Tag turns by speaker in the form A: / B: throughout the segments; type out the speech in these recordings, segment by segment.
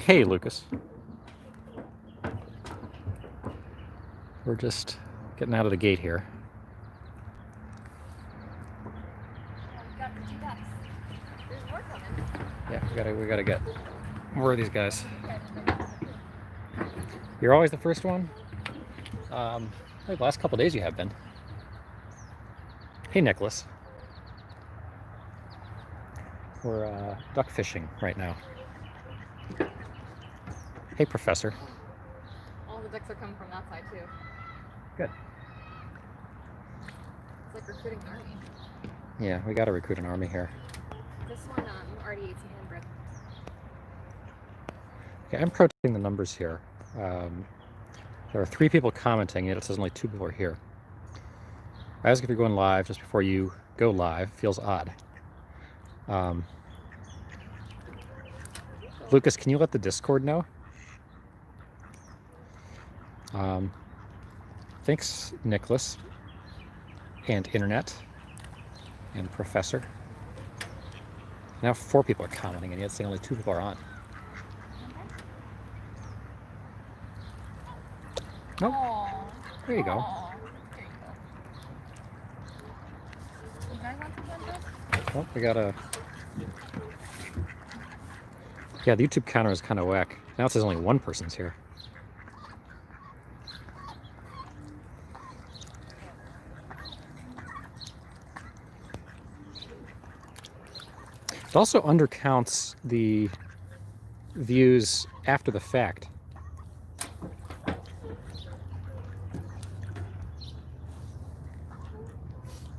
A: Hey, Lucas. We're just getting out of the gate here.
B: Got the 2 ducks. There's more coming.
A: Yeah, we gotta get more of these guys. You're always the first one. The last couple days you have been. Hey, Nicholas. We're duck fishing right now. Hey, Professor.
B: All the ducks are coming from that side too.
A: Good.
B: It's like recruiting an army.
A: Yeah, we gotta recruit an army here.
B: This one already ate some hand bread.
A: Okay, I'm protesting the numbers here. There are 3 people commenting, yet it says only 2 people are here. I ask if you're going live just before you go live. Feels odd. Lucas, can you let the Discord know? Thanks, Nicholas, and Internet, and Professor. Now 4 people are commenting, and yet saying only 2 people are on. Nope. There you go.
B: There you go. You guys want some fun ducks?
A: Well, we gotta... Yeah, the YouTube counter is kind of whack. Now it says only 1 person's here. It also undercounts the views after the fact.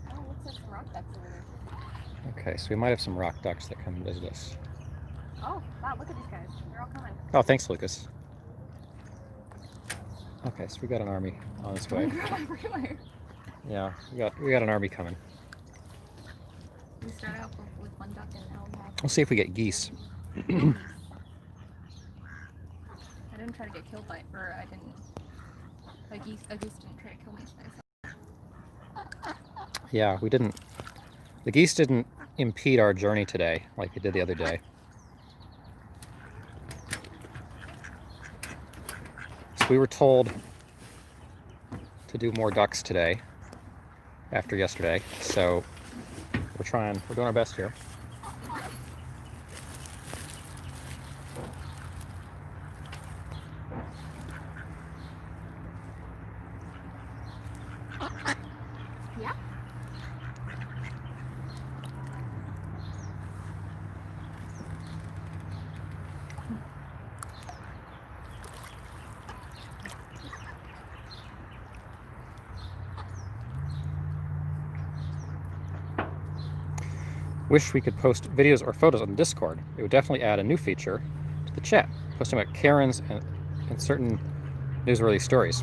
B: Oh, looks like some rock ducks over there.
A: Okay, so we might have some rock ducks that come and visit us.
B: Oh, wow, look at these guys. They're all coming.
A: Oh, thanks, Lucas. Okay, so we got an army on its way.
B: Everywhere.
A: Yeah, we got an army coming.
B: We start out with 1 duck and now we have...
A: We'll see if we get geese.
B: I didn't try to get killed by, or I didn't... A goose didn't try to kill me today, so...
A: Yeah, we didn't... The geese didn't impede our journey today like they did the other day. So we were told to do more ducks today after yesterday, so we're doing our best here.
B: Yeah?
A: Wish we could post videos or photos on Discord. It would definitely add a new feature to the chat, posting about Karens and certain newsworthy stories.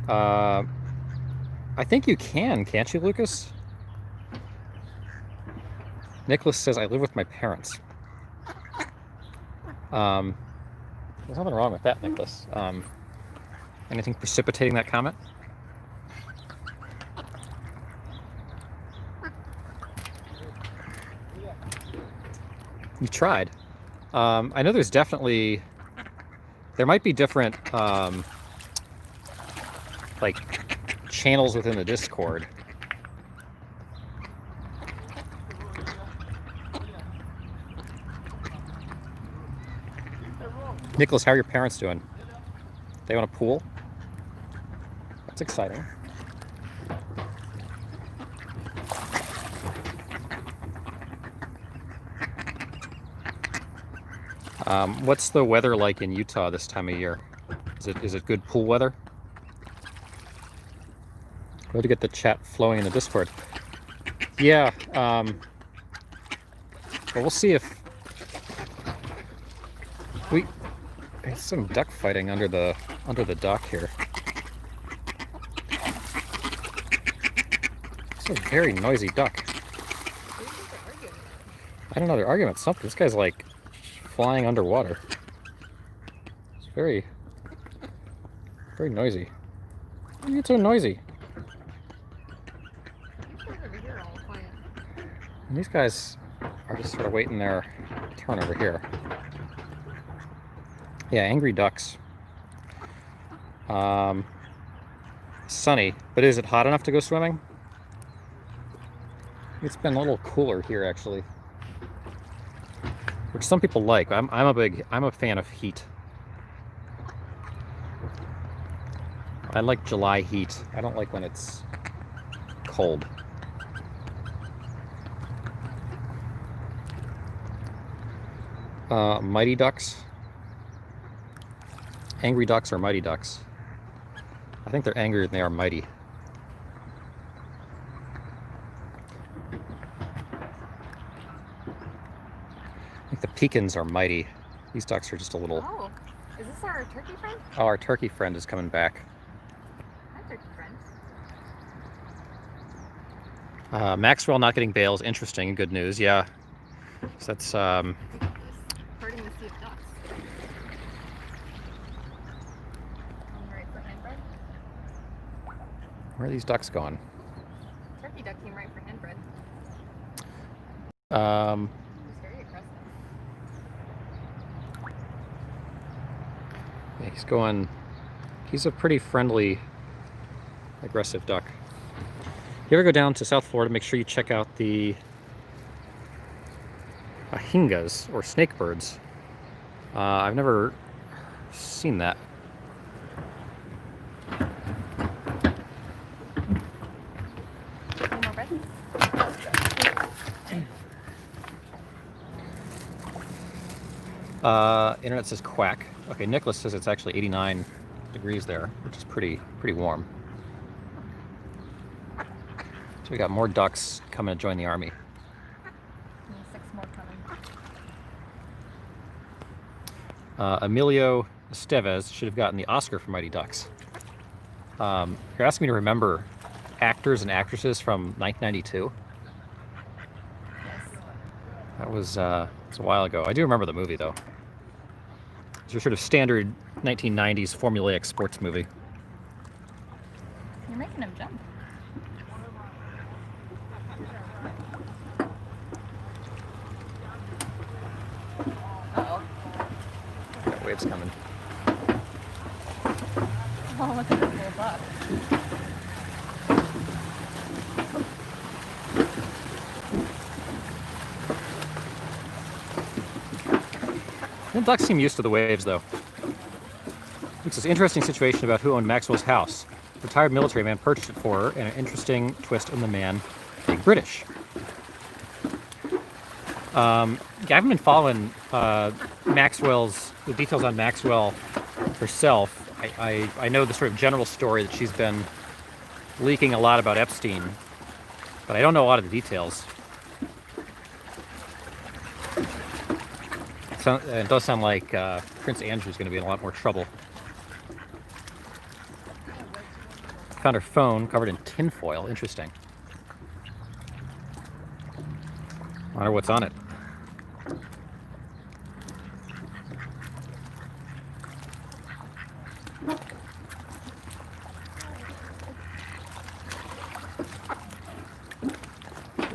A: I think you can, can't you, Lucas? Nicholas says, I live with my parents. There's nothing wrong with that, Nicholas. Anything precipitating that comment? You tried. I know there's definitely... There might be different, like, channels within the Discord. Nicholas, how are your parents doing? They want a pool? That's exciting. What's the weather like in Utah this time of year? Is it good pool weather? Go to get the chat flowing in the Discord. Yeah. Well, we'll see if there's some duck fighting under the dock here. It's a very noisy duck. I don't know. They're arguing about something. This guy's like flying underwater. It's very noisy. Why do you get so noisy? And these guys are just sort of waiting their turn over here. Yeah, angry ducks. Sunny, but is it hot enough to go swimming? It's been a little cooler here actually, which some people like. I'm a fan of heat. I like July heat. I don't like when it's cold. Mighty ducks. Angry ducks or mighty ducks? I think they're angrier than they are mighty. I think the pecans are mighty. These ducks are just a little...
B: Oh, is this our turkey friend?
A: Oh, our turkey friend is coming back.
B: Hi, turkey friend.
A: Maxwell not getting bails, interesting and good news, yeah. So that's...
B: Herding the sea of ducks. Right for hen bread?
A: Where are these ducks going?
B: Turkey duck came right for hen bread.
A: Um,
B: He's very aggressive.
A: yeah, he's going... He's a pretty friendly, aggressive duck. If you ever go down to South Florida, make sure you check out the ahingas, or snakebirds. I've never seen that.
B: Any more bread?
A: Internet says quack. Okay, Nicholas says it's actually 89 degrees there, which is pretty warm. So we got more ducks coming to join the army.
B: And 6 more coming.
A: Emilio Estevez should have gotten the Oscar for Mighty Ducks. You're asking me to remember actors and actresses from 1992?
B: Yes.
A: That was it's a while ago. I do remember the movie though. It's your sort of standard 1990s formulaic sports movie.
B: You're making him jump. Uh-oh.
A: Got waves coming.
B: Oh, look at this little buck.
A: The ducks seem used to the waves though. It's this interesting situation about who owned Maxwell's house. A retired military man purchased it for her, and an interesting twist on the man being British. I haven't been following the details on Maxwell herself. I know the sort of general story that she's been leaking a lot about Epstein, but I don't know a lot of the details. It does sound like Prince Andrew's going to be in a lot more trouble. Found her phone covered in tinfoil. Interesting. Wonder what's on it.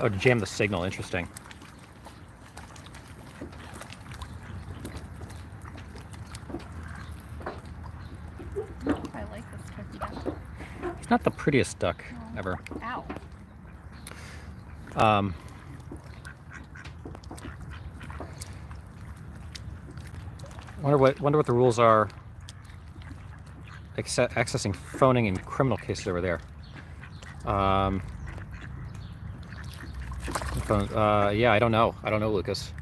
A: Oh, to jam the signal. Interesting.
B: I like this turkey duck.
A: It's not the prettiest duck ever.
B: Ow.
A: Wonder what the rules are accessing phoning in criminal cases over there. Yeah, I don't know. I don't know, Lucas.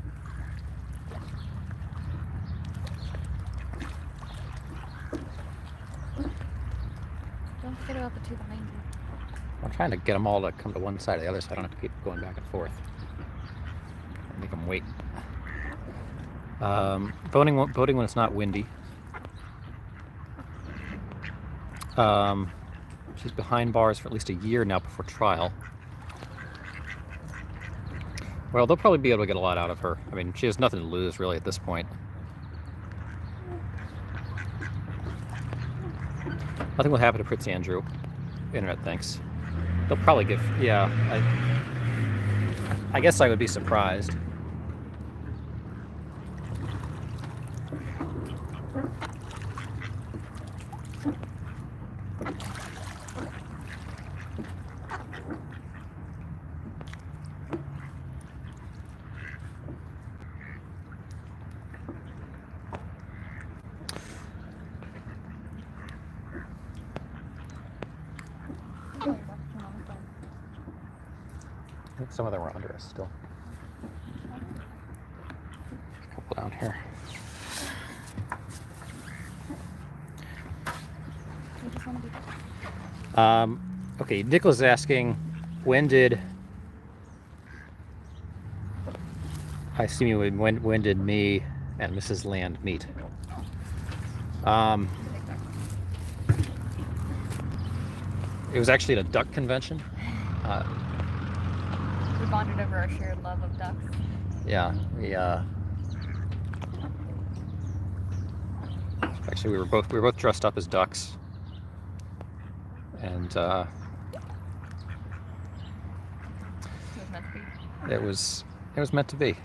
B: Don't forget about the 2 behind you.
A: I'm trying to get them all to come to one side or the other so I don't have to keep going back and forth. Make them wait. Boating when it's not windy. She's behind bars for at least a year now before trial. Well, they'll probably be able to get a lot out of her. I mean, she has nothing to lose really at this point. Nothing will happen to Prince Andrew. Internet thinks. They'll probably give... Yeah, I guess I would be surprised. I think some of them are under us still. A couple down here.
B: We just want to be
A: Okay, Nicholas is asking, when did I see you? When did me and Mrs. Land meet? It was actually at a duck convention.
B: We bonded over our shared love of ducks.
A: Yeah, actually we were both dressed up as ducks, and
B: It was meant to be.
A: it was meant to be.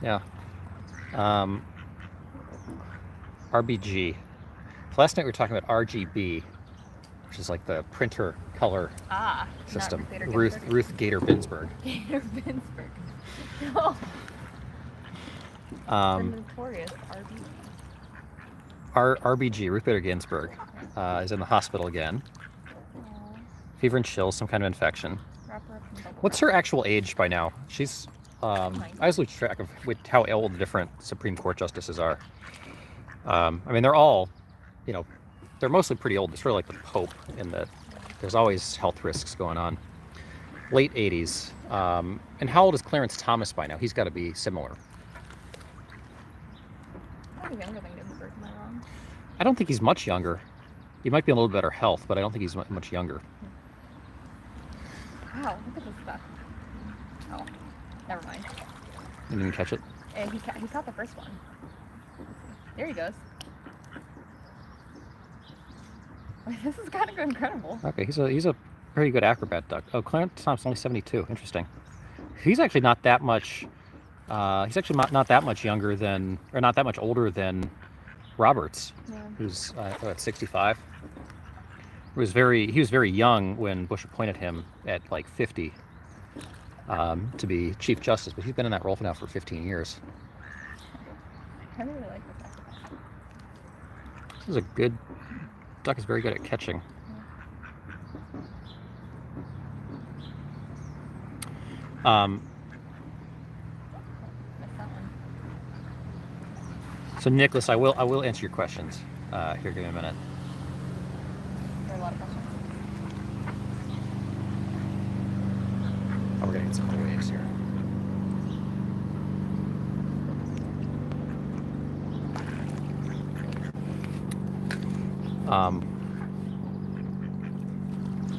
A: Yeah. RBG. Last night we were talking about RGB, which is like the printer color system. Ruth Gator Binsberg.
B: Gator Binsberg. No. The notorious RBG.
A: RBG, Ruth Bader Ginsburg, is in the hospital again.
B: Aww.
A: Fever and chills, some kind of infection.
B: Wrap her up in bubble
A: What's her actual age by now? She's. I always lose track of how old the different Supreme Court justices are. I mean, they're all, they're mostly pretty old. It's sort of like the Pope in that there's always health risks going on. Late 80s. And how old is Clarence Thomas by now? He's got to be similar.
B: Probably younger than Ginsburg, am I wrong?
A: I don't think he's much younger. He might be a little better health, but I don't think he's much younger.
B: Wow, look at this stuff. Oh, never mind.
A: You didn't catch it?
B: He caught the first one. There he goes. This is kind of incredible.
A: Okay, he's a pretty good acrobat duck. Oh, Clarence Thomas only 72. Interesting. He's actually not that much. He's actually not that much younger than, or not that much older than Roberts, who's 65. He was very young when Bush appointed him at like 50 to be Chief Justice, but he's been in that role now for 15 years.
B: I really like this acrobat.
A: This is a good duck. Is very good at catching.
B: Missed that one.
A: So Nicholas, I will answer your questions. Here, give me a minute.
B: There are a lot of questions.
A: Oh, we're gonna get some other waves here.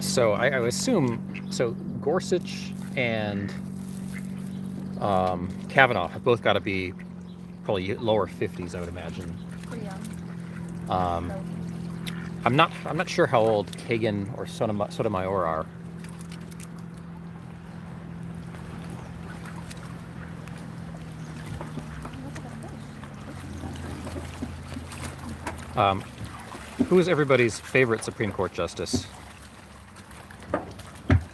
A: So I assume, so Gorsuch and Kavanaugh have both got to be probably lower 50s, I would imagine.
B: Pretty young.
A: Um, I'm not sure how old Kagan or Sotomayor are. Who is everybody's favorite Supreme Court justice?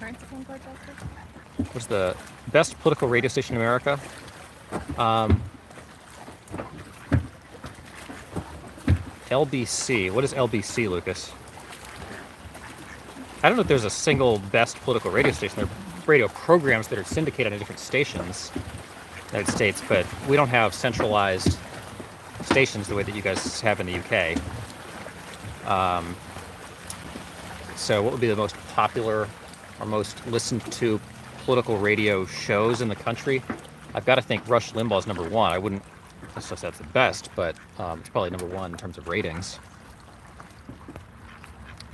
B: Current Supreme Court justice?
A: What's the best political radio station in America? LBC. What is LBC, Lucas? I don't know if there's a single best political radio station. There are radio programs that are syndicated on different stations in the United States, but we don't have centralized stations the way that you guys have in the UK. So what would be the most popular or most listened to political radio shows in the country? I've got to think Rush Limbaugh is number one. I wouldn't necessarily say that's the best, but it's probably number one in terms of ratings.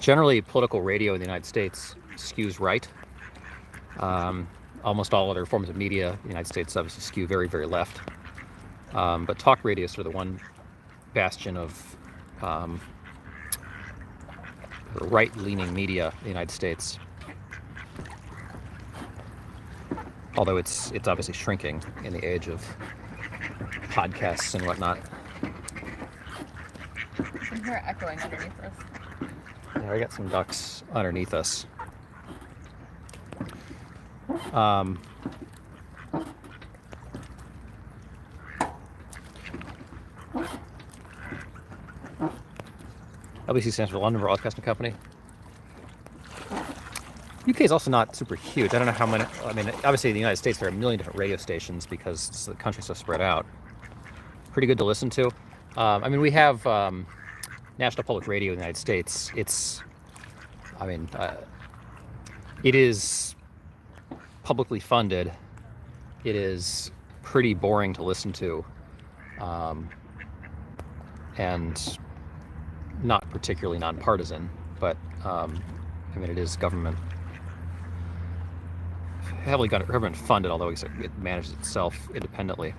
A: Generally, political radio in the United States skews right. Almost all other forms of media in the United States obviously skew very, very left. But talk radio is sort of the one bastion of right-leaning media in the United States. Although it's obviously shrinking in the age of podcasts and whatnot.
B: I can hear it echoing underneath us.
A: Yeah, we got some ducks underneath us. LBC stands for London Broadcasting Company. UK is also not super huge. I don't know how many. I mean, obviously, in the United States, there are a million different radio stations because the country's so spread out. Pretty good to listen to. I mean, we have National Public Radio in the United States. I mean, it is publicly funded. It is pretty boring to listen to, and not particularly nonpartisan. But I mean, it is heavily government funded, although it manages itself independently.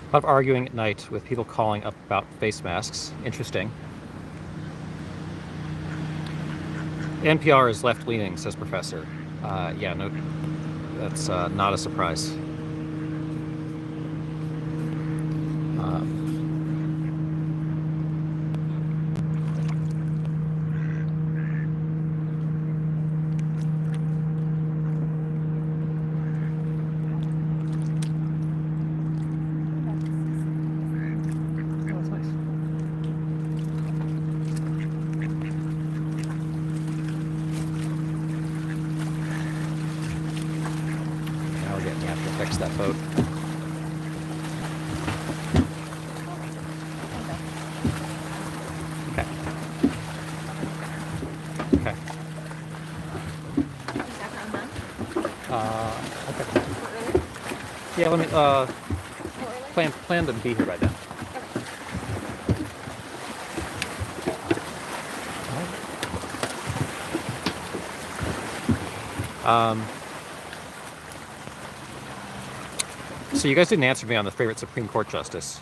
A: A lot of arguing at night with people calling up about face masks. Interesting. NPR is left-leaning, says Professor. Yeah, no, that's not a surprise. Fix that boat. Okay. Okay. Okay. Yeah, let me plan to be here by then. So you guys didn't answer me on the favorite Supreme Court justice.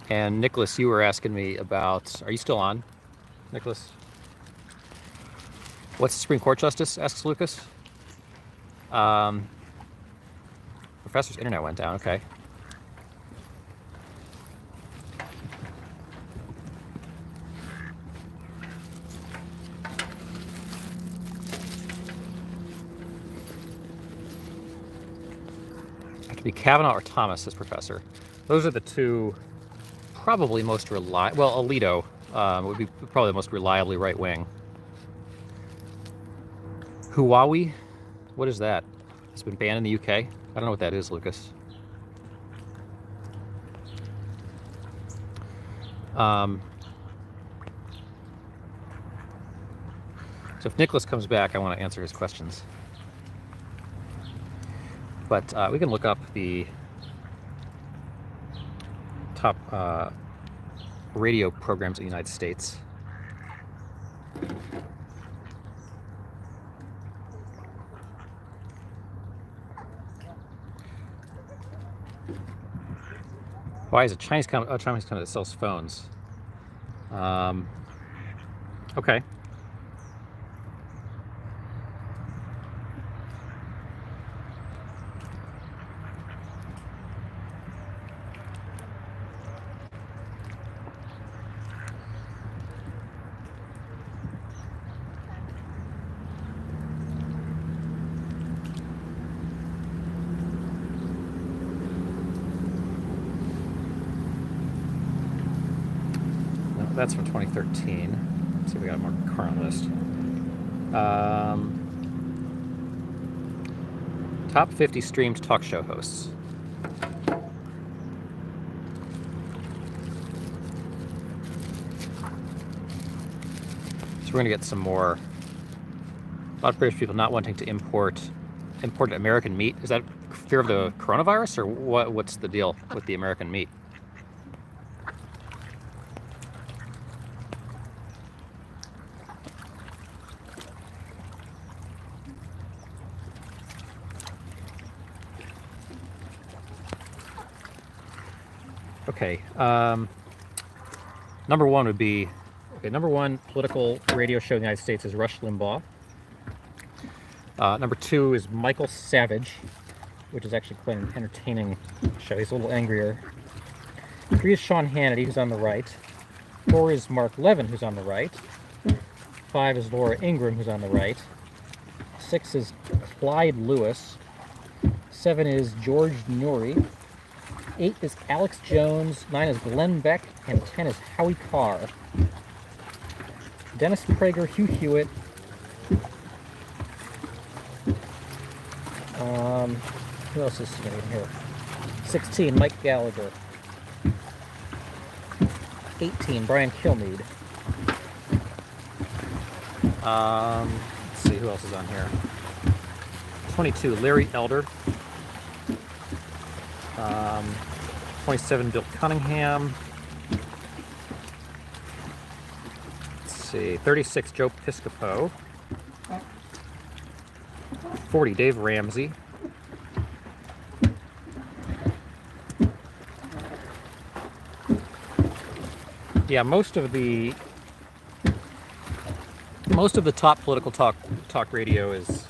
A: And Nicholas, you were asking me about, are you still on, Nicholas? What's the Supreme Court justice, asks Lucas. Professor's internet went down, okay. Have to be Kavanaugh or Thomas, says Professor. Those are the two probably most reliable. Well, Alito would be probably the most reliably right wing. Huawei? What is that? It's been banned in the UK? I don't know what that is, Lucas. So if Nicholas comes back, I want to answer his questions. But we can look up the top radio programs in the United States. Why is a Chinese company? Oh, Chinese company that sells phones. Okay. That's from 2013. Let's see if we got a more current list. Top 50 streamed talk show hosts. So we're going to get some more. A lot of British people not wanting to import American meat. Is that fear of the coronavirus, or what's the deal with the American meat? Okay, number one would be, number one political radio show in the United States is Rush Limbaugh. Number two is Michael Savage. which is actually quite an entertaining show. He's a little angrier. 3 is Sean Hannity, who's on the right. 4 is Mark Levin, who's on the right. 5 is Laura Ingraham, who's on the right. 6 is Clyde Lewis. 7 is George Noory. 8 is Alex Jones. 9 is Glenn Beck. And 10 is Howie Carr. Dennis Prager, Hugh Hewitt. Who else is sitting in here? 16, Mike Gallagher. 18, Brian Kilmeade. Let's see, who else is on here? 22, Larry Elder. 27, Bill Cunningham. Let's see, 36, Joe Piscopo. 40, Dave Ramsey. Yeah, most of the top political talk radio is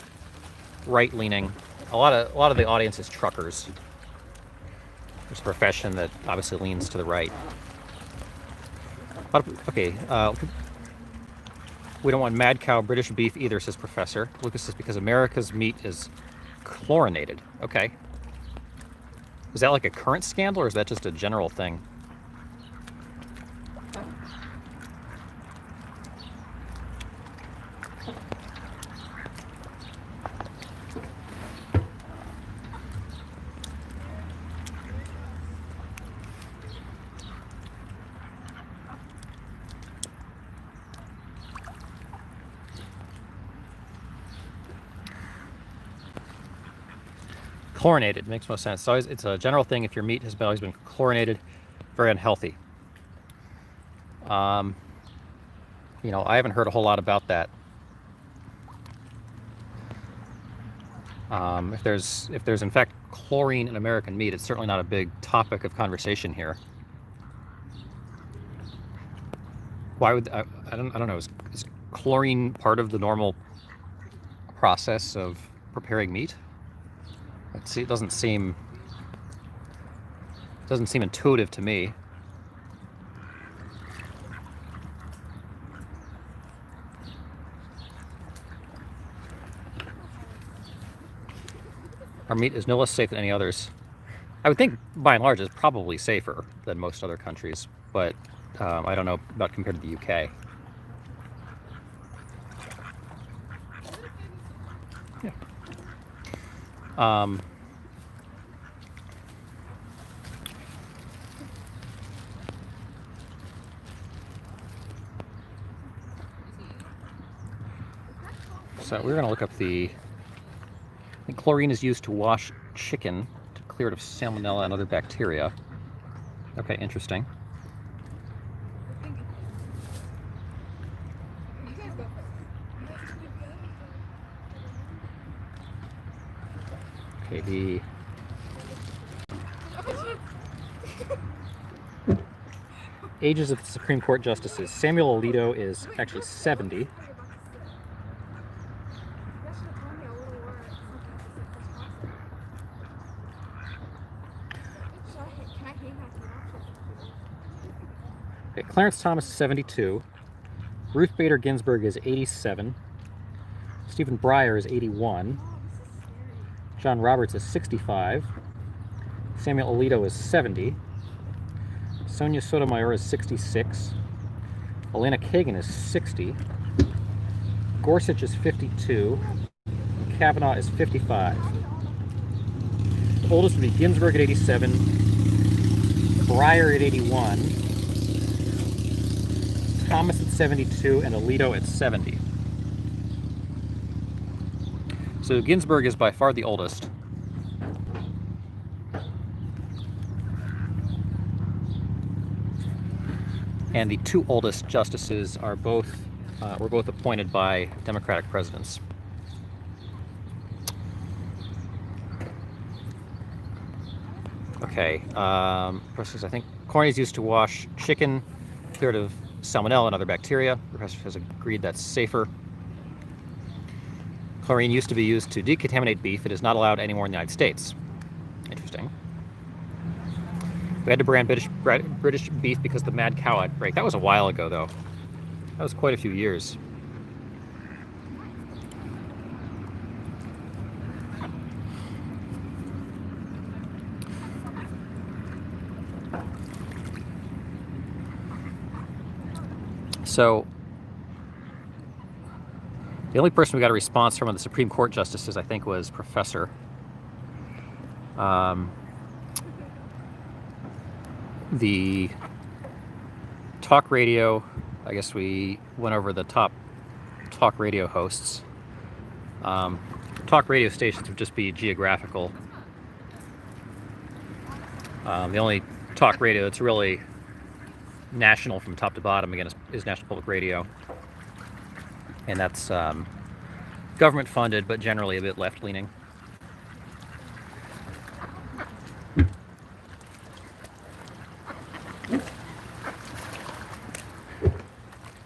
A: right-leaning. A lot of the audience is truckers. It's a profession that obviously leans to the right. Okay, we don't want mad cow British beef either, says Professor. Lucas says because America's meat is chlorinated. Okay. Is that like a current scandal or is that just a general thing? Chlorinated makes most sense. So it's a general thing. If your meat has always been chlorinated, very unhealthy. You know, I haven't heard a whole lot about that. If there's in fact chlorine in American meat, it's certainly not a big topic of conversation here. Why would I don't know? Is chlorine part of the normal process of preparing meat? It doesn't seem intuitive to me. Our meat is no less safe than any others. I would think, by and large, it's probably safer than most other countries, but I don't know about compared to the UK. Yeah. So we're going to look up I think chlorine is used to wash chicken to clear it of salmonella and other bacteria. Okay, interesting. Okay, the ages of the Supreme Court justices. Samuel Alito is actually 70. Okay, Clarence Thomas is 72. Ruth Bader Ginsburg is 87. Stephen Breyer is 81. John Roberts is 65. Samuel Alito is 70. Sonia Sotomayor is 66. Elena Kagan is 60. Gorsuch is 52. Kavanaugh is 55. The oldest would be Ginsburg at 87. Breyer at 81. Thomas at 72. And Alito at 70. So Ginsburg is by far the oldest. And the two oldest justices are were both appointed by Democratic presidents. Okay, professors, I think chlorine is used to wash chicken, cleared of salmonella and other bacteria. The professor has agreed that's safer. Chlorine used to be used to decontaminate beef. It is not allowed anymore in the United States. Interesting. We had to brand British beef because of the mad cow outbreak. That was a while ago, though. That was quite a few years. So, the only person we got a response from on the Supreme Court justices, I think, was Professor. The talk radio, I guess we went over the top talk radio hosts. Talk radio stations would just be geographical. The only talk radio that's really national from top to bottom, again, is National Public Radio. And that's government funded, but generally a bit left-leaning.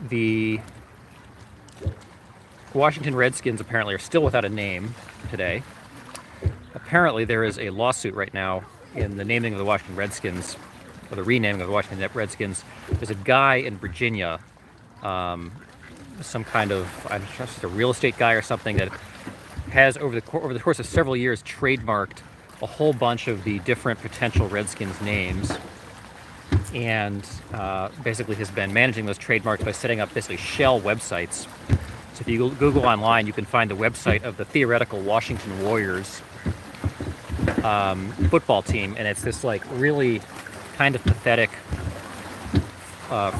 A: The Washington Redskins apparently are still without a name today. Apparently there is a lawsuit right now in the naming of the Washington Redskins, or the renaming of the Washington Redskins. There's a guy in Virginia, some kind of, I'm not sure, a real estate guy or something, that has over the course of several years trademarked a whole bunch of the different potential Redskins names, and basically has been managing those trademarks by setting up basically shell websites. So if you Google online, you can find the website of the theoretical Washington Warriors football team, and it's this like really kind of pathetic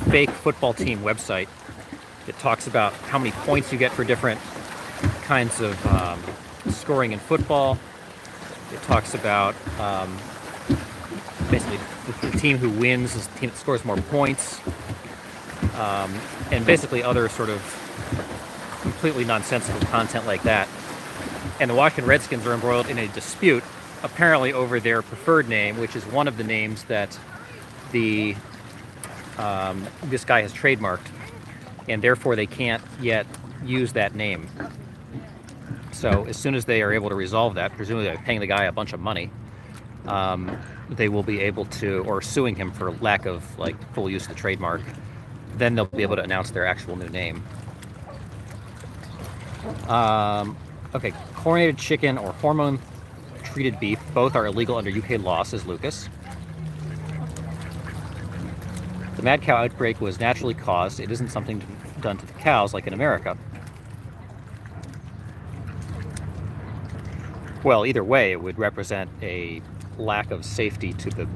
A: fake football team website. It talks about how many points you get for different kinds of scoring in football. It talks about basically the team who wins is the team that scores more points, and basically other sort of completely nonsensical content like that. And the Washington Redskins are embroiled in a dispute, apparently over their preferred name, which is one of the names that the this guy has trademarked, and therefore they can't yet use that name. So as soon as they are able to resolve that, presumably by paying the guy a bunch of money, they will be able to, or suing him for lack of like full use of the trademark, then they'll be able to announce their actual new name. Okay, chlorinated chicken or hormone-treated beef, both are illegal under UK law, says Lucas. The mad cow outbreak was naturally caused. It isn't something done to the cows like in America. Well, either way, it would represent a lack of safety to the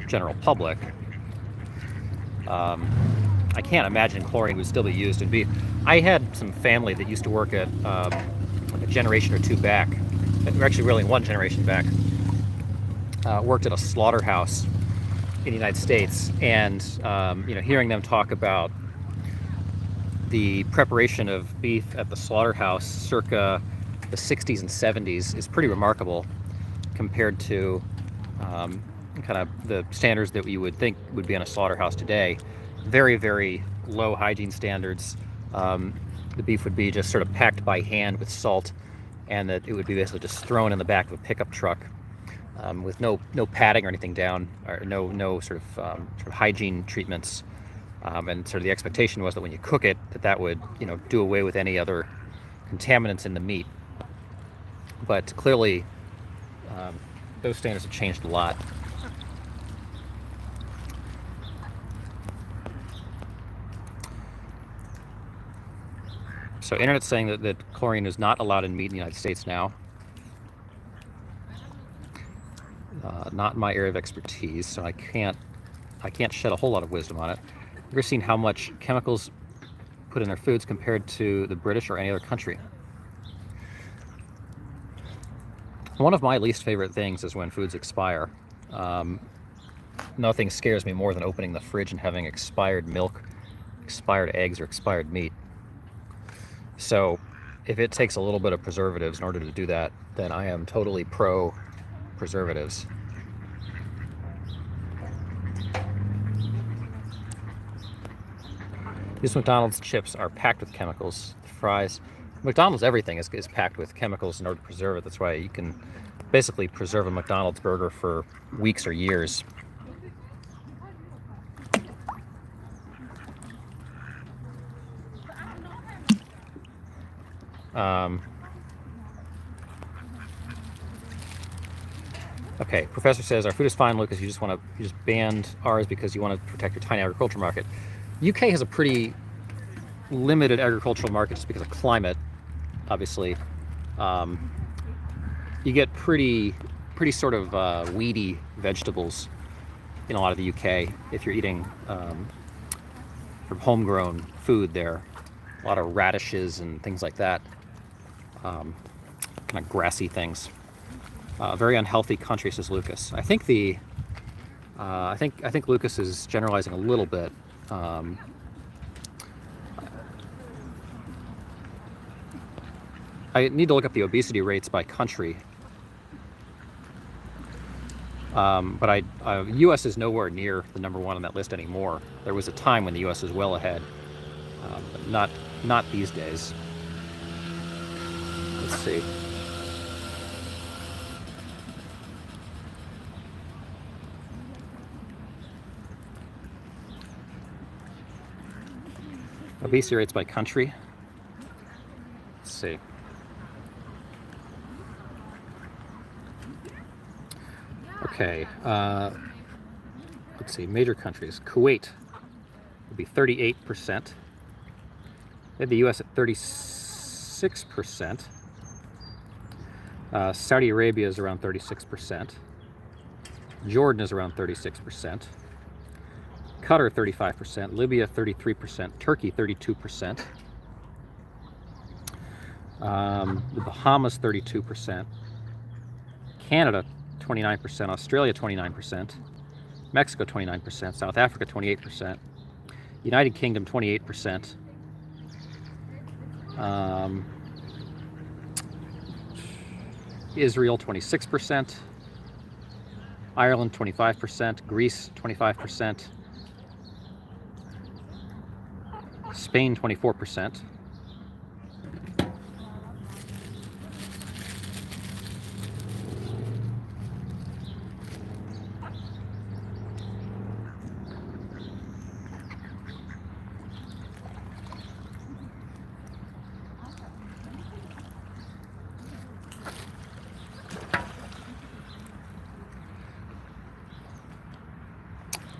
A: general public. I can't imagine chlorine would still be used in beef. I had some family that used to work at like a generation or two back, or actually really one generation back, worked at a slaughterhouse in the United States, and you know, hearing them talk about the preparation of beef at the slaughterhouse circa the 60s and 70s is pretty remarkable compared to kind of the standards that you would think would be on a slaughterhouse today. Very, very low hygiene standards. The beef would be just sort of packed by hand with salt, and that it would be basically just thrown in the back of a pickup truck with no padding or anything down, or no sort of hygiene treatments. And sort of the expectation was that when you cook it, that would, you know, do away with any other contaminants in the meat. But clearly, those standards have changed a lot. So internet's saying that chlorine is not allowed in meat in the United States now. Not my area of expertise, so I can't shed a whole lot of wisdom on it. Have you ever seen how much chemicals put in their foods compared to the British or any other country? One of my least favorite things is when foods expire. Nothing scares me more than opening the fridge and having expired milk, expired eggs, or expired meat. So if it takes a little bit of preservatives in order to do that, then I am totally pro preservatives. These McDonald's chips are packed with chemicals. The fries, McDonald's everything is packed with chemicals in order to preserve it. That's why you can basically preserve a McDonald's burger for weeks or years. Okay, professor says our food is fine, Lucas. You just banned ours because you want to protect your tiny agricultural market. UK has a pretty limited agricultural market just because of climate, obviously. You get pretty sort of weedy vegetables in a lot of the UK if you're eating from homegrown food there. A lot of radishes and things like that, kind of grassy things. Very unhealthy country, says Lucas. I think I think Lucas is generalizing a little bit. I need to look up the obesity rates by country. But U.S. is nowhere near the #1 on that list anymore. There was a time when the U.S. was well ahead, but not these days. Let's see. Obesity rates by country. Let's see. Okay. Let's see. Major countries. Kuwait would be 38%. They had the U.S. at 36%. Saudi Arabia is around 36%. Jordan is around 36%. Qatar 35%. Libya 33%. Turkey 32%. The Bahamas 32%. Canada 29%. Australia 29%. Mexico 29%. South Africa 28%. United Kingdom 28%. Israel 26%. Ireland 25%. Greece 25%. Spain 24%.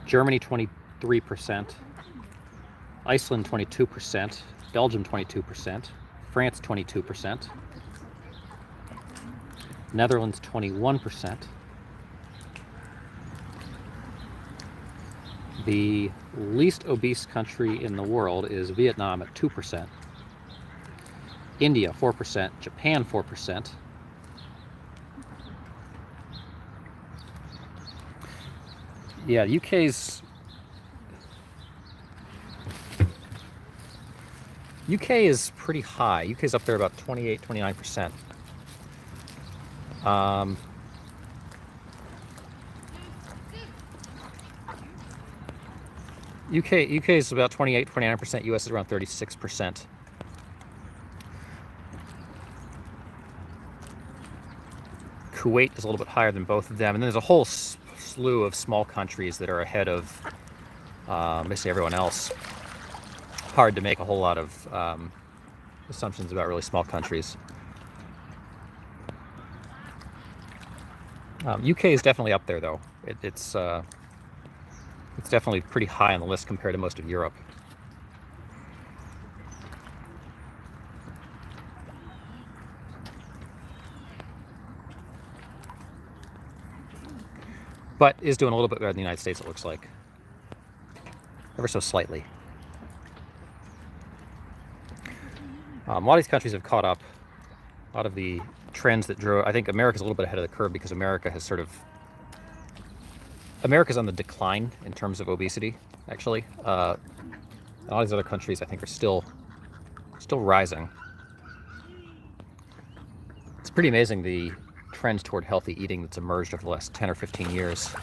A: Germany 23%. Iceland 22%. Belgium 22%. France 22%. Netherlands 21%. The least obese country in the world is Vietnam at 2%. India 4%. Japan 4%. Yeah, UK is pretty high. UK is up there about 28, 29%. UK is about 28, 29%. US is around 36%. Kuwait is a little bit higher than both of them. And then there's a whole slew of small countries that are ahead of basically everyone else. Hard to make a whole lot of assumptions about really small countries. UK is definitely up there, though. It's definitely pretty high on the list compared to most of Europe. But is doing a little bit better than the United States, it looks like. Ever so slightly. A lot of these countries have caught up. A lot of the trends that drove... I think America's a little bit ahead of the curve because America has sort of... America's on the decline in terms of obesity, actually. A lot of these other countries, I think, are still rising. It's pretty amazing the trends toward healthy eating that's emerged over the last 10 or 15 years.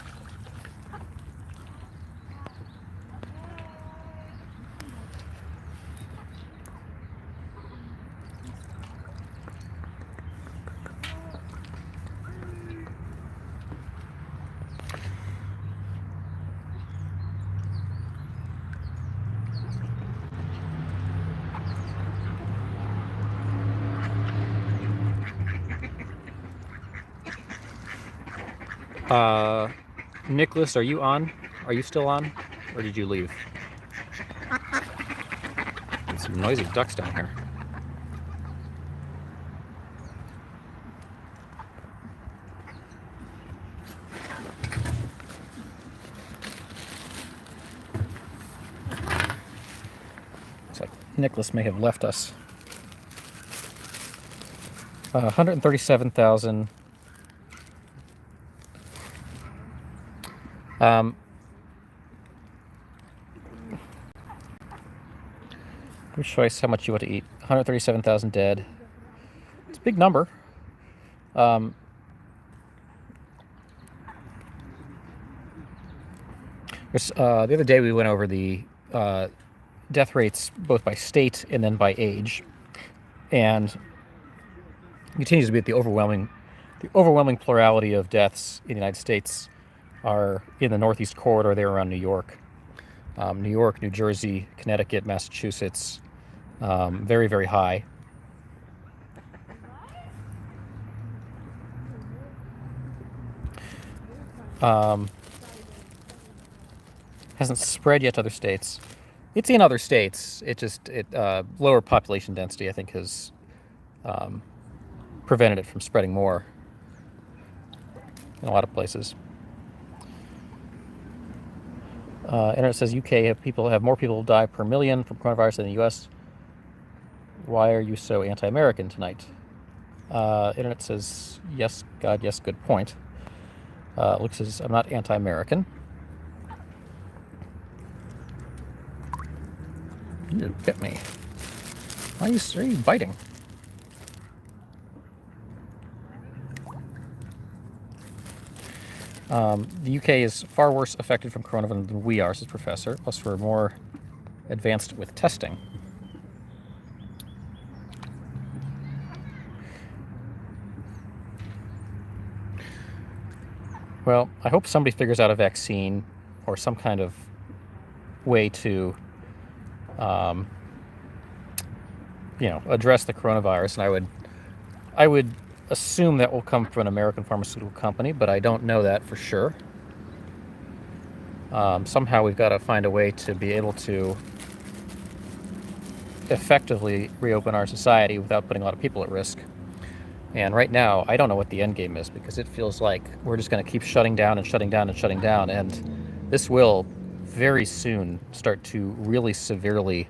A: Nicholas, are you on? Are you still on? Or did you leave? There's some noisy ducks down here. Looks like Nicholas may have left us. 137,000. Your choice, how much you want to eat. 137,000 dead. It's a big number. The other day we went over the death rates both by state and then by age, and it continues to be at the overwhelming plurality of deaths in the United States are in the Northeast corridor there around New York. New York, New Jersey, Connecticut, Massachusetts, very, very high. Hasn't spread yet to other states. It's in other states. Lower population density, I think, has prevented it from spreading more in a lot of places. Internet says UK have more people die per million from coronavirus than the US. Why are you so anti-American tonight? Internet says yes, God, yes, good point. Luke says I'm not anti-American. You bit me. Why are you biting? The UK is far worse affected from coronavirus than we are, says Professor. Plus, we're more advanced with testing. Well, I hope somebody figures out a vaccine or some kind of way to, address the coronavirus. And I would assume that will come from an American pharmaceutical company, but I don't know that for sure. Somehow we've got to find a way to be able to effectively reopen our society without putting a lot of people at risk. And right now, I don't know what the end game is, because it feels like we're just going to keep shutting down and shutting down and shutting down. And this will very soon start to really severely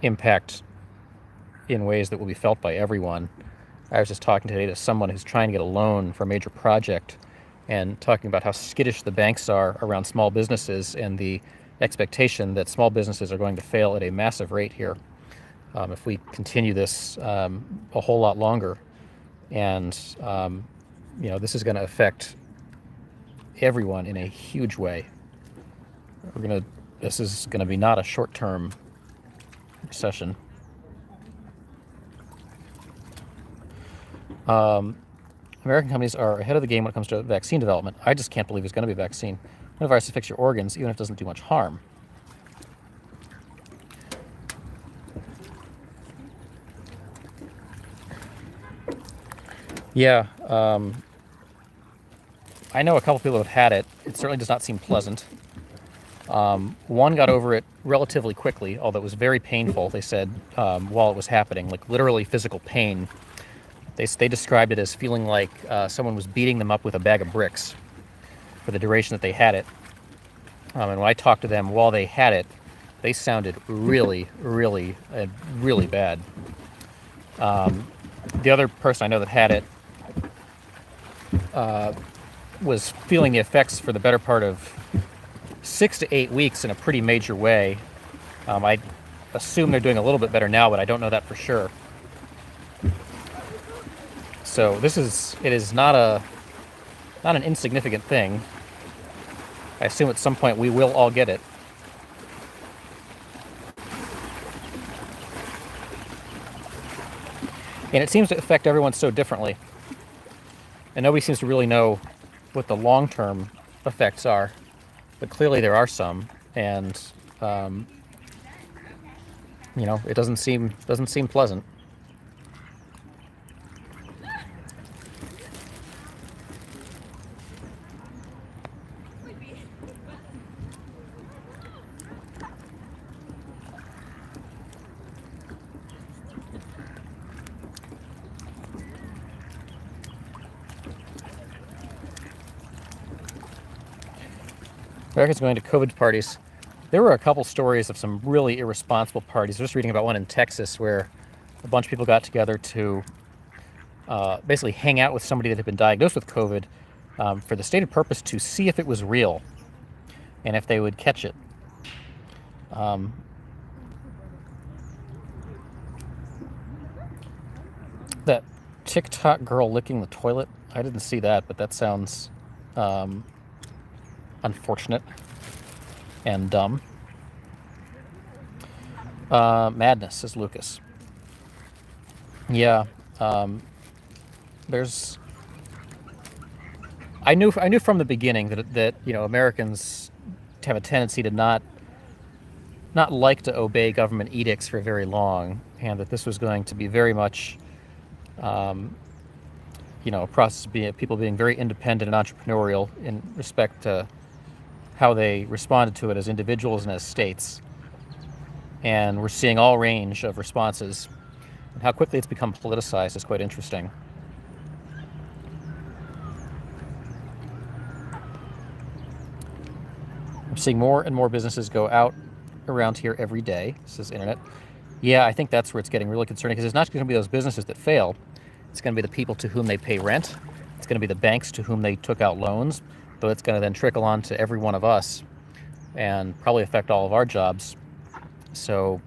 A: impact in ways that will be felt by everyone. I was just talking today to someone who's trying to get a loan for a major project and talking about how skittish the banks are around small businesses and the expectation that small businesses are going to fail at a massive rate here if we continue this a whole lot longer. And, this is going to affect everyone in a huge way. This is going to be not a short-term recession. American companies are ahead of the game when it comes to vaccine development. I just can't believe there's going to be a vaccine. Coronavirus affects your organs, even if it doesn't do much harm. Yeah, I know a couple people have had it. It certainly does not seem pleasant. One got over it relatively quickly, although it was very painful, they said, while it was happening, like literally physical pain. They described it as feeling like someone was beating them up with a bag of bricks for the duration that they had it. And when I talked to them while they had it, they sounded really, really, really bad. The other person I know that had it was feeling the effects for the better part of 6 to 8 weeks in a pretty major way. I assume they're doing a little bit better now, but I don't know that for sure. So it is not an insignificant thing. I assume at some point we will all get it. And it seems to affect everyone so differently. And nobody seems to really know what the long-term effects are. But clearly there are some. And, it doesn't seem pleasant. Americans going to COVID parties. There were a couple stories of some really irresponsible parties. I was just reading about one in Texas where a bunch of people got together to basically hang out with somebody that had been diagnosed with COVID for the stated purpose to see if it was real and if they would catch it. That TikTok girl licking the toilet, I didn't see that, but that sounds unfortunate and dumb. Madness, says Lucas. Yeah, there's. I knew from the beginning that Americans have a tendency to not like to obey government edicts for very long, and that this was going to be very much, a process of people being very independent and entrepreneurial in respect to how they responded to it as individuals and as states. And we're seeing all range of responses. And how quickly it's become politicized is quite interesting. I'm seeing more and more businesses go out around here every day, says Internet. Yeah, I think that's where it's getting really concerning, because it's not going to be those businesses that fail. It's going to be the people to whom they pay rent. It's going to be the banks to whom they took out loans. But it's going to then trickle on to every one of us and probably affect all of our jobs. So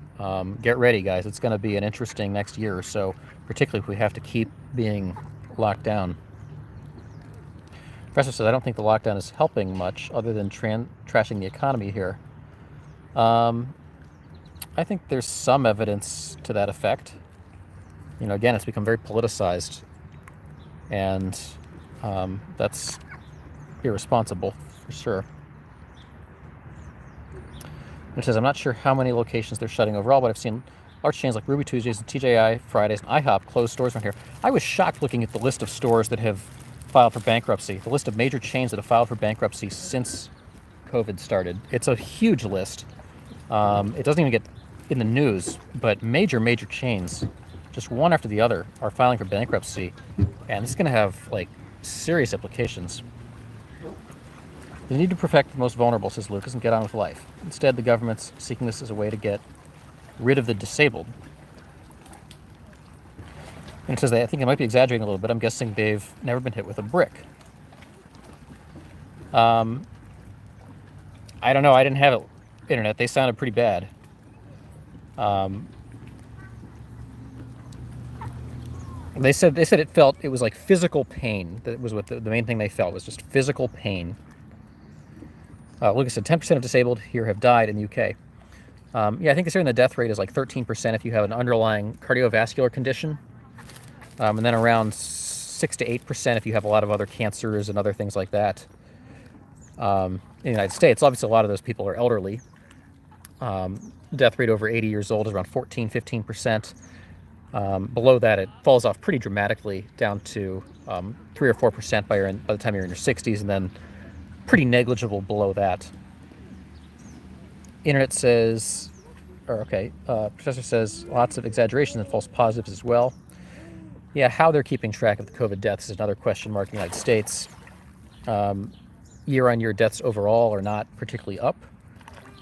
A: get ready, guys. It's going to be an interesting next year or so, particularly if we have to keep being locked down. Professor says, I don't think the lockdown is helping much other than trashing the economy here. I think there's some evidence to that effect. Again, it's become very politicized, and that's irresponsible for sure. It says, I'm not sure how many locations they're shutting overall, but I've seen large chains like Ruby Tuesdays and TJI Fridays and IHOP close stores around here. I was shocked looking at the list of stores that have filed for bankruptcy, the list of major chains that have filed for bankruptcy since COVID started. It's a huge list. It doesn't even get in the news, but major chains, just one after the other, are filing for bankruptcy, and this is going to have serious implications. They need to protect the most vulnerable, says Lucas, and get on with life. Instead, the government's seeking this as a way to get rid of the disabled. And it says, I think they might be exaggerating a little bit. I'm guessing they've never been hit with a brick. I don't know. I didn't have it. Internet. They sounded pretty bad. They said it was like physical pain. That was what the main thing they felt was just physical pain. Lucas said 10% of disabled here have died in the UK. Yeah, I think the death rate is like 13% if you have an underlying cardiovascular condition, and then around 6 to 8% if you have a lot of other cancers and other things like that. In the United States, obviously a lot of those people are elderly. Death rate over 80 years old is around 14, 15%. Below that, it falls off pretty dramatically down to 3 or 4% by the time you're in your 60s, and then pretty negligible below that. Internet says, Professor says lots of exaggerations and false positives as well. Yeah, how they're keeping track of the COVID deaths is another question mark in the United States. Year-on-year deaths overall are not particularly up.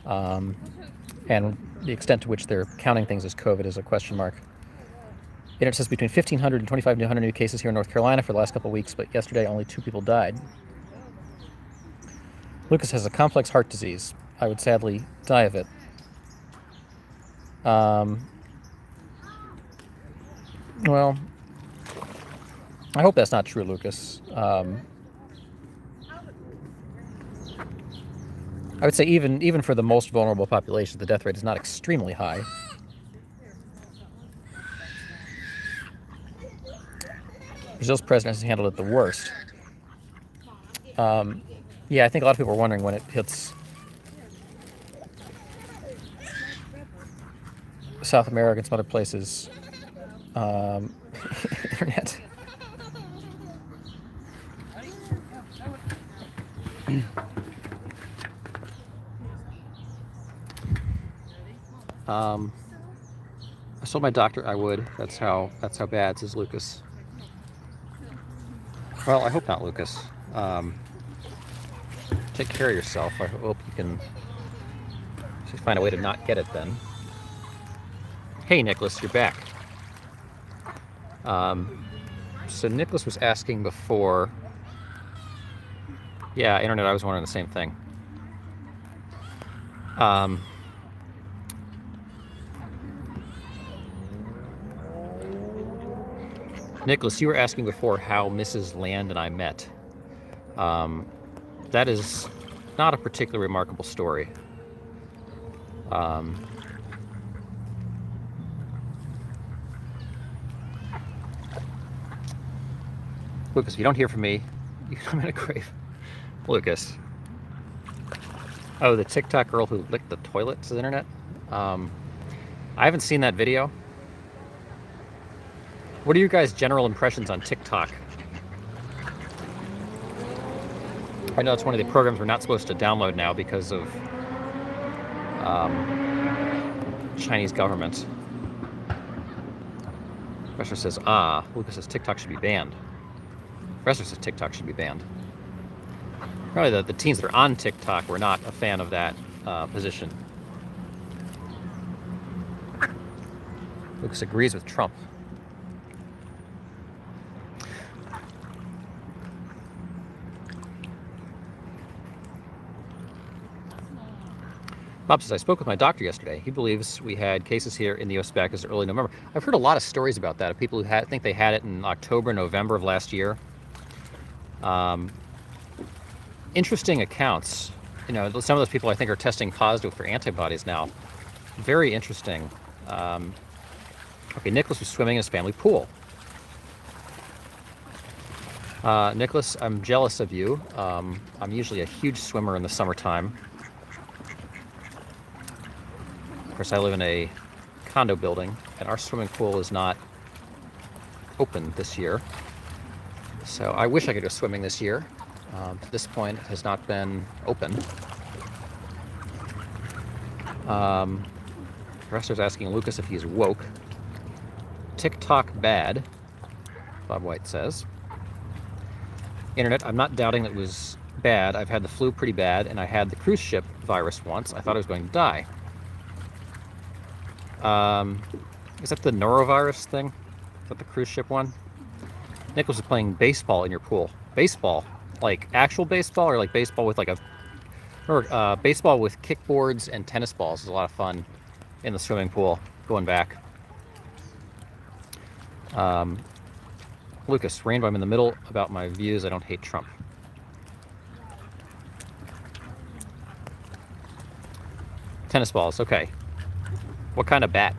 A: And the extent to which they're counting things as COVID is a question mark. Internet says between 1,500 and 2,500 new cases here in North Carolina for the last couple of weeks, but yesterday only 2 people died. Lucas has a complex heart disease. I would sadly die of it. Well, I hope that's not true, Lucas. I would say even for the most vulnerable population, the death rate is not extremely high. Brazil's president has handled it the worst. Yeah, I think a lot of people are wondering when it hits South America and some other places. Internet. I told my doctor I would. That's how bad, says Lucas. Well, I hope not, Lucas. take care of yourself. I hope you can find a way to not get it then. Hey, Nicholas, you're back. So Nicholas was asking before. Yeah, internet, I was wondering the same thing. Nicholas, you were asking before how Mrs. Land and I met. That is not a particularly remarkable story. Lucas, if you don't hear from me, I'm in a grave. Lucas. Oh, the TikTok girl who licked the toilet, says internet. I haven't seen that video. What are your guys' general impressions on TikTok? I know it's one of the programs we're not supposed to download now because of Chinese government. Professor says, Lucas says TikTok should be banned. Professor says TikTok should be banned. Probably the teens that are on TikTok were not a fan of that position. Lucas agrees with Trump. Bob says, I spoke with my doctor yesterday. He believes we had cases here in the U.S. back as early November. I've heard a lot of stories about that, of people who think they had it in October, November of last year. Interesting accounts. You know, some of those people I think are testing positive for antibodies now. Very interesting. Okay, Nicholas was swimming in his family pool. Nicholas, I'm jealous of you. I'm usually a huge swimmer in the summertime. Of course, I live in a condo building, and our swimming pool is not open this year. So I wish I could go swimming this year. To this point, it has not been open. Professor's asking Lucas if he's woke. TikTok bad, Bob White says. Internet, I'm not doubting that it was bad. I've had the flu pretty bad, and I had the cruise ship virus once. I thought I was going to die. Is that the norovirus thing? Is that the cruise ship one? Nicholas is playing baseball in your pool. Baseball? Like actual baseball, or like baseball with like baseball with kickboards and tennis balls is a lot of fun in the swimming pool, going back. Lucas, Rainbow, I'm in the middle about my views. I don't hate Trump. Tennis balls, okay. What kind of bat?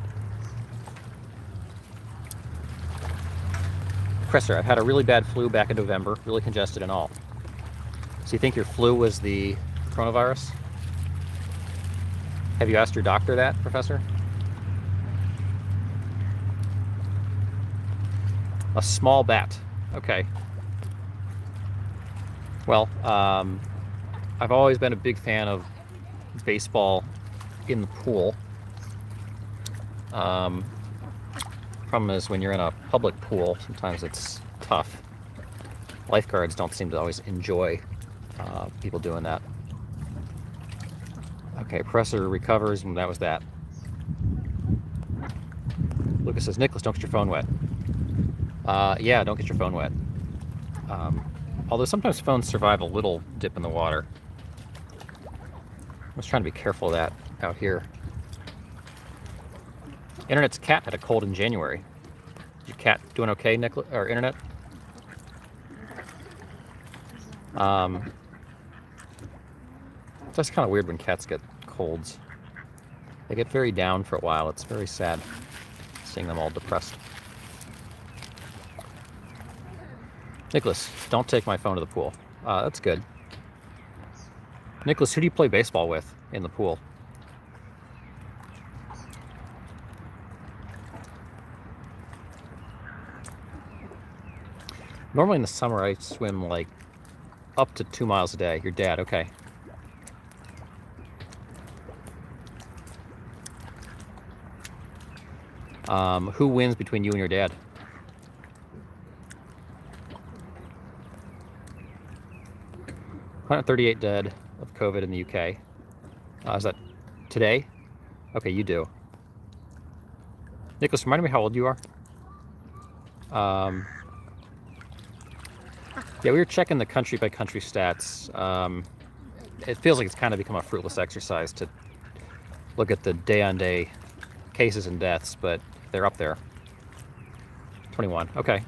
A: Professor, I've had a really bad flu back in November, really congested and all. So you think your flu was the coronavirus? Have you asked your doctor that, Professor? A small bat. Okay. Well, I've always been a big fan of baseball in the pool. Problem is, when you're in a public pool, sometimes it's tough. Lifeguards don't seem to always enjoy people doing that. Okay, Professor recovers, and that was that. Lucas says, Nicholas, don't get your phone wet. Yeah, don't get your phone wet. Although sometimes phones survive a little dip in the water. I was trying to be careful of that out here. Internet's cat had a cold in January. Is your cat doing okay, Nicholas, or Internet? It's kind of weird when cats get colds. They get very down for a while. It's very sad seeing them all depressed. Nicholas, don't take my phone to the pool. That's good. Nicholas, who do you play baseball with in the pool? Normally in the summer I swim like up to 2 miles a day. Your dad, okay. Who wins between you and your dad? $138 dead. of COVID in the UK. Is that today? Okay, you do. Nicholas, remind me how old you are. Yeah, we were checking the country by country stats. It feels like it's kind of become a fruitless exercise to look at the day-on-day cases and deaths, but they're up there. 21. Okay.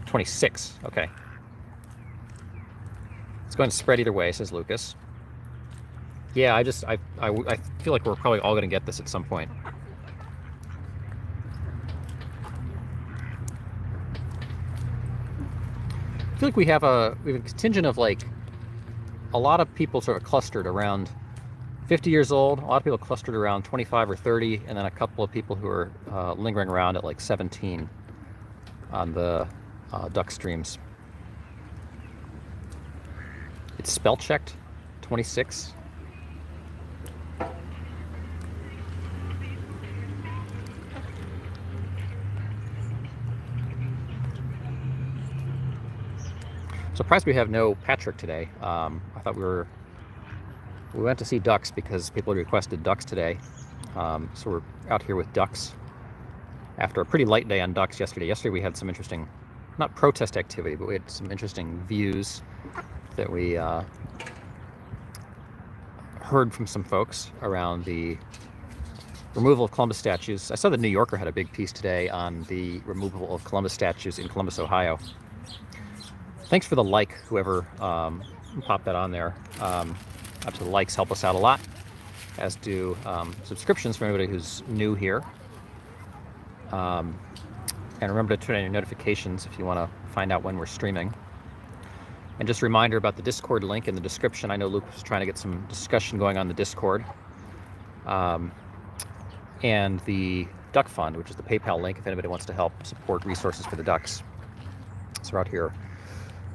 A: $26. Okay. It's going to spread either way, says Lucas. Yeah, I feel like we're probably all going to get this at some point. I feel like we have a contingent of like a lot of people sort of clustered around 50 years old, a lot of people clustered around 25 or 30, and then a couple of people who are lingering around at like 17 on the duck streams. It's spell checked, 26. Surprised we have no Patrick today. I thought we went to see ducks because people had requested ducks today. So we're out here with ducks after a pretty light day on ducks yesterday. Yesterday we had some interesting, not protest activity, but we had some interesting views that we heard from some folks around the removal of Columbus statues. I saw the New Yorker had a big piece today on the removal of Columbus statues in Columbus, Ohio. Thanks for the like, whoever popped that on there. Obviously, the likes help us out a lot, as do subscriptions for anybody who's new here. And remember to turn on your notifications if you want to find out when we're streaming. And just a reminder about the Discord link in the description. I know Luke was trying to get some discussion going on the Discord. And the Duck Fund, which is the PayPal link if anybody wants to help support resources for the ducks. So we're out here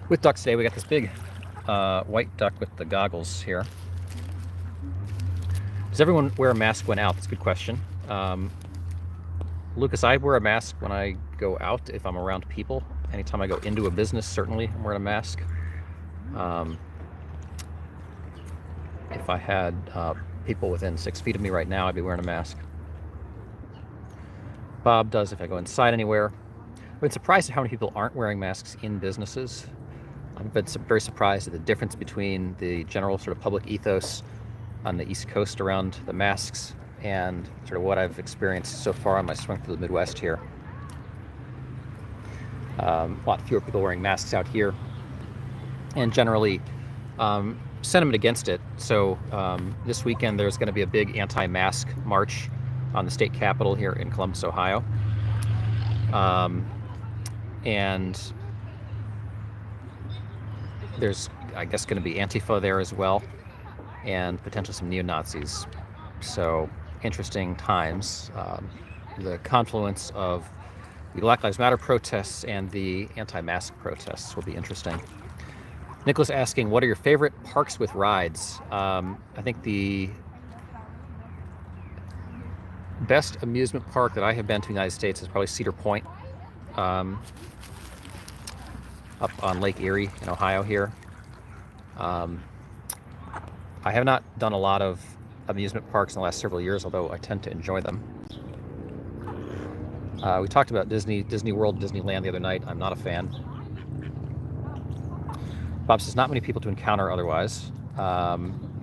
A: with ducks today. We got this big white duck with the goggles here. Does everyone wear a mask when out? That's a good question. Lucas, I wear a mask when I go out if I'm around people. Anytime I go into a business, certainly I'm wearing a mask. If I had people within 6 feet of me right now, I'd be wearing a mask. Bob does if I go inside anywhere. I've been surprised at how many people aren't wearing masks in businesses. I've been very surprised at the difference between the general sort of public ethos on the East Coast around the masks and sort of what I've experienced so far on my swing through the Midwest here. A lot fewer people wearing masks out here, and generally sentiment against it. So this weekend there's going to be a big anti-mask march on the state capitol here in Columbus, Ohio. And there's, I guess, going to be Antifa there as well, and potentially some neo-Nazis. So interesting times. The confluence of the Black Lives Matter protests and the anti-mask protests will be interesting. Nicholas asking, what are your favorite parks with rides? I think the best amusement park that I have been to in the United States is probably Cedar Point, up on Lake Erie in Ohio here. I have not done a lot of amusement parks in the last several years, although I tend to enjoy them. We talked about Disney World, Disneyland the other night. I'm not a fan. Bob says, not many people to encounter otherwise.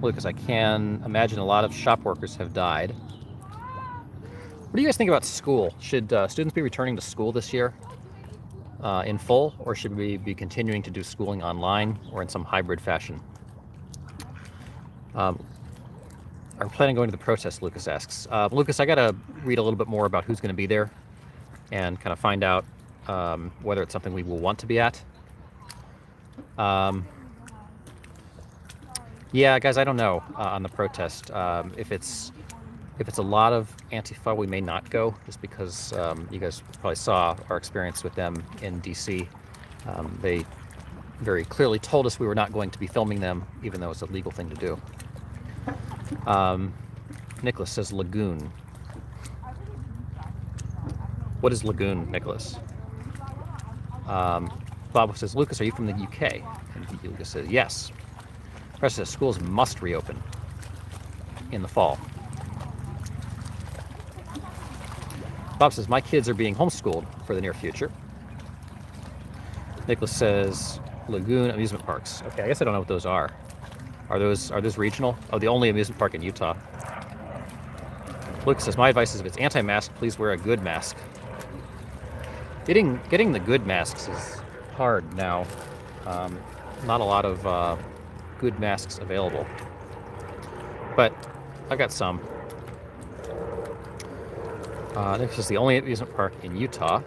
A: Lucas, I can imagine a lot of shop workers have died. What do you guys think about school? Should students be returning to school this year in full, or should we be continuing to do schooling online or in some hybrid fashion? Are we planning on going to the protest, Lucas asks. Lucas, I got to read a little bit more about who's going to be there and kind of find out whether it's something we will want to be at. Yeah, guys, I don't know on the protest. If it's a lot of Antifa, we may not go, just because you guys probably saw our experience with them in DC. They very clearly told us we were not going to be filming them, even though it's a legal thing to do. Nicholas says lagoon. What is Lagoon, Nicholas? Bob says, Lucas, are you from the UK? And Lucas says, yes. Professor says, schools must reopen in the fall. Bob says, my kids are being homeschooled for the near future. Nicholas says, Lagoon amusement parks. Okay, I guess I don't know what those are. Are those regional? Oh, the only amusement park in Utah. Lucas says, my advice is if it's anti-mask, please wear a good mask. Getting the good masks is hard now. Not a lot of good masks available. But I got some. This is the only amusement park in Utah.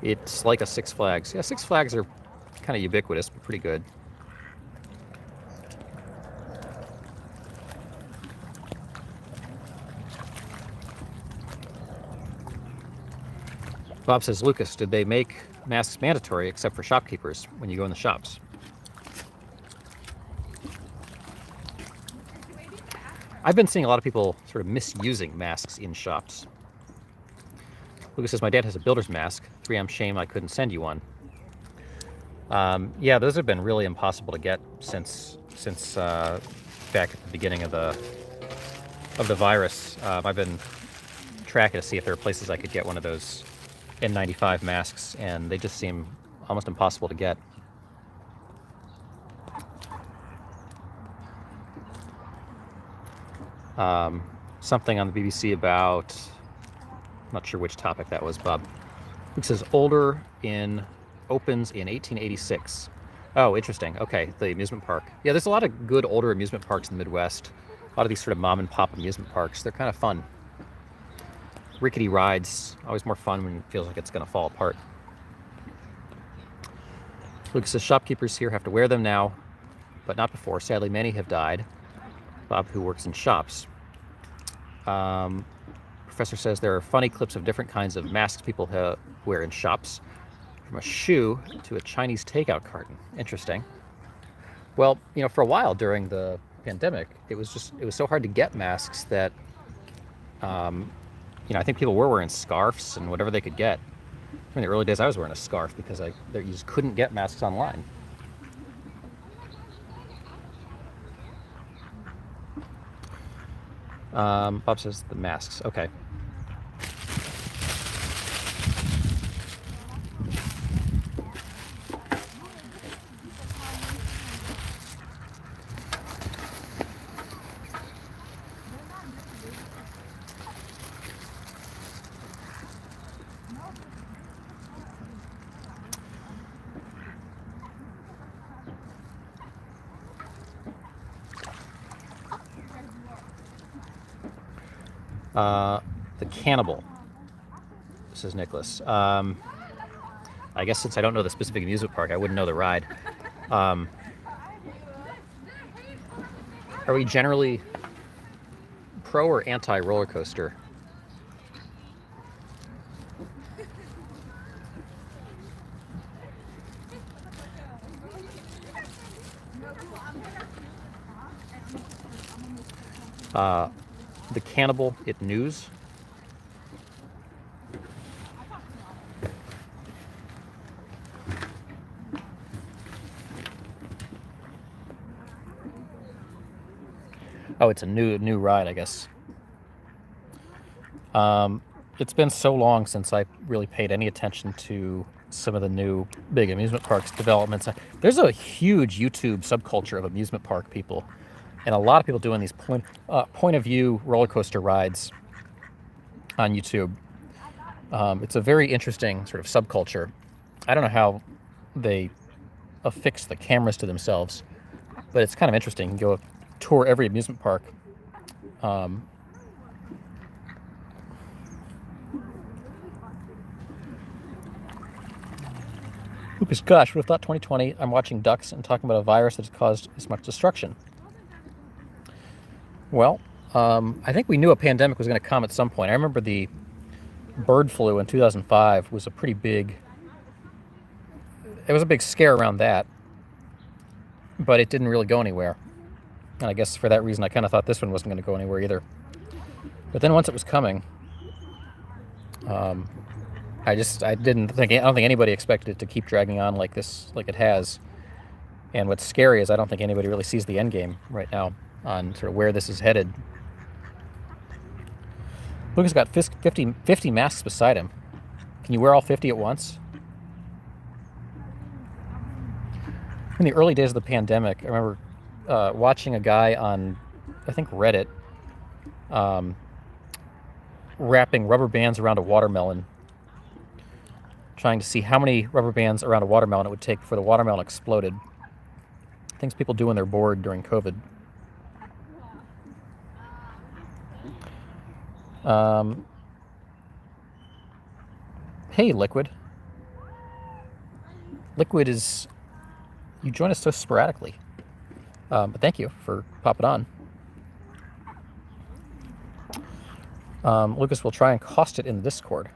A: It's like a Six Flags. Yeah, Six Flags are kind of ubiquitous, but pretty good. Bob says, Lucas, did they make masks mandatory except for shopkeepers when you go in the shops? I've been seeing a lot of people sort of misusing masks in shops. Lucas says, my dad has a builder's mask. 3M shame I couldn't send you one. Yeah, those have been really impossible to get since back at the beginning of the virus. I've been tracking to see if there are places I could get one of those N95 masks, and they just seem almost impossible to get. Something on the BBC about, I'm not sure which topic that was, Bob. It says older opens in 1886. Oh, interesting. Okay, the amusement park. Yeah, there's a lot of good older amusement parks in the Midwest. A lot of these sort of mom and pop amusement parks. They're kind of fun. Rickety rides, always more fun when it feels like it's going to fall apart. Lucas says, shopkeepers here have to wear them now, but not before. Sadly, many have died. Bob, who works in shops. Professor says there are funny clips of different kinds of masks people wear in shops, from a shoe to a Chinese takeout carton. Interesting. Well, for a while during the pandemic, it was so hard to get masks that, I think people were wearing scarves and whatever they could get. In the early days, I was wearing a scarf because you just couldn't get masks online. Bob says the masks. Okay. The Cannibal, says Nicholas. I guess since I don't know the specific amusement park, I wouldn't know the ride. Are we generally pro or anti roller coaster? The Cannibal at News. Oh, it's a new ride, I guess. It's been so long since I really paid any attention to some of the new big amusement parks developments. There's a huge YouTube subculture of amusement park people, and a lot of people doing these point of view roller coaster rides on YouTube. It's a very interesting sort of subculture. I don't know how they affix the cameras to themselves, but it's kind of interesting. You can go tour every amusement park. Lucas, gosh, would have thought 2020, I'm watching ducks and talking about a virus that has caused this much destruction. Well, I think we knew a pandemic was going to come at some point. I remember the bird flu in 2005 was a big scare around that. but it didn't really go anywhere. And I guess for that reason, I kind of thought this one wasn't going to go anywhere either. But then once it was coming, I don't think anybody expected it to keep dragging on like this, like it has. And what's scary is I don't think anybody really sees the end game right now on sort of where this is headed. Lucas got 50 masks beside him. Can you wear all 50 at once? In the early days of the pandemic, I remember watching a guy on, I think, Reddit, wrapping rubber bands around a watermelon, trying to see how many rubber bands around a watermelon it would take before the watermelon exploded. Things people do when they're bored during COVID. Hey, Liquid. Liquid is... You join us so sporadically. But thank you for popping on. Lucas will try and cost it in the Discord.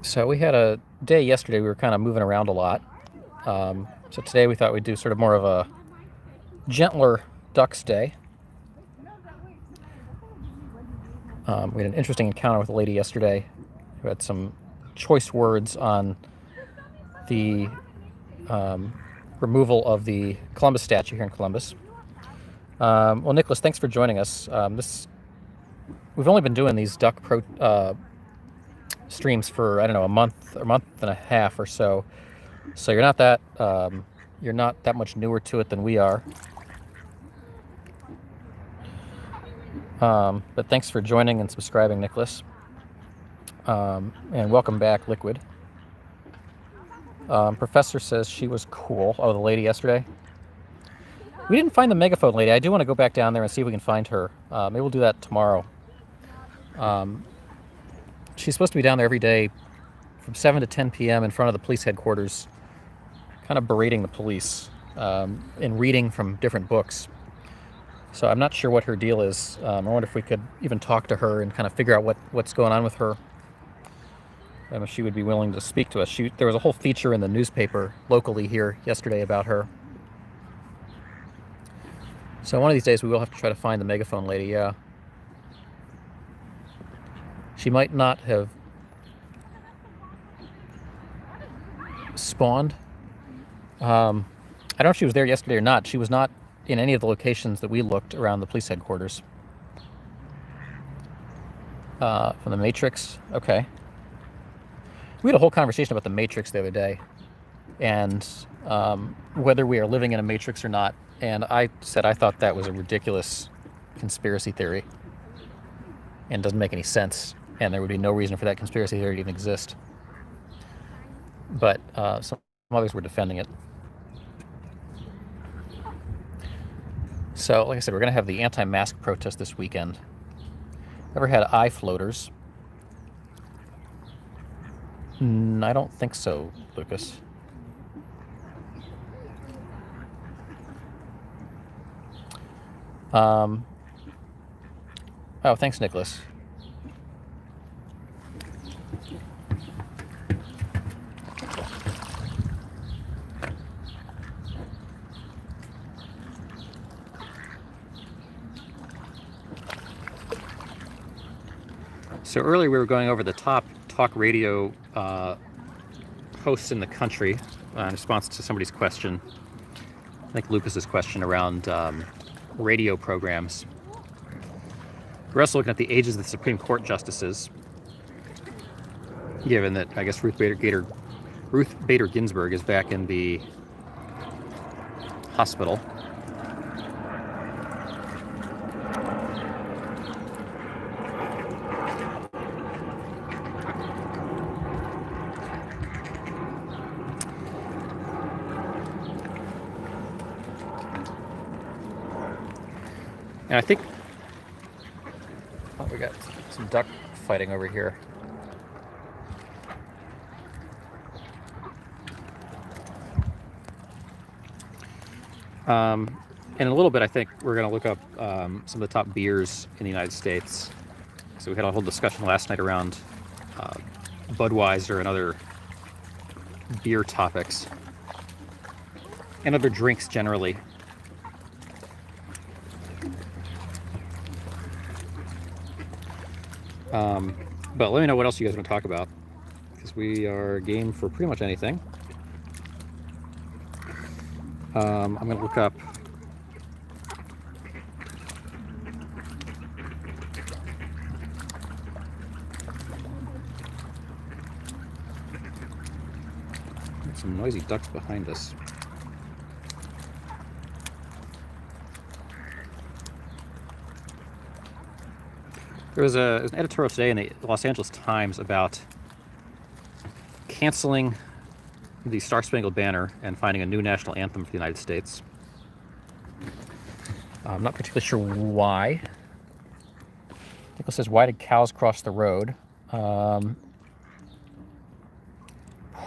A: So we had a day yesterday. We were kind of moving around a lot. So today we thought we'd do sort of more of a gentler Ducks Day. We had an interesting encounter with a lady yesterday who had some choice words on the removal of the Columbus statue here in Columbus. Well, Nicholas, thanks for joining us. We've only been doing these duck streams for, I don't know, a month and a half or so. So you're not that much newer to it than we are. But thanks for joining and subscribing, Nicholas. And welcome back, Liquid. Professor says she was cool. Oh, the lady yesterday. We didn't find the megaphone lady. I do want to go back down there and see if we can find her. Maybe we'll do that tomorrow. She's supposed to be down there every day from 7 to 10 p.m. in front of the police headquarters, kind of berating the police and reading from different books. So I'm not sure what her deal is. I wonder if we could even talk to her and kind of figure out what's going on with her. If she would be willing to speak to us. There was a whole feature in the newspaper locally here yesterday about her. So one of these days we will have to try to find the megaphone lady, yeah. She might not have spawned. I don't know if she was there yesterday or not. She was not in any of the locations that we looked around the police headquarters. From the Matrix, okay. We had a whole conversation about the Matrix the other day, and whether we are living in a Matrix or not. And I said I thought that was a ridiculous conspiracy theory and doesn't make any sense, and there would be no reason for that conspiracy theory to even exist. But some others were defending it. So, like I said, we're going to have the anti-mask protest this weekend. Ever had eye floaters? I don't think so, Lucas. Oh, thanks, Nicholas. So earlier we were going over the top talk radio hosts in the country in response to somebody's question. I think Lucas's question around radio programs. We're also looking at the ages of the Supreme Court justices, given that I guess Ruth Bader Ginsburg is back in the hospital. And I think we got some duck fighting over here. In a little bit, I think we're going to look up some of the top beers in the United States. So we had a whole discussion last night around Budweiser and other beer topics and other drinks generally. But let me know what else you guys want to talk about, because we are game for pretty much anything. I'm going to look up some noisy ducks behind us. There was an editorial today in the Los Angeles Times about canceling the Star Spangled Banner and finding a new national anthem for the United States. I'm not particularly sure why. Nicholas says, why did cows cross the road?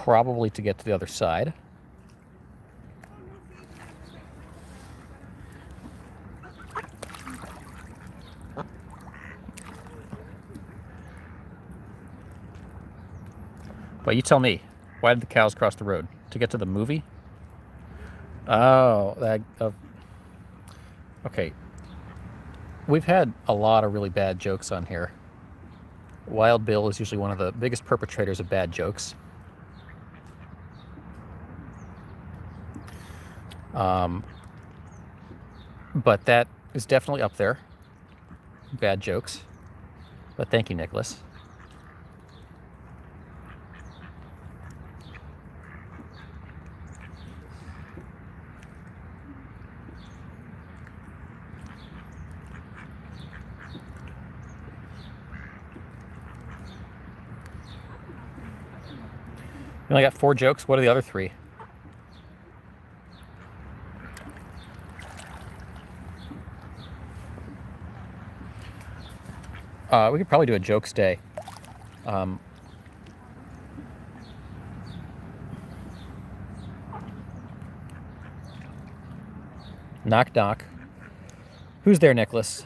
A: Probably to get to the other side. But you tell me, why did the cows cross the road? To get to the movie? Oh, that... okay. We've had a lot of really bad jokes on here. Wild Bill is usually one of the biggest perpetrators of bad jokes. But that is definitely up there. Bad jokes. But thank you, Nicholas. We only got 4 jokes. What are the other 3? We could probably do a jokes day. Knock, knock. Who's there, Nicholas?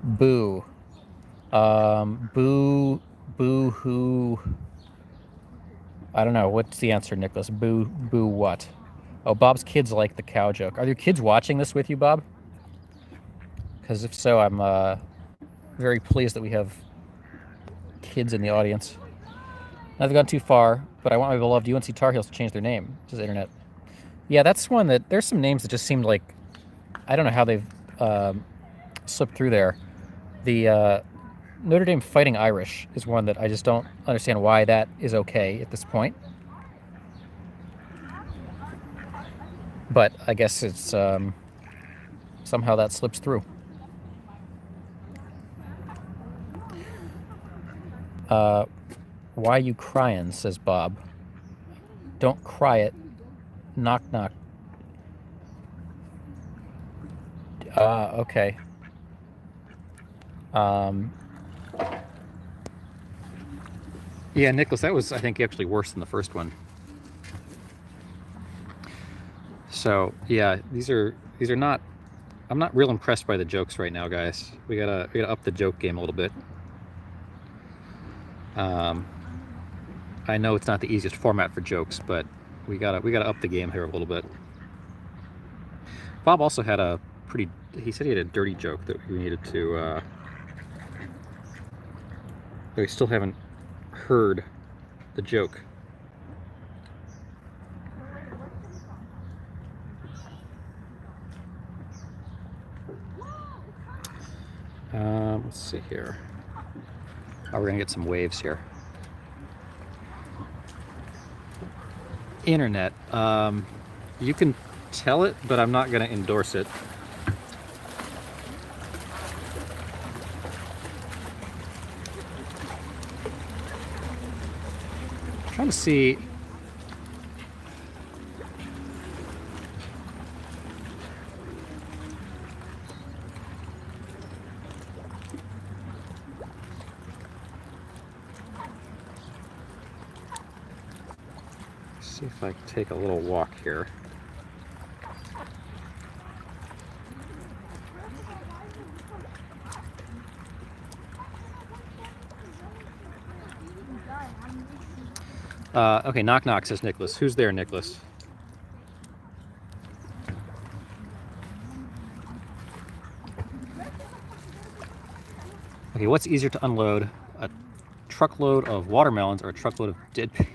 A: Boo. Boo hoo. I don't know. What's the answer, Nicholas? Boo what? Oh, Bob's kids like the cow joke. Are your kids watching this with you, Bob? Because if so, I'm very pleased that we have kids in the audience. I've gone too far, but I want my beloved UNC Tar Heels to change their name. This is internet. Yeah, that's one that... There's some names that just seemed like... I don't know how they've slipped through there. The Notre Dame Fighting Irish is one that I just don't understand why that is okay at this point. But I guess it's... somehow that slips through. Why you crying, says Bob. Don't cry it. Knock, knock. Okay. Yeah, Nicholas, that was, I think, actually worse than the first one. So, yeah, these are not... I'm not real impressed by the jokes right now, guys. We gotta up the joke game a little bit. I know it's not the easiest format for jokes, but we gotta up the game here a little bit. Bob also had a pretty... He said he had a dirty joke that we needed to... that we still haven't heard the joke. Let's see here. Oh, we're gonna get some waves here. Internet. You can tell it, but I'm not gonna endorse it. I'm trying to see. See if I can take a little walk here. Okay, knock knock, says Nicholas. Who's there, Nicholas? Okay, what's easier to unload? A truckload of watermelons or a truckload of dead pig?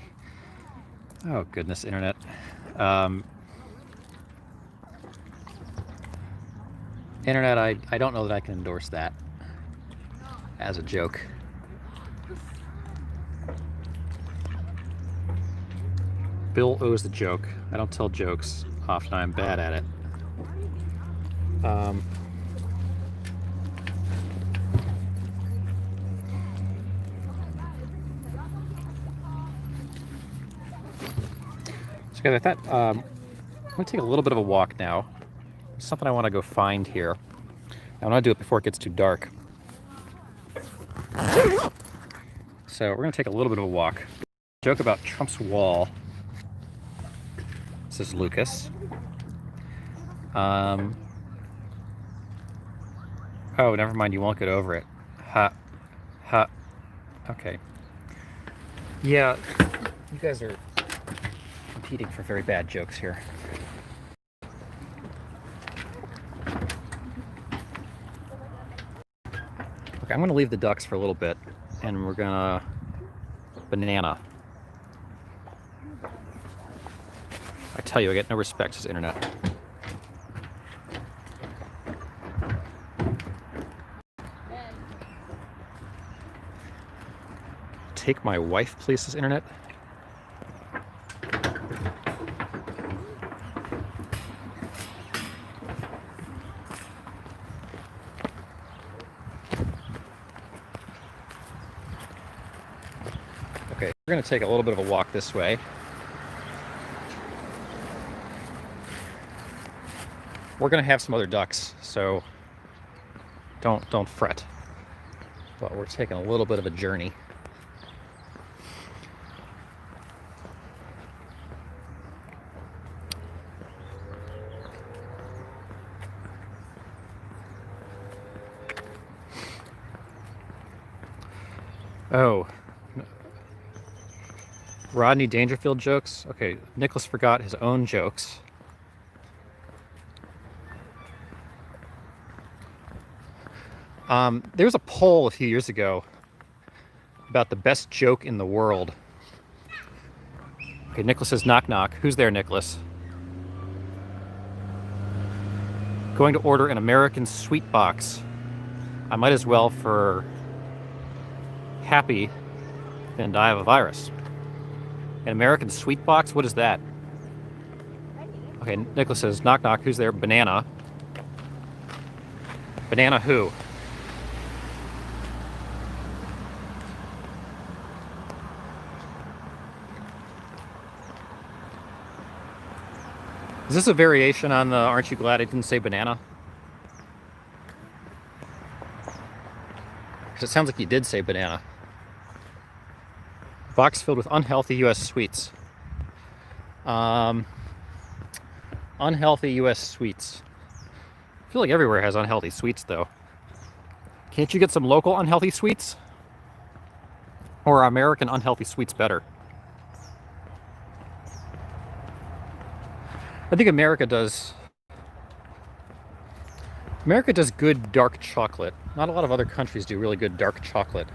A: Oh, goodness, internet. Internet, I don't know that I can endorse that as a joke. Bill owes the joke. I don't tell jokes often. I'm bad at it. So guys, I thought I'm going to take a little bit of a walk now. There's something I want to go find here. I want to do it before it gets too dark. So we're going to take a little bit of a walk. Joke about Trump's wall. This is Lucas. Oh, never mind. You won't get over it. Ha. Ha. Okay. Yeah, you guys are competing for very bad jokes here. Okay, I'm going to leave the ducks for a little bit, and we're going to banana. I tell you, I get no respect as internet. Take my wife, please, says internet. Okay, we're going to take a little bit of a walk this way. We're going to have some other ducks, so don't fret. But we're taking a little bit of a journey. Oh. Rodney Dangerfield jokes? Okay, Nicholas forgot his own jokes. There was a poll a few years ago about the best joke in the world. Okay, Nicholas says knock knock. Who's there, Nicholas? Going to order an American sweet box. I might as well for happy than die of a virus. An American sweet box? What is that? Okay, Nicholas says knock knock. Who's there? Banana. Banana who? Is this a variation on the aren't you glad I didn't say banana? Because it sounds like you did say banana. Box filled with unhealthy U.S. sweets. Unhealthy U.S. sweets. I feel like everywhere has unhealthy sweets, though. Can't you get some local unhealthy sweets? Or are American unhealthy sweets better? I think America does good dark chocolate. Not a lot of other countries do really good dark chocolate.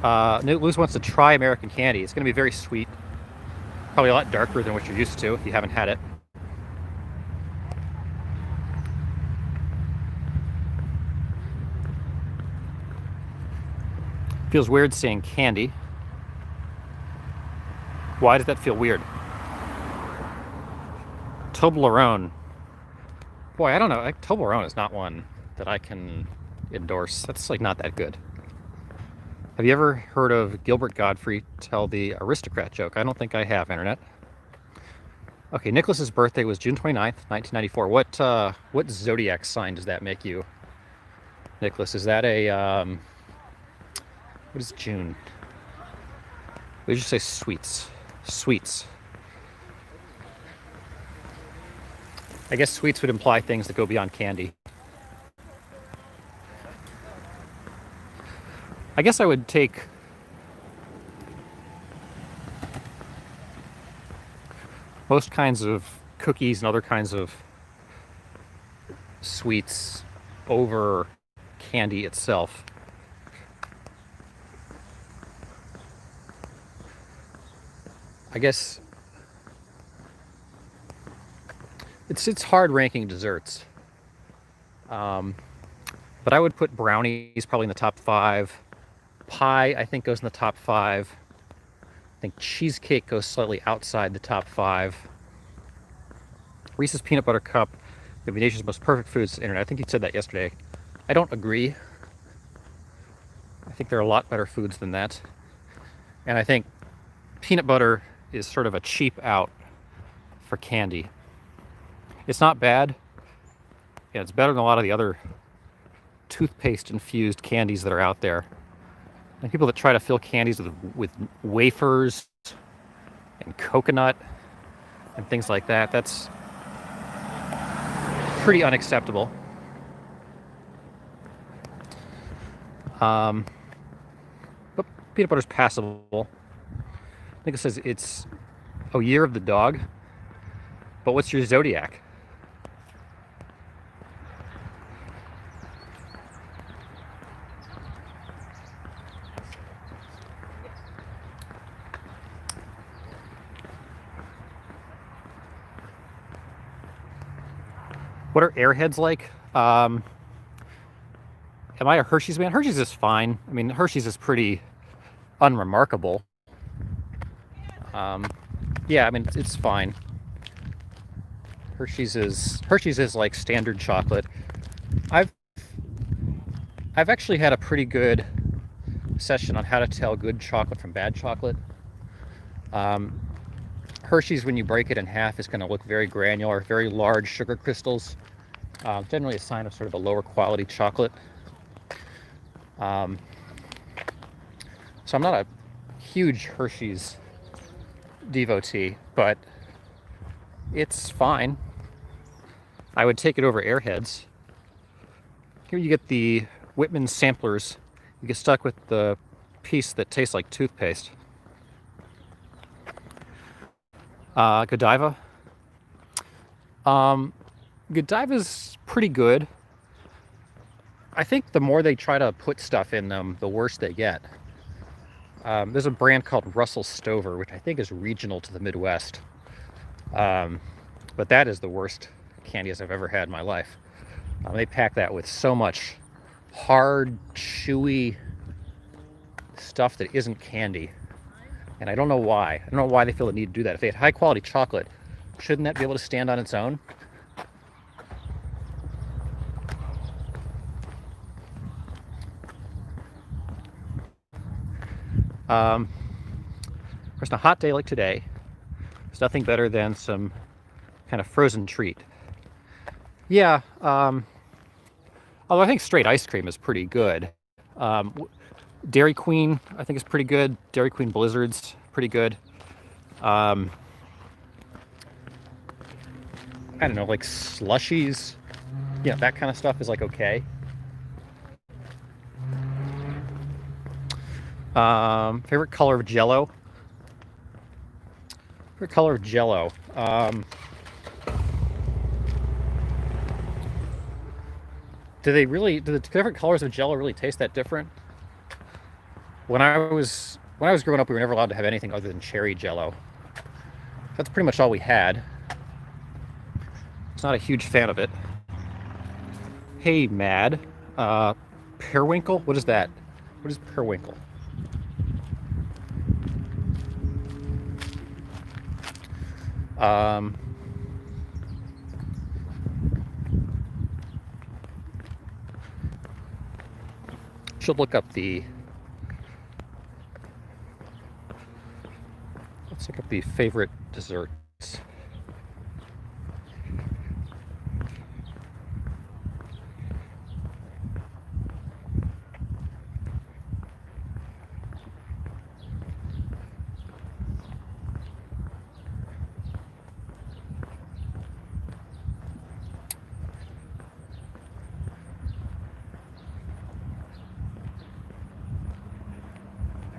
A: Luz wants to try American candy. It's going to be very sweet. Probably a lot darker than what you're used to if you haven't had it. Feels weird saying candy. Why does that feel weird? Toblerone. Boy, I don't know. Toblerone is not one that I can endorse. That's like not that good. Have you ever heard of Gilbert Gottfried tell the aristocrat joke? I don't think I have, internet. Okay, Nicholas's birthday was June 29th, 1994. What zodiac sign does that make you, Nicholas? Is that a what is June? We just say sweets. Sweets. I guess sweets would imply things that go beyond candy. I guess I would take most kinds of cookies and other kinds of sweets over candy itself. I guess it's hard ranking desserts. But I would put brownies probably in the top 5. Pie, I think, goes in the top 5. I think cheesecake goes slightly outside the top 5. Reese's Peanut Butter Cup, the nation's most perfect foods to the internet. I think you said that yesterday. I don't agree. I think there are a lot better foods than that. And I think peanut butter is sort of a cheap out for candy. It's not bad. Yeah, it's better than a lot of the other toothpaste-infused candies that are out there. And people that try to fill candies with wafers and coconut and things like that, that's pretty unacceptable. But peanut butter's passable. I think it says it's year of the dog. But what's your zodiac? What are Airheads like? Am I a Hershey's man? Hershey's is fine. I mean, Hershey's is pretty unremarkable. Yeah, I mean, it's fine. Hershey's is like standard chocolate. I've actually had a pretty good session on how to tell good chocolate from bad chocolate. Hershey's, when you break it in half, is going to look very granular, very large sugar crystals. Generally a sign of sort of a lower quality chocolate. So I'm not a huge Hershey's devotee, but it's fine. I would take it over Airheads. Here you get the Whitman samplers. You get stuck with the piece that tastes like toothpaste. Godiva. Godiva's pretty good. I think the more they try to put stuff in them, the worse they get. There's a brand called Russell Stover, which I think is regional to the Midwest. But that is the worst candy I've ever had in my life. They pack that with so much hard, chewy stuff that isn't candy. And I don't know why. I don't know why they feel the need to do that. If they had high quality chocolate, shouldn't that be able to stand on its own? Of course, on a hot day like today, there's nothing better than some kind of frozen treat. Yeah, although I think straight ice cream is pretty good. Dairy Queen, I think, is pretty good. Dairy Queen Blizzard's pretty good. I don't know, like slushies, yeah, that kind of stuff is like okay. Favorite color of Jello? Favorite color of Jello? Do the different colors of Jello really taste that different? When I was growing up, we were never allowed to have anything other than cherry Jello. That's pretty much all we had. I was not a huge fan of it. Hey, Mad. Periwinkle? What is that? What is periwinkle? Should look up the. Let's look up the favorite desserts.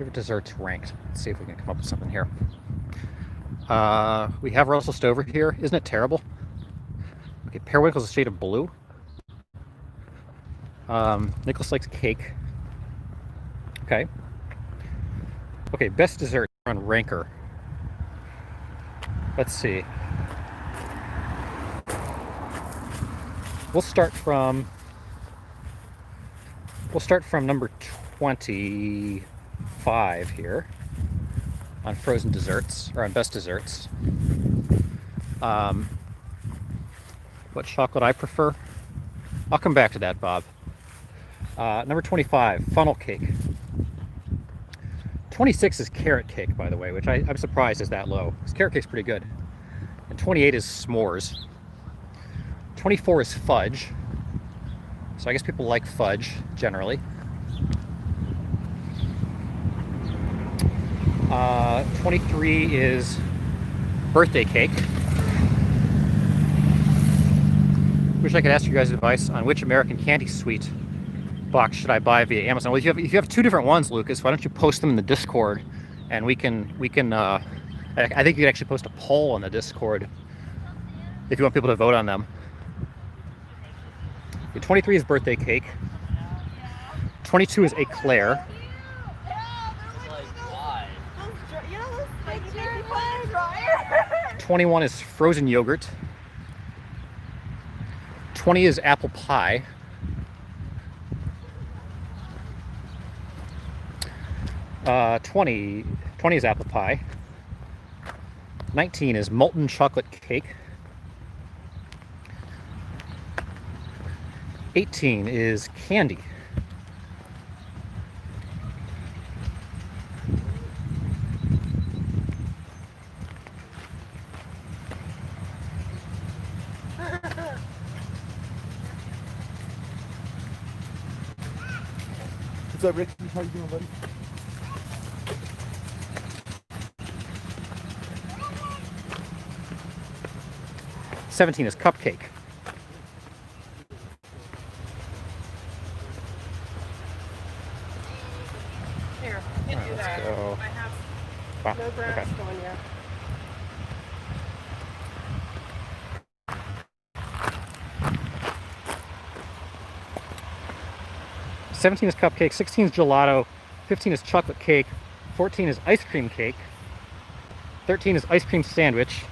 A: Favorite desserts ranked. Let's see if we can come up with something here. We have Russell Stover here. Isn't it terrible? Okay, periwinkle's a shade of blue. Nicholas likes cake. Okay. Okay, best dessert on Ranker. Let's see. We'll start from number 25 here on frozen desserts, or on best desserts. What chocolate I prefer? I'll come back to that, Bob. Number 25, funnel cake. 26 is carrot cake, by the way, which I'm surprised is that low, because carrot cake's pretty good. And 28 is s'mores. 24 is fudge. So I guess people like fudge, generally. 23 is birthday cake. Wish I could ask you guys' advice on which American Candy Sweet box should I buy via Amazon. Well, if you have two different ones, Lucas, why don't you post them in the Discord, and we can I think you could actually post a poll on the Discord if you want people to vote on them. 23 is birthday cake. 22 is eclair. 21 is frozen yogurt. 20 is apple pie. 20 is apple pie. 19 is molten chocolate cake. 18 is candy.
C: What's up, Ricky? How you doing, buddy?
A: $17 is cupcake.
D: Here, you can do that.
A: Go.
D: I have
A: Wow.
D: no grass
A: Okay.
D: going yet.
A: $17 is cupcake, 16 is gelato, 15 is chocolate cake, 14 is ice cream cake, 13 is ice cream sandwich,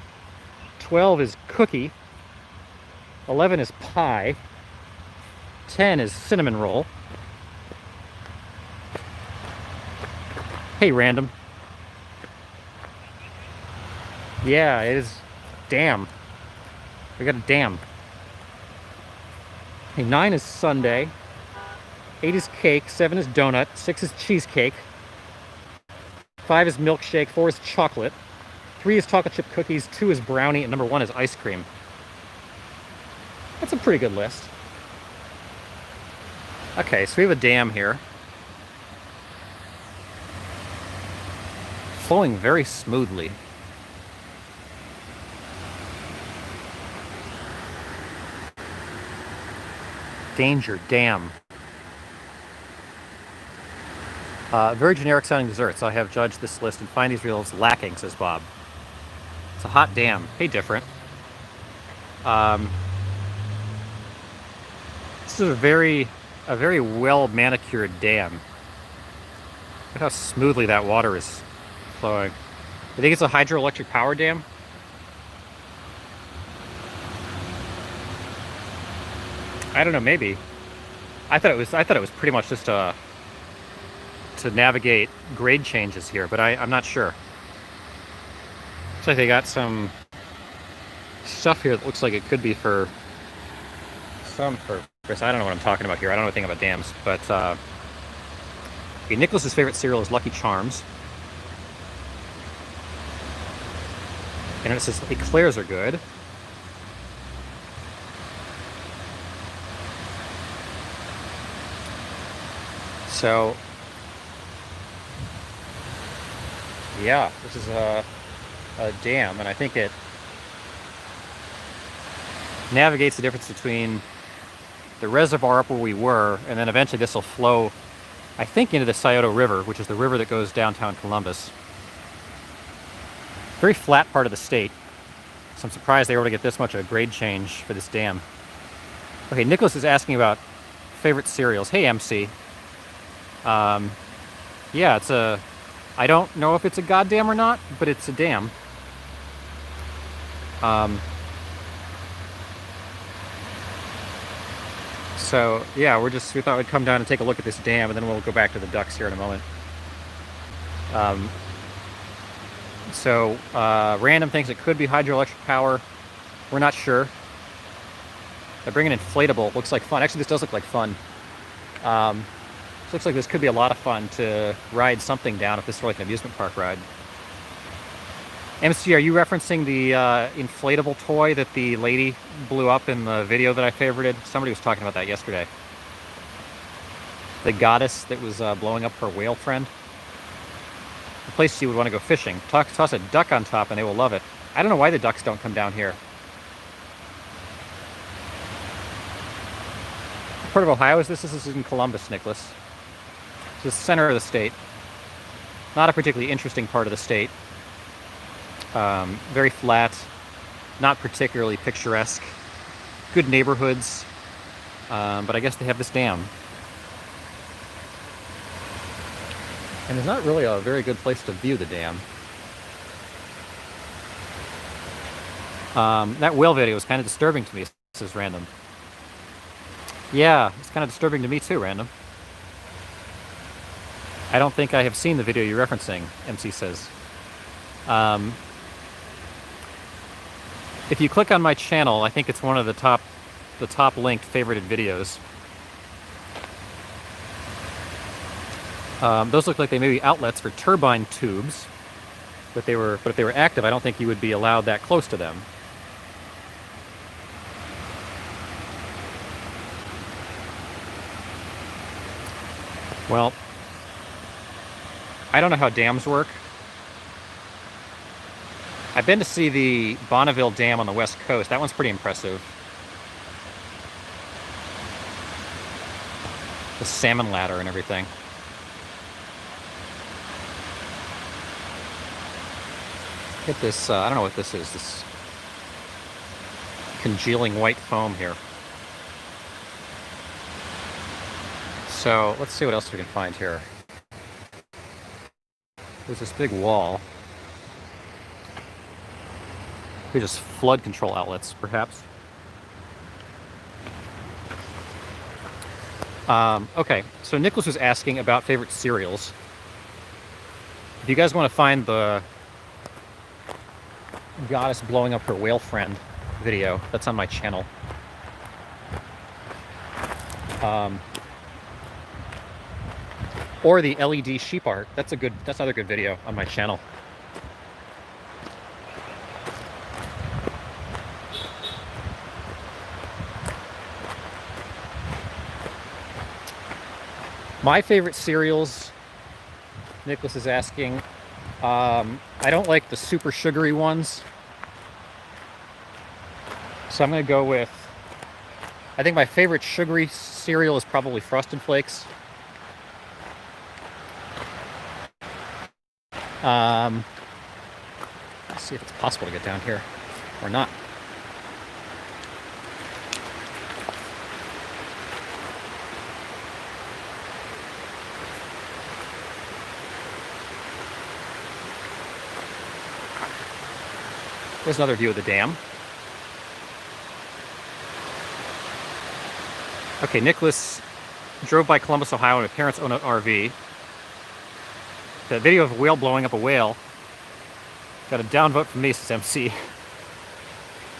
A: 12 is cookie, 11 is pie, 10 is cinnamon roll. Hey, random. Yeah, it is. Damn. We got a damn. Hey, 9 is sundae. 8 is cake, 7 is donut, 6 is cheesecake, 5 is milkshake, 4 is chocolate, 3 is chocolate chip cookies, 2 is brownie, and number 1 is ice cream. That's a pretty good list. Okay, so we have a dam here. Flowing very smoothly. Danger dam. Very generic sounding desserts. I have judged this list and find these results lacking, says Bob. It's a hot dam. Hey, different. This is a very well manicured dam. Look at how smoothly that water is flowing. You think it's a hydroelectric power dam? I don't know, maybe. I thought it was pretty much just to navigate grade changes here, but I'm not sure. Looks like they got some stuff here that looks like it could be for some purpose. I don't know what I'm talking about here. I don't know anything about dams, but okay, Nicholas's favorite cereal is Lucky Charms. And it says eclairs are good. So yeah, this is a dam, and I think it navigates the difference between the reservoir up where we were, and then eventually this will flow. I think into the Scioto River, which is the river that goes downtown Columbus. Very flat part of the state. So I'm surprised they were able to get this much of a grade change for this dam. Okay, Nicholas is asking about favorite cereals. Hey, MC. Yeah, it's a... I don't know if it's a goddamn or not, but it's a dam. So, yeah, we thought we'd come down and take a look at this dam, and then we'll go back to the ducks here in a moment. Random thinks it could be hydroelectric power. We're not sure. They bring an inflatable. Looks like fun. Actually, this does look like fun. Looks like this could be a lot of fun to ride something down if this were like an amusement park ride. MC, are you referencing the inflatable toy that the lady blew up in the video that I favorited? Somebody was talking about that yesterday. The goddess that was blowing up her whale friend. The place you would want to go fishing. Toss a duck on top and they will love it. I don't know why the ducks don't come down here. What part of Ohio is this? This is in Columbus, Nicholas. It's the center of the state. Not a particularly interesting part of the state. Very flat, not particularly picturesque. Good neighborhoods, but I guess they have this dam. And there's not really a very good place to view the dam. That whale video was kind of disturbing to me. This is random. Yeah, it's kind of disturbing to me too, random. I don't think I have seen the video you're referencing, MC says. If you click on my channel, I think it's one of the top linked favorited videos. Those look like they may be outlets for turbine tubes, but if they were active, I don't think you would be allowed that close to them. Well, I don't know how dams work. I've been to see the Bonneville Dam on the west coast. That one's pretty impressive. The salmon ladder and everything. Get this, I don't know what this is, this congealing white foam here. So, let's see what else we can find here. There's this big wall. Maybe just flood control outlets, perhaps. Okay, so Nicholas was asking about favorite cereals. If you guys want to find the goddess blowing up her whale friend video, that's on my channel. Or the LED sheep art. That's another good video on my channel. My favorite cereals, Nicholas is asking, I don't like the super sugary ones. So I'm going to go with, I think my favorite sugary cereal is probably Frosted Flakes. Let's see if it's possible to get down here or not. There's another view of the dam. Okay, Nicholas drove by Columbus, Ohio, and my parents own an RV. The video of a whale blowing up a whale got a downvote from me, says MC.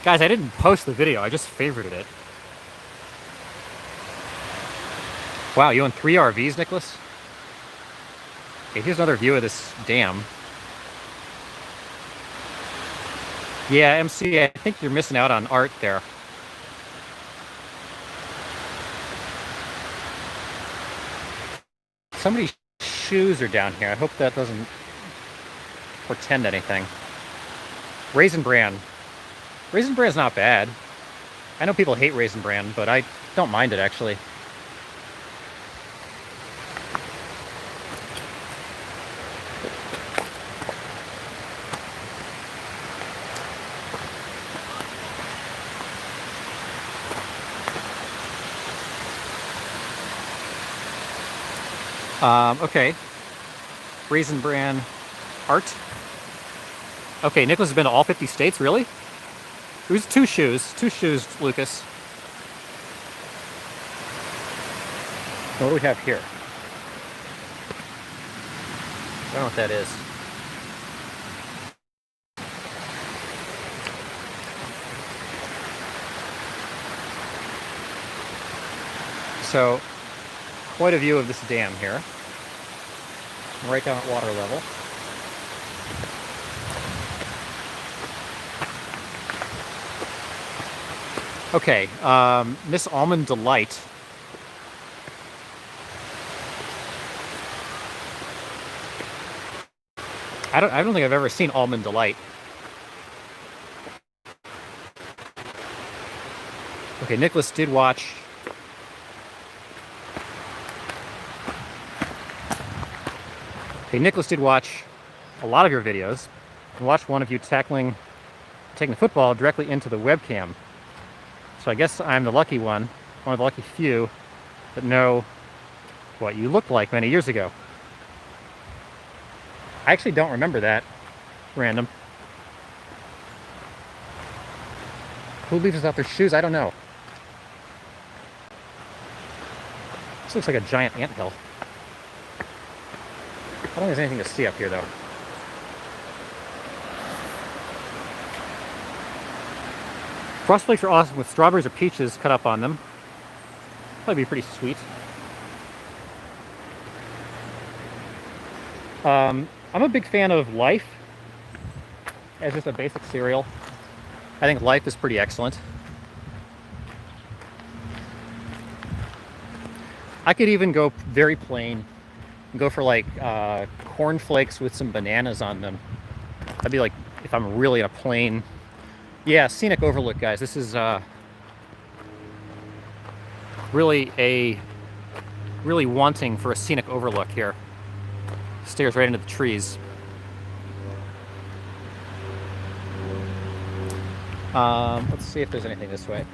A: Guys, I didn't post the video, I just favorited it. Wow, you own 3 RVs, Nicholas? Okay, here's another view of this dam. Yeah, MC, I think you're missing out on art there. Somebody's shoes are down here. I hope that doesn't portend anything. Raisin Bran. Raisin Bran's not bad. I know people hate Raisin Bran, but I don't mind it, actually. Okay. Raisin Bran art. Okay, Nicholas has been to all 50 states, really? It was two shoes, Lucas. What do we have here? I don't know what that is. So, quite a view of this dam here. Right down at water level. Okay, Miss Almond Delight. I don't think I've ever seen Almond Delight. Okay, Nicholas did watch. Okay, Nicholas did watch a lot of your videos and watched one of you taking the football directly into the webcam. So I guess I'm the lucky one of the lucky few that know what you looked like many years ago. I actually don't remember that. Random. Who leaves without their shoes? I don't know. This looks like a giant anthill. I don't think there's anything to see up here, though. Frost flakes are awesome with strawberries or peaches cut up on them. Probably be pretty sweet. I'm a big fan of Life as just a basic cereal. I think Life is pretty excellent. I could even go very plain and go for like corn flakes with some bananas on them. That'd be like if I'm really in a plain. Yeah, scenic overlook, guys. This is really wanting for a scenic overlook here. Stairs right into the trees. Let's see if there's anything this way.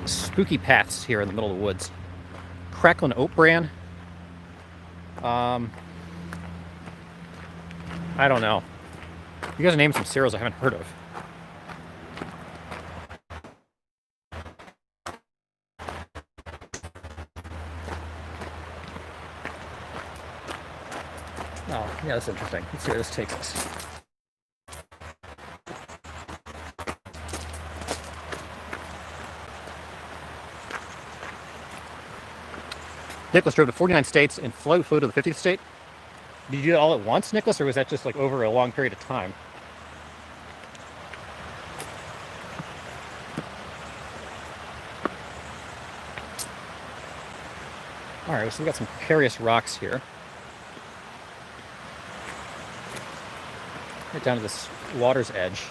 A: Spooky paths here in the middle of the woods. Cracklin' Oat Bran. I don't know. You guys are naming some cereals I haven't heard of. Oh, yeah, that's interesting. Let's see where this takes us. Nicholas drove to 49 states and flew to the 50th state. Did you do it all at once, Nicholas, or was that just like over a long period of time? All right, so we got some precarious rocks here. Right down to this water's edge.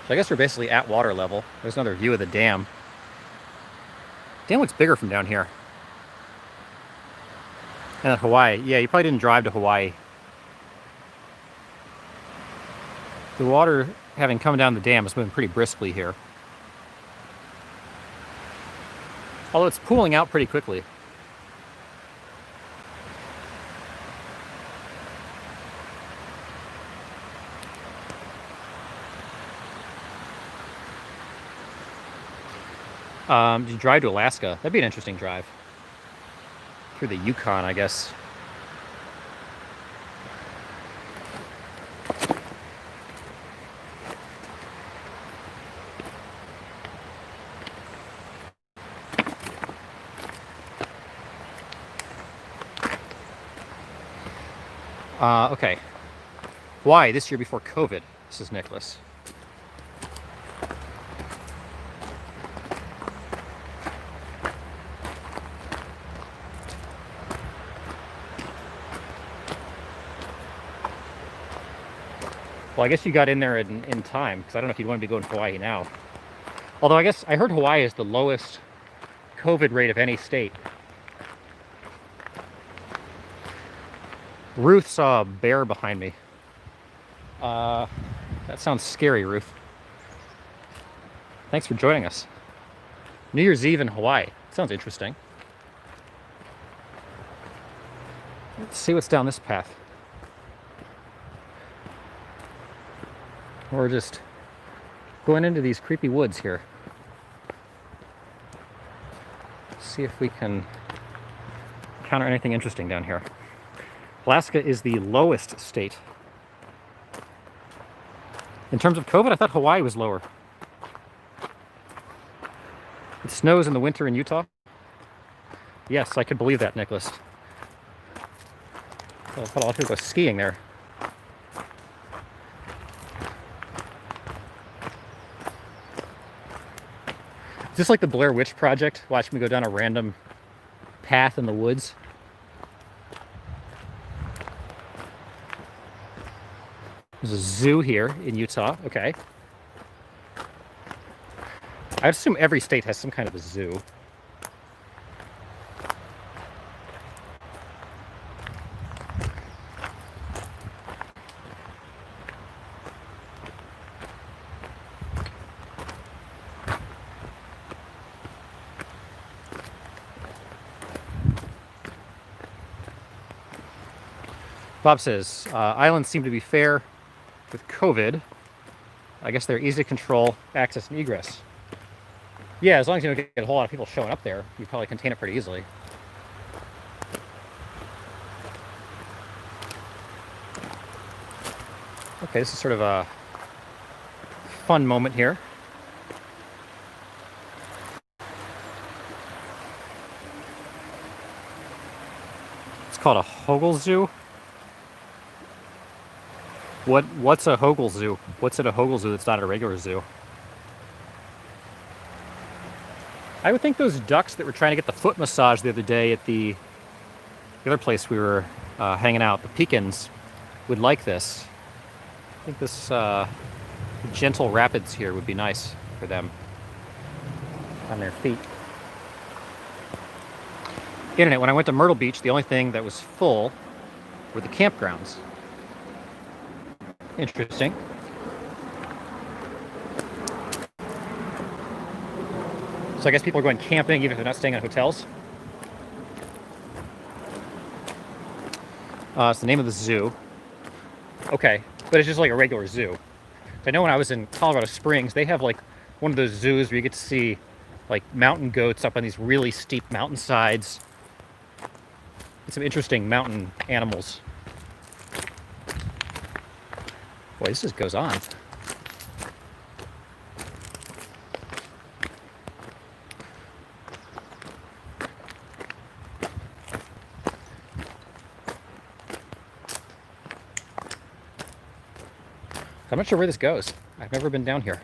A: So I guess we're basically at water level. There's another view of the dam. Dam looks bigger from down here. And at Hawaii. Yeah, you probably didn't drive to Hawaii. The water, having come down the dam, is moving pretty briskly here. Although it's pooling out pretty quickly. Did you drive to Alaska? That'd be an interesting drive. Through the Yukon, I guess. Okay. Why this year before COVID? This is Nicholas. Well, I guess you got in there in time, because I don't know if you'd want to be going to Hawaii now. Although I guess I heard Hawaii is the lowest COVID rate of any state. Ruth saw a bear behind me. That sounds scary, Ruth. Thanks for joining us. New Year's Eve in Hawaii. Sounds interesting. Let's see what's down this path. We're just going into these creepy woods here. See if we can encounter anything interesting down here. Alaska is the lowest state. In terms of COVID, I thought Hawaii was lower. It snows in the winter in Utah. Yes, I could believe that, Nicholas. Well, a lot of people go skiing there. Is this like the Blair Witch Project? Watch me go down a random path in the woods. There's a zoo here in Utah. Okay. I assume every state has some kind of a zoo. Bob says, islands seem to be fair with COVID. I guess they're easy to control, access and egress. Yeah, as long as you don't get a whole lot of people showing up there, you probably contain it pretty easily. Okay, this is sort of a fun moment here. It's called a Hogel Zoo. What's a Hogel Zoo? What's at a Hogel Zoo that's not a regular zoo? I would think those ducks that were trying to get the foot massage the other day at the other place we were hanging out, the Pekins, would like this. I think this gentle rapids here would be nice for them on their feet. Internet, when I went to Myrtle Beach, the only thing that was full were the campgrounds. Interesting. So I guess people are going camping even if they're not staying in hotels. It's the name of the zoo. Okay, but it's just like a regular zoo. I know when I was in Colorado Springs, they have like one of those zoos where you get to see like mountain goats up on these really steep mountainsides. Some interesting mountain animals. Boy, this just goes on. I'm not sure where this goes. I've never been down here.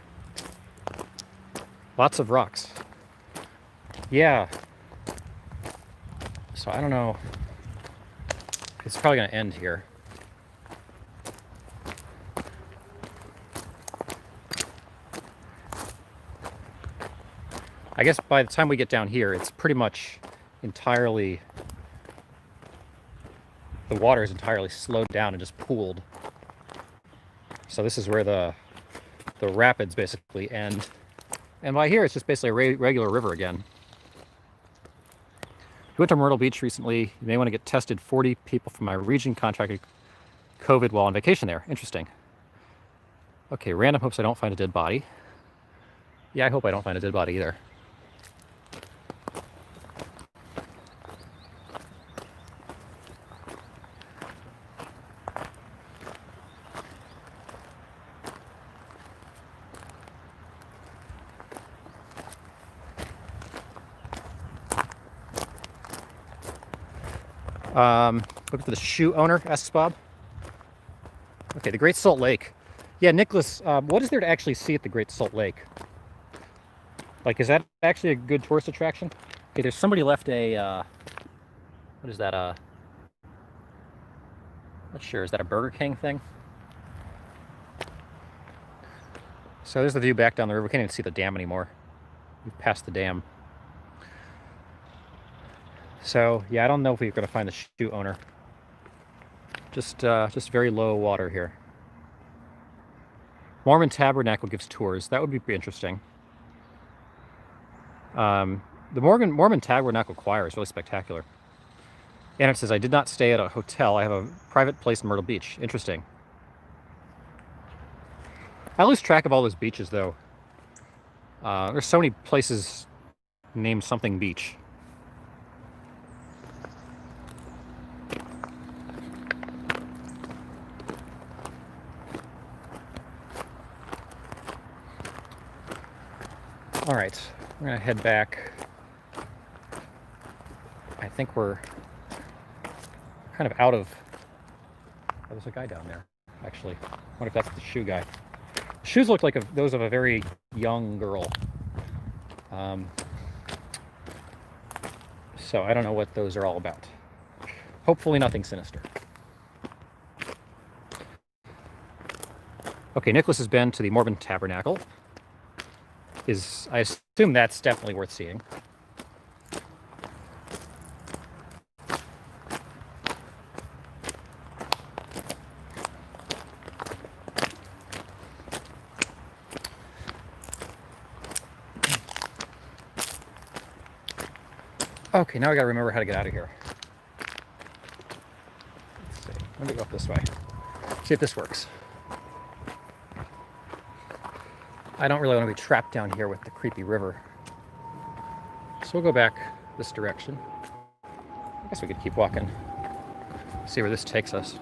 A: Lots of rocks. Yeah. So I don't know. It's probably going to end here. I guess by the time we get down here, it's pretty much entirely, the water is entirely slowed down and just pooled. So this is where the rapids basically end. And by here, it's just basically a regular river again. If you went to Myrtle Beach recently, you may want to get tested. 40 people from my region contracted COVID while on vacation there. Interesting. Okay, random hopes I don't find a dead body. Yeah, I hope I don't find a dead body either. Looking for the shoe owner, asks Bob. Okay, the Great Salt Lake. Yeah, Nicholas, what is there to actually see at the Great Salt Lake? Like, is that actually a good tourist attraction? Okay, there's somebody left a, what is that, not sure, is that a Burger King thing? So there's the view back down the river. We can't even see the dam anymore. We've passed the dam. So, yeah, I don't know if we're going to find the shoe owner. Just very low water here. Mormon Tabernacle gives tours. That would be interesting. The Mormon Tabernacle Choir is really spectacular. Anna says, I did not stay at a hotel. I have a private place in Myrtle Beach. Interesting. I lose track of all those beaches, though. There's so many places named something beach. All right, we're gonna head back. I think we're kind of out of... Oh, there's a guy down there, actually. I wonder if that's the shoe guy. The shoes look like those of a very young girl. So I don't know what those are all about. Hopefully nothing sinister. Okay, Nicholas has been to the Mormon Tabernacle. I assume that's definitely worth seeing. Okay, now I gotta remember how to get out of here. Let's see. Let me go up this way. See if this works. I don't really want to be trapped down here with the creepy river. So we'll go back this direction. I guess we could keep walking. See where this takes us.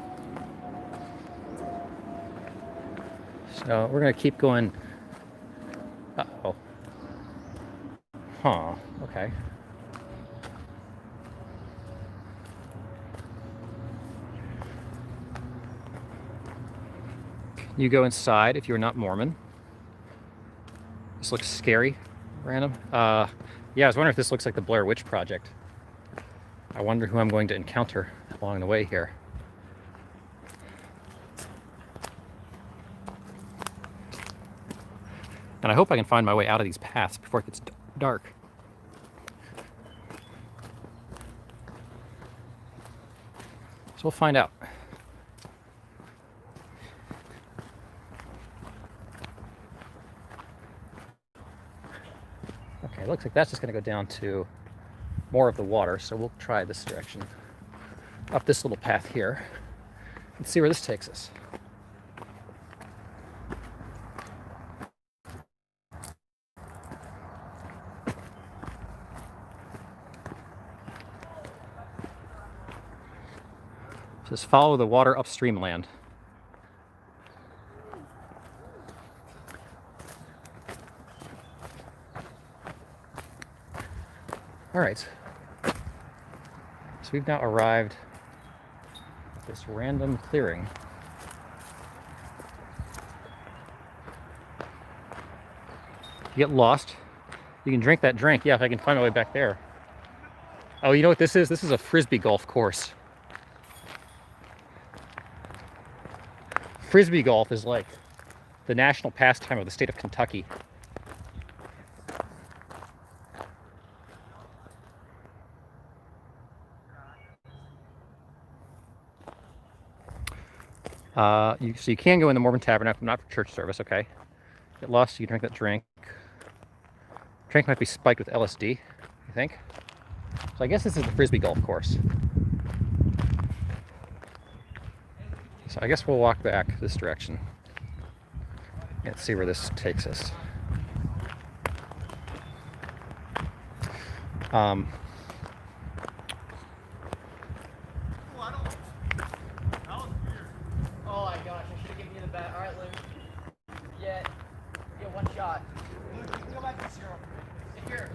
A: So we're gonna keep going. Uh-oh. Huh, okay. You go inside if you're not Mormon. This looks scary, random. Yeah, I was wondering if this looks like the Blair Witch Project. I wonder who I'm going to encounter along the way here. And I hope I can find my way out of these paths before it gets dark. So we'll find out. Okay, it looks like that's just going to go down to more of the water, so we'll try this direction. Up this little path here and see where this takes us. Just follow the water upstream land. All right. So we've now arrived at this random clearing. If you get lost, you can drink that drink. Yeah, if I can find my way back there. Oh, you know what this is? This is a frisbee golf course. Frisbee golf is like the national pastime of the state of Kentucky. So you can go in the Mormon Tabernacle, not for church service, okay? Get lost, you can drink that drink. Drink might be spiked with LSD, I think. So I guess this is the frisbee golf course. So I guess we'll walk back this direction and see where this takes us. Oh
D: my gosh, I should have given you the bat. Alright, Luke. Yeah, one shot. Luke, you can go back to 0. Here.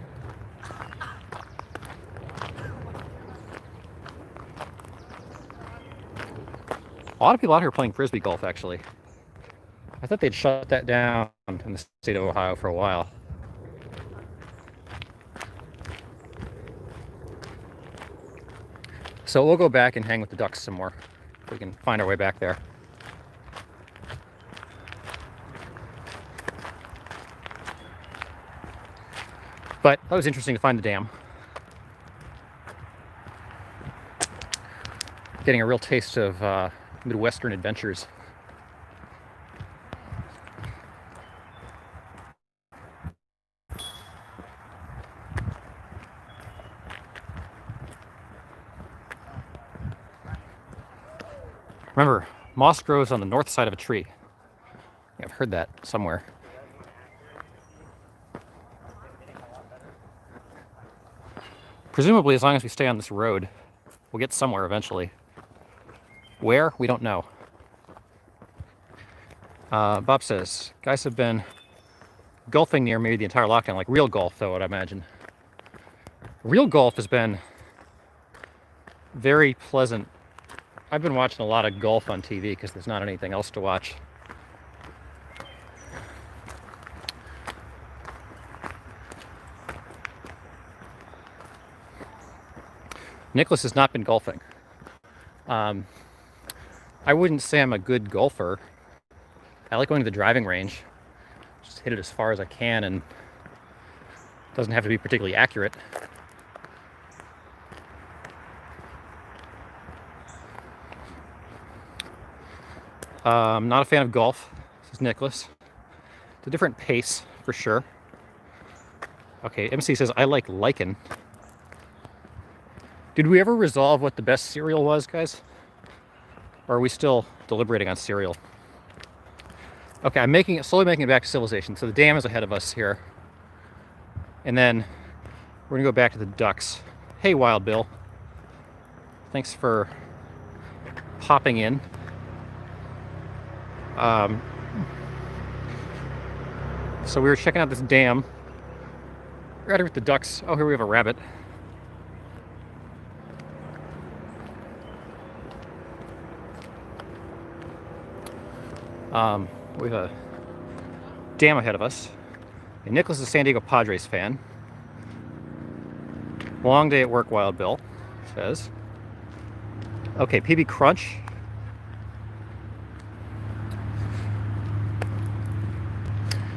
A: A lot of people out here playing frisbee golf, actually. I thought they'd shut that down in the state of Ohio for a while. So we'll go back and hang with the ducks some more, if we can find our way back there. But that was interesting to find the dam. Getting a real taste of Midwestern adventures. Moss grows on the north side of a tree. Yeah, I've heard that somewhere. Presumably, as long as we stay on this road, we'll get somewhere eventually. Where? We don't know. Bob says, guys have been golfing near me the entire lockdown, like real golf, though, I'd imagine. Real golf has been very pleasant. I've been watching a lot of golf on TV because there's not anything else to watch. Nicholas has not been golfing. I wouldn't say I'm a good golfer. I like going to the driving range. Just hit it as far as I can, and it doesn't have to be particularly accurate. I'm not a fan of golf, says Nicholas. It's a different pace, for sure. Okay, MC says, I like lichen. Did we ever resolve what the best cereal was, guys? Or are we still deliberating on cereal? Okay, I'm slowly making it back to civilization. So the dam is ahead of us here. And then we're gonna go back to the ducks. Hey, Wild Bill. Thanks for popping in. So we were checking out this dam. Right here with the ducks. Oh, here we have a rabbit. We have a dam ahead of us. And Nicholas is a San Diego Padres fan. Long day at work, Wild Bill says. Okay, PB Crunch.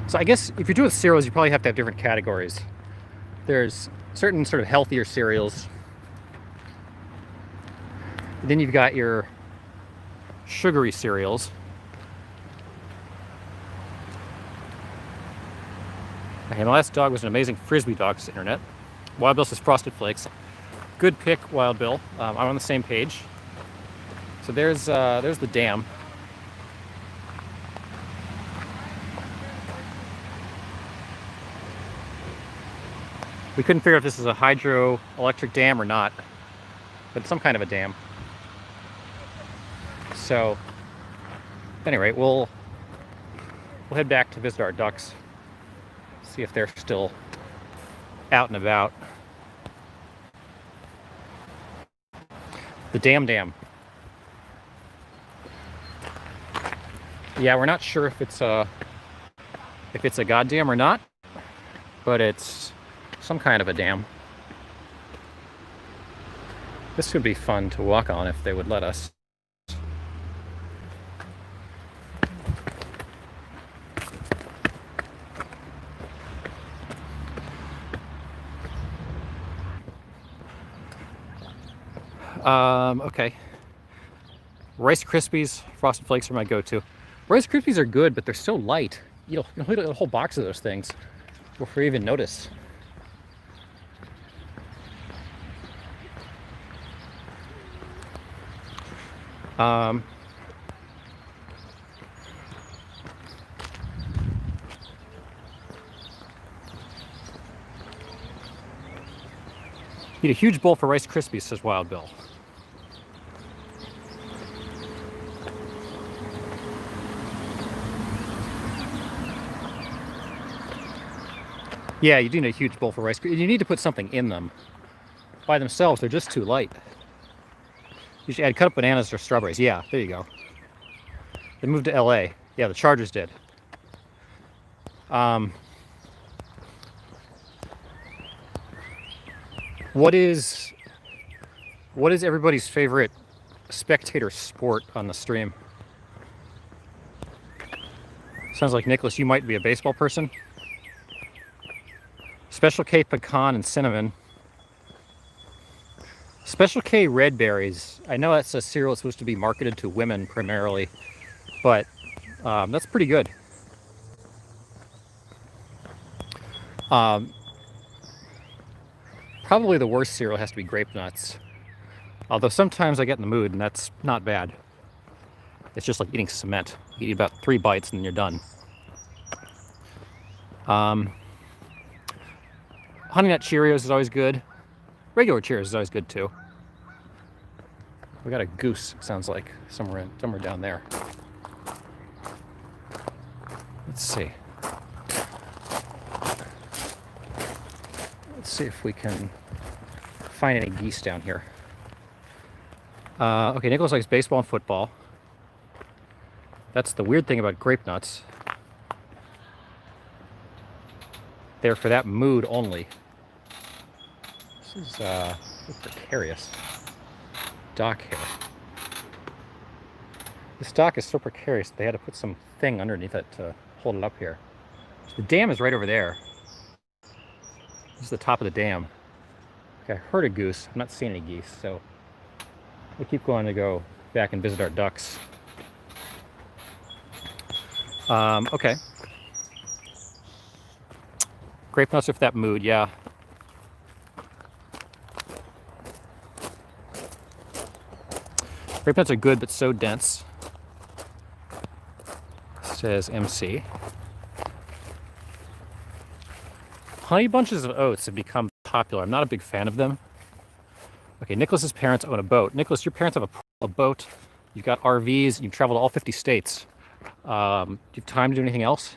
A: So I guess if you're doing cereals, you probably have to have different categories. There's certain sort of healthier cereals. And then you've got your sugary cereals. Okay, my last dog was an amazing Frisbee dog, says internet. Wild Bill says Frosted Flakes. Good pick, Wild Bill. I'm on the same page. So there's the dam. We couldn't figure out if this is a hydroelectric dam or not, but it's some kind of a dam. So, at any rate, we'll head back to visit our ducks, see if they're still out and about. The dam. Yeah, we're not sure if it's a goddamn or not, but it's some kind of a dam. This would be fun to walk on if they would let us. Okay. Rice Krispies, Frosted Flakes are my go-to. Rice Krispies are good, but they're so light. You'll hit a whole box of those things before you even notice. Eat a huge bowl for Rice Krispies, says Wild Bill. Yeah, you do need a huge bowl for Rice Krispies. You need to put something in them. By themselves, they're just too light. You should add cut up bananas or strawberries. Yeah, there you go. They moved to LA. Yeah, the Chargers did. What is everybody's favorite spectator sport on the stream? Sounds like, Nicholas, you might be a baseball person. Special K pecan and cinnamon. Special K red berries. I know that's a cereal that's supposed to be marketed to women primarily, but that's pretty good. Probably the worst cereal has to be grape nuts. Although sometimes I get in the mood and that's not bad. It's just like eating cement. You eat about 3 bites and then you're done. Honey Nut Cheerios is always good. Regular Cheerios is always good too. We got a goose, it sounds like, somewhere down there. Let's see. Let's see if we can find any geese down here. Okay, Nicholas likes baseball and football. That's the weird thing about grape nuts. They're for that mood only. This is so precarious. Dock here. This dock is so precarious they had to put some thing underneath it to hold it up here. The dam is right over there. This is the top of the dam. Okay, I heard a goose. I'm not seeing any geese, so we'll keep going to go back and visit our ducks. Okay. Grape nuts are for that mood, yeah. Grape nuts are good, but so dense, says MC. Honey bunches of oats have become popular. I'm not a big fan of them. Okay, Nicholas's parents own a boat. Nicholas, your parents have a boat. You've got RVs. You've traveled to all 50 states. Do you have time to do anything else?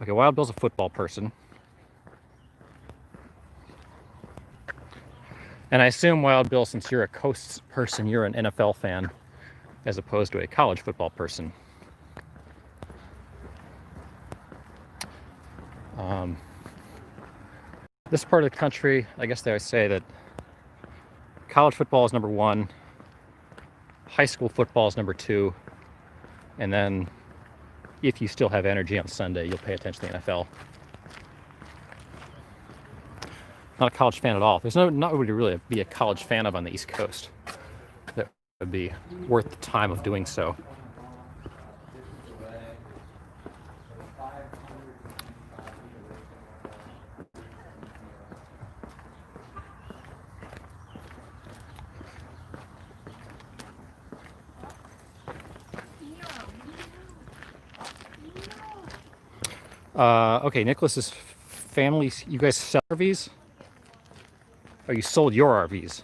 A: Okay, Wild Bill's a football person. And I assume, Wild Bill, since you're a Coast person, you're an NFL fan as opposed to a college football person. This part of the country, I guess they always say that college football is number 1, high school football is number 2, and then if you still have energy on Sunday, you'll pay attention to the NFL. Not a college fan at all. There's not nobody really be a college fan of on the East Coast that would be worth the time of doing so. Okay, Nicholas's family, you guys sell RVs? Oh, you sold your RVs.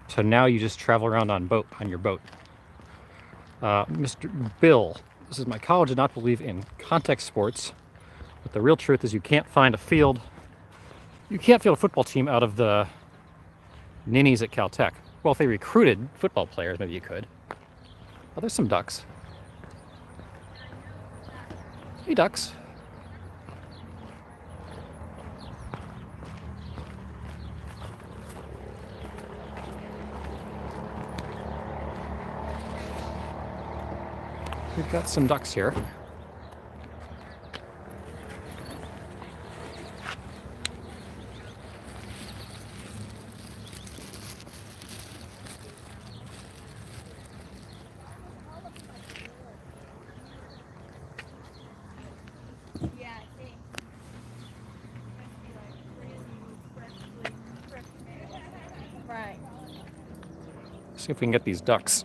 A: So now you just travel around on your boat. Mr. Bill, this is my college did not believe in contact sports, but the real truth is you can't find a field. You can't field a football team out of the ninnies at Caltech. Well, if they recruited football players, maybe you could. Oh, there's some ducks. Hey, ducks. We've got some ducks here.
B: Right.
A: See if we can get these ducks.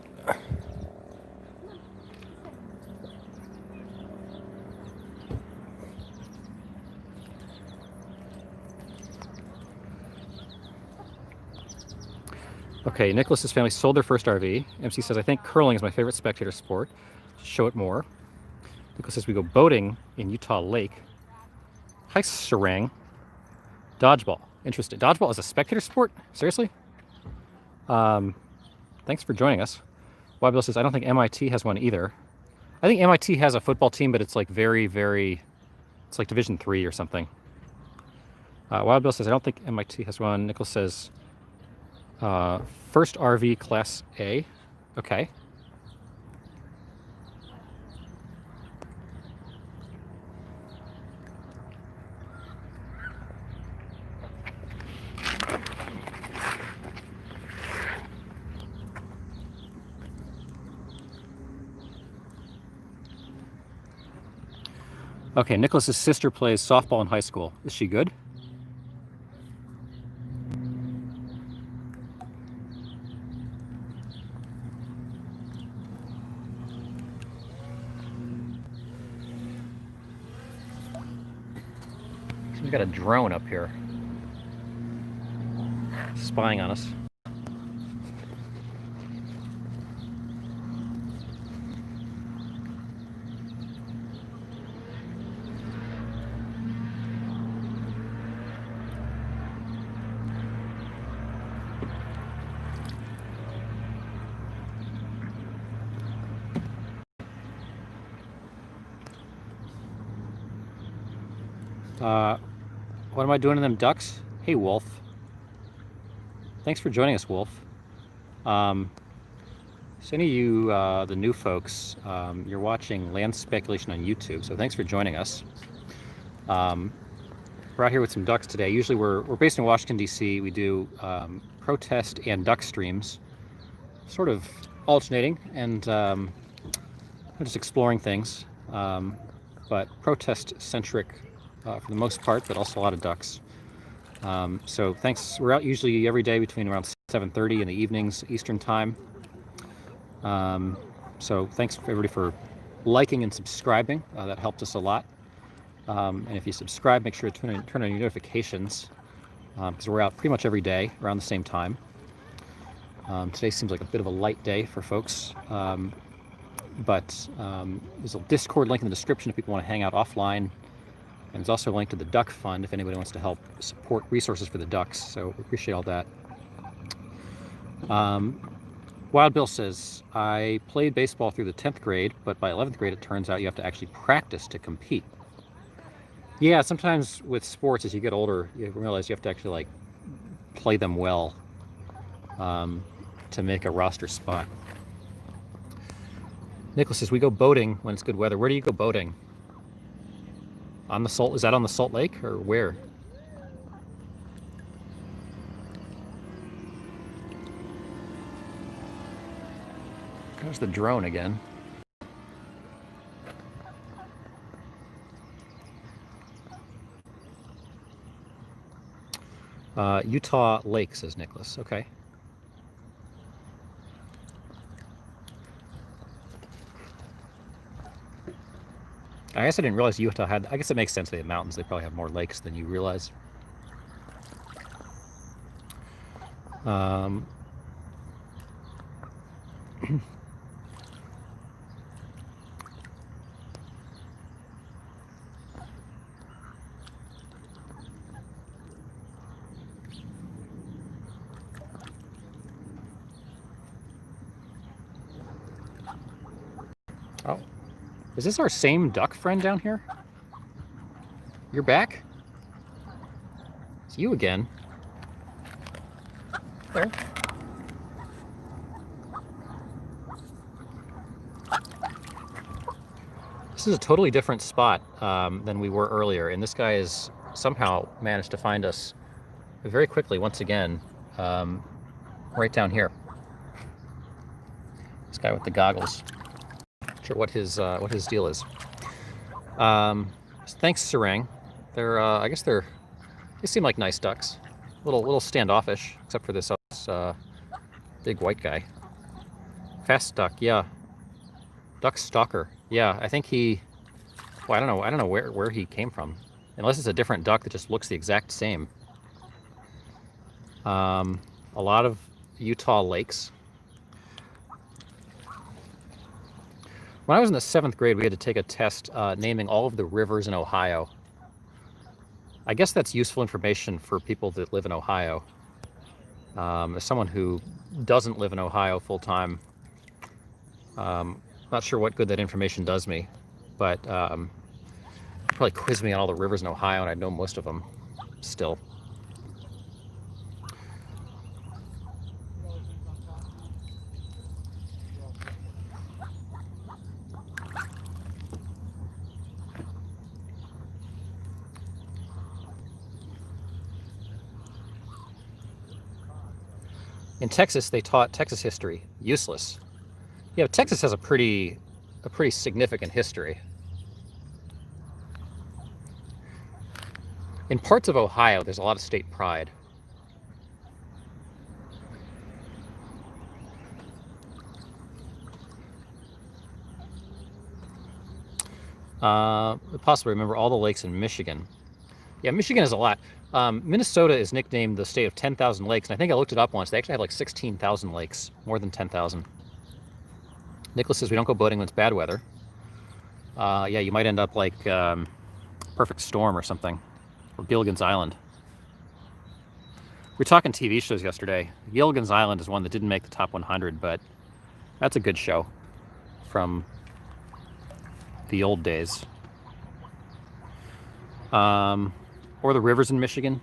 A: Okay, Nicholas's family sold their first RV. MC says, I think curling is my favorite spectator sport. Show it more. Nicholas says, we go boating in Utah Lake. Hi, Sarang. Dodgeball. Interesting. Dodgeball is a spectator sport? Seriously? Thanks for joining us. Wabil says, I don't think MIT has one either. I think MIT has a football team, but it's like it's like Division 3 or something. Wild Bill says, I don't think MIT has one. Nicholas says, first RV Class A. Okay. Okay, Nicholas's sister plays softball in high school. Is she good? We got a drone up here spying on us. What am I doing to them ducks? Hey, Wolf. Thanks for joining us, Wolf. So any of you, the new folks, you're watching Land Speculation on YouTube, so thanks for joining us. We're out here with some ducks today. Usually we're based in Washington, D.C. We do protest and duck streams, sort of alternating and just exploring things, but protest-centric for the most part, but also a lot of ducks. So thanks. We're out usually every day between around 7:30 in the evenings Eastern time. So thanks everybody for liking and subscribing. That helped us a lot. And if you subscribe, make sure to turn on your notifications because we're out pretty much every day around the same time. Today seems like a bit of a light day for folks, but there's a Discord link in the description if people want to hang out offline. And there's also a link to the Duck Fund if anybody wants to help support resources for the ducks. So we appreciate all that. Wild Bill says, I played baseball through the 10th grade, but by 11th grade it turns out you have to actually practice to compete. Yeah, sometimes with sports as you get older, you realize you have to actually like play them well to make a roster spot. Nicholas says, we go boating when it's good weather. Where do you go boating? On the Salt, is that on the Salt Lake or where? There's the drone again. Utah Lake, says Nicholas. Okay. I guess I didn't realize Utah had, I guess it makes sense they have mountains. They probably have more lakes than you realize. Oh. Is this our same duck friend down here? You're back? It's you again. There. This is a totally different spot than we were earlier, and this guy has somehow managed to find us very quickly once again, right down here. This guy with the goggles. Sure what his deal is. Thanks, Sarang. They're I guess they seem like nice ducks. Little standoffish, except for this big white guy. Fast duck, yeah. Duck stalker, yeah. I think he. Well, I don't know where he came from, unless it's a different duck that just looks the exact same. A lot of Utah lakes. When I was in the 7th grade, we had to take a test naming all of the rivers in Ohio. I guess that's useful information for people that live in Ohio. As someone who doesn't live in Ohio full time, not sure what good that information does me, but probably quiz me on all the rivers in Ohio, and I know most of them still. In Texas, they taught Texas history. Useless. Yeah, Texas has a pretty significant history. In parts of Ohio, there's a lot of state pride. Possibly remember all the lakes in Michigan. Yeah, Michigan has a lot. Minnesota is nicknamed the state of 10,000 lakes, and I think I looked it up once. They actually have like 16,000 lakes, more than 10,000. Nicholas says we don't go boating when it's bad weather. Yeah, you might end up like Perfect Storm or something, or Gilligan's Island. We were talking TV shows yesterday. Gilligan's Island is one that didn't make the top 100, but that's a good show from the old days. Or the rivers in Michigan.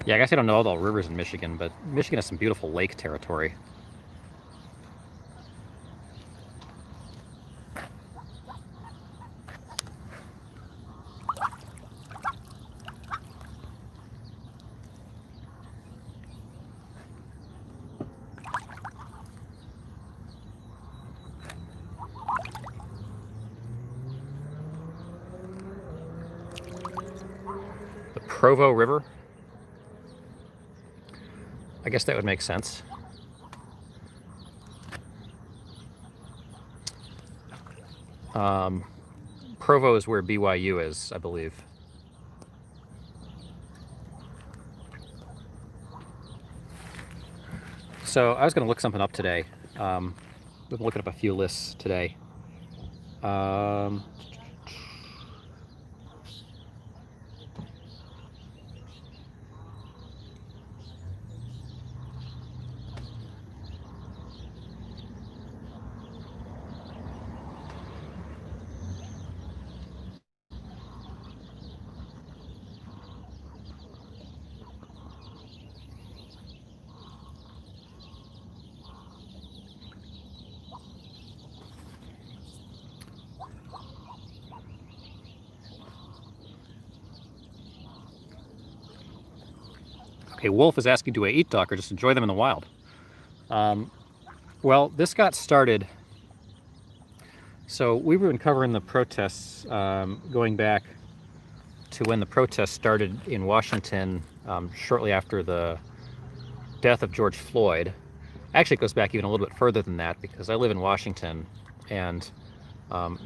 A: Yeah, I guess I don't know all the rivers in Michigan, but Michigan has some beautiful lake territory. Provo River. I guess that would make sense. Provo is where BYU is, I believe. So I was going to look something up today. I've been looking up a few lists today. Okay, Wolf is asking, do I eat duck or just enjoy them in the wild? Well, this got started. So we've been covering the protests going back to when the protests started in Washington shortly after the death of George Floyd. Actually, it goes back even a little bit further than that because I live in Washington, and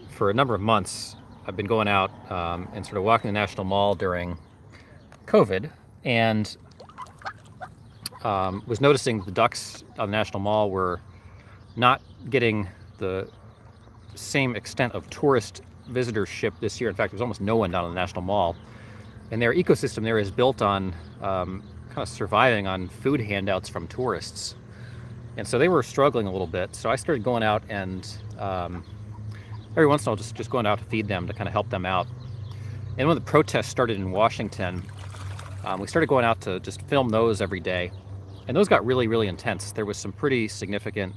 A: for a number of months I've been going out and sort of walking the National Mall during COVID, and was noticing the ducks on the National Mall were not getting the same extent of tourist visitorship this year. In fact, there's almost no one down on the National Mall. And their ecosystem there is built on kind of surviving on food handouts from tourists. And so they were struggling a little bit. So I started going out and every once in a while just going out to feed them to kind of help them out. And when the protests started in Washington, we started going out to just film those every day. And those got really, really intense. There was some pretty significant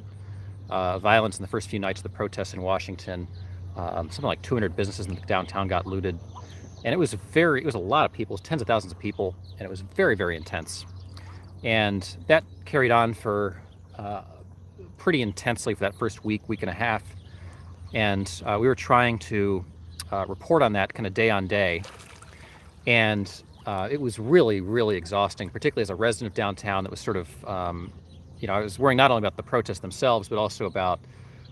A: violence in the first few nights of the protests in Washington. Something like 200 businesses in the downtown got looted. And it was a lot of people, it was tens of thousands of people, and it was very, very intense. And that carried on for pretty intensely for that first week and a half. And we were trying to report on that kind of day on day. And it was really, really exhausting, particularly as a resident of downtown that was sort of, I was worrying not only about the protests themselves, but also about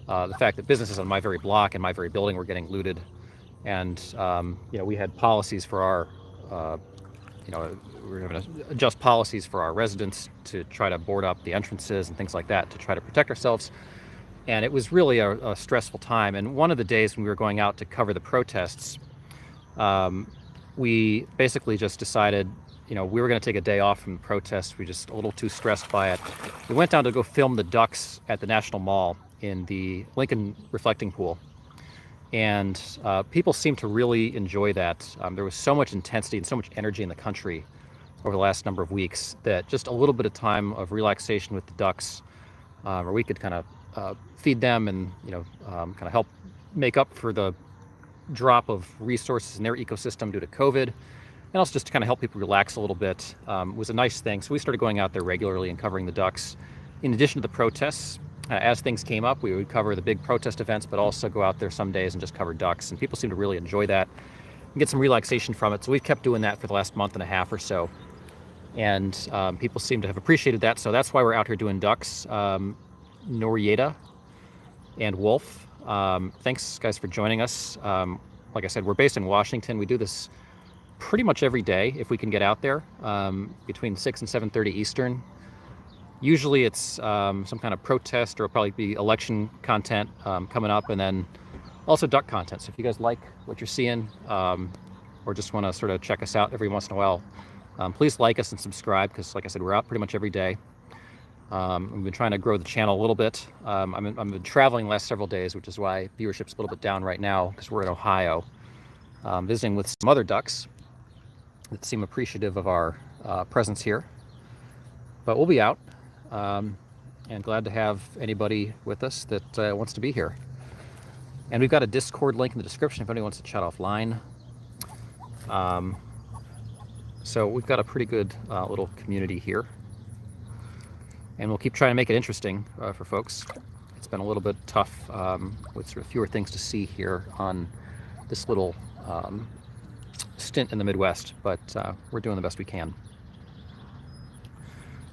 A: the fact that businesses on my very block and my very building were getting looted. And, we had policies for our, we were having to adjust policies for our residents to try to board up the entrances and things like that to try to protect ourselves. And it was really a stressful time. And one of the days when we were going out to cover the protests, we basically just decided, we were going to take a day off from the protests. We were just a little too stressed by it. We went down to go film the ducks at the National Mall in the Lincoln reflecting pool. And people seemed to really enjoy that. There was so much intensity and so much energy in the country over the last number of weeks that just a little bit of time of relaxation with the ducks, where we could kind of feed them and kind of help make up for the drop of resources in their ecosystem due to COVID, and also just to kind of help people relax a little bit, was a nice thing. So we started going out there regularly and covering the ducks. In addition to the protests, as things came up, we would cover the big protest events, but also go out there some days and just cover ducks. And people seem to really enjoy that and get some relaxation from it. So we've kept doing that for the last month and a half or so. And people seem to have appreciated that. So that's why we're out here doing ducks. Norieta and Wolf Thanks, guys, for joining us. Like I said, we're based in Washington. We do this pretty much every day if we can get out there, between 6 and 7:30 Eastern. Usually it's some kind of protest, or it'll probably be election content coming up, and then also duck content. So if you guys like what you're seeing, or just want to sort of check us out every once in a while, please like us and subscribe, because like I said, we're out pretty much every day. We've been trying to grow the channel a little bit. I've been traveling the last several days, which is why viewership's a little bit down right now, because we're in Ohio, visiting with some other ducks that seem appreciative of our presence here. But we'll be out, and glad to have anybody with us that wants to be here. And we've got a Discord link in the description if anybody wants to chat offline. So we've got a pretty good little community here. And we'll keep trying to make it interesting for folks. It's been a little bit tough with sort of fewer things to see here on this little stint in the Midwest, but we're doing the best we can.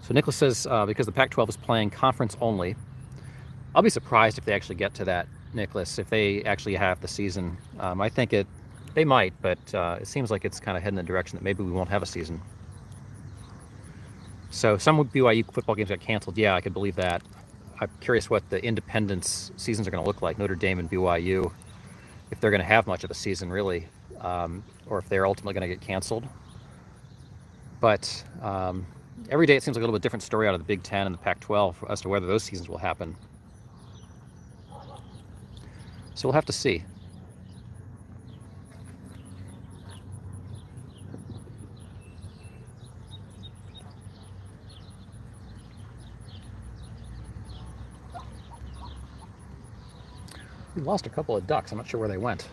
A: So Nicholas says, because the Pac-12 is playing conference only, I'll be surprised if they actually get to that, Nicholas, if they actually have the season. I think they might, but it seems like it's kind of heading in the direction that maybe we won't have a season. So some BYU football games got canceled. Yeah, I could believe that. I'm curious what the independence seasons are going to look like, Notre Dame and BYU, if they're going to have much of a season, really, or if they're ultimately going to get canceled. But every day it seems like a little bit different story out of the Big Ten and the Pac-12 as to whether those seasons will happen. So we'll have to see. We lost a couple of ducks. I'm not sure where they went.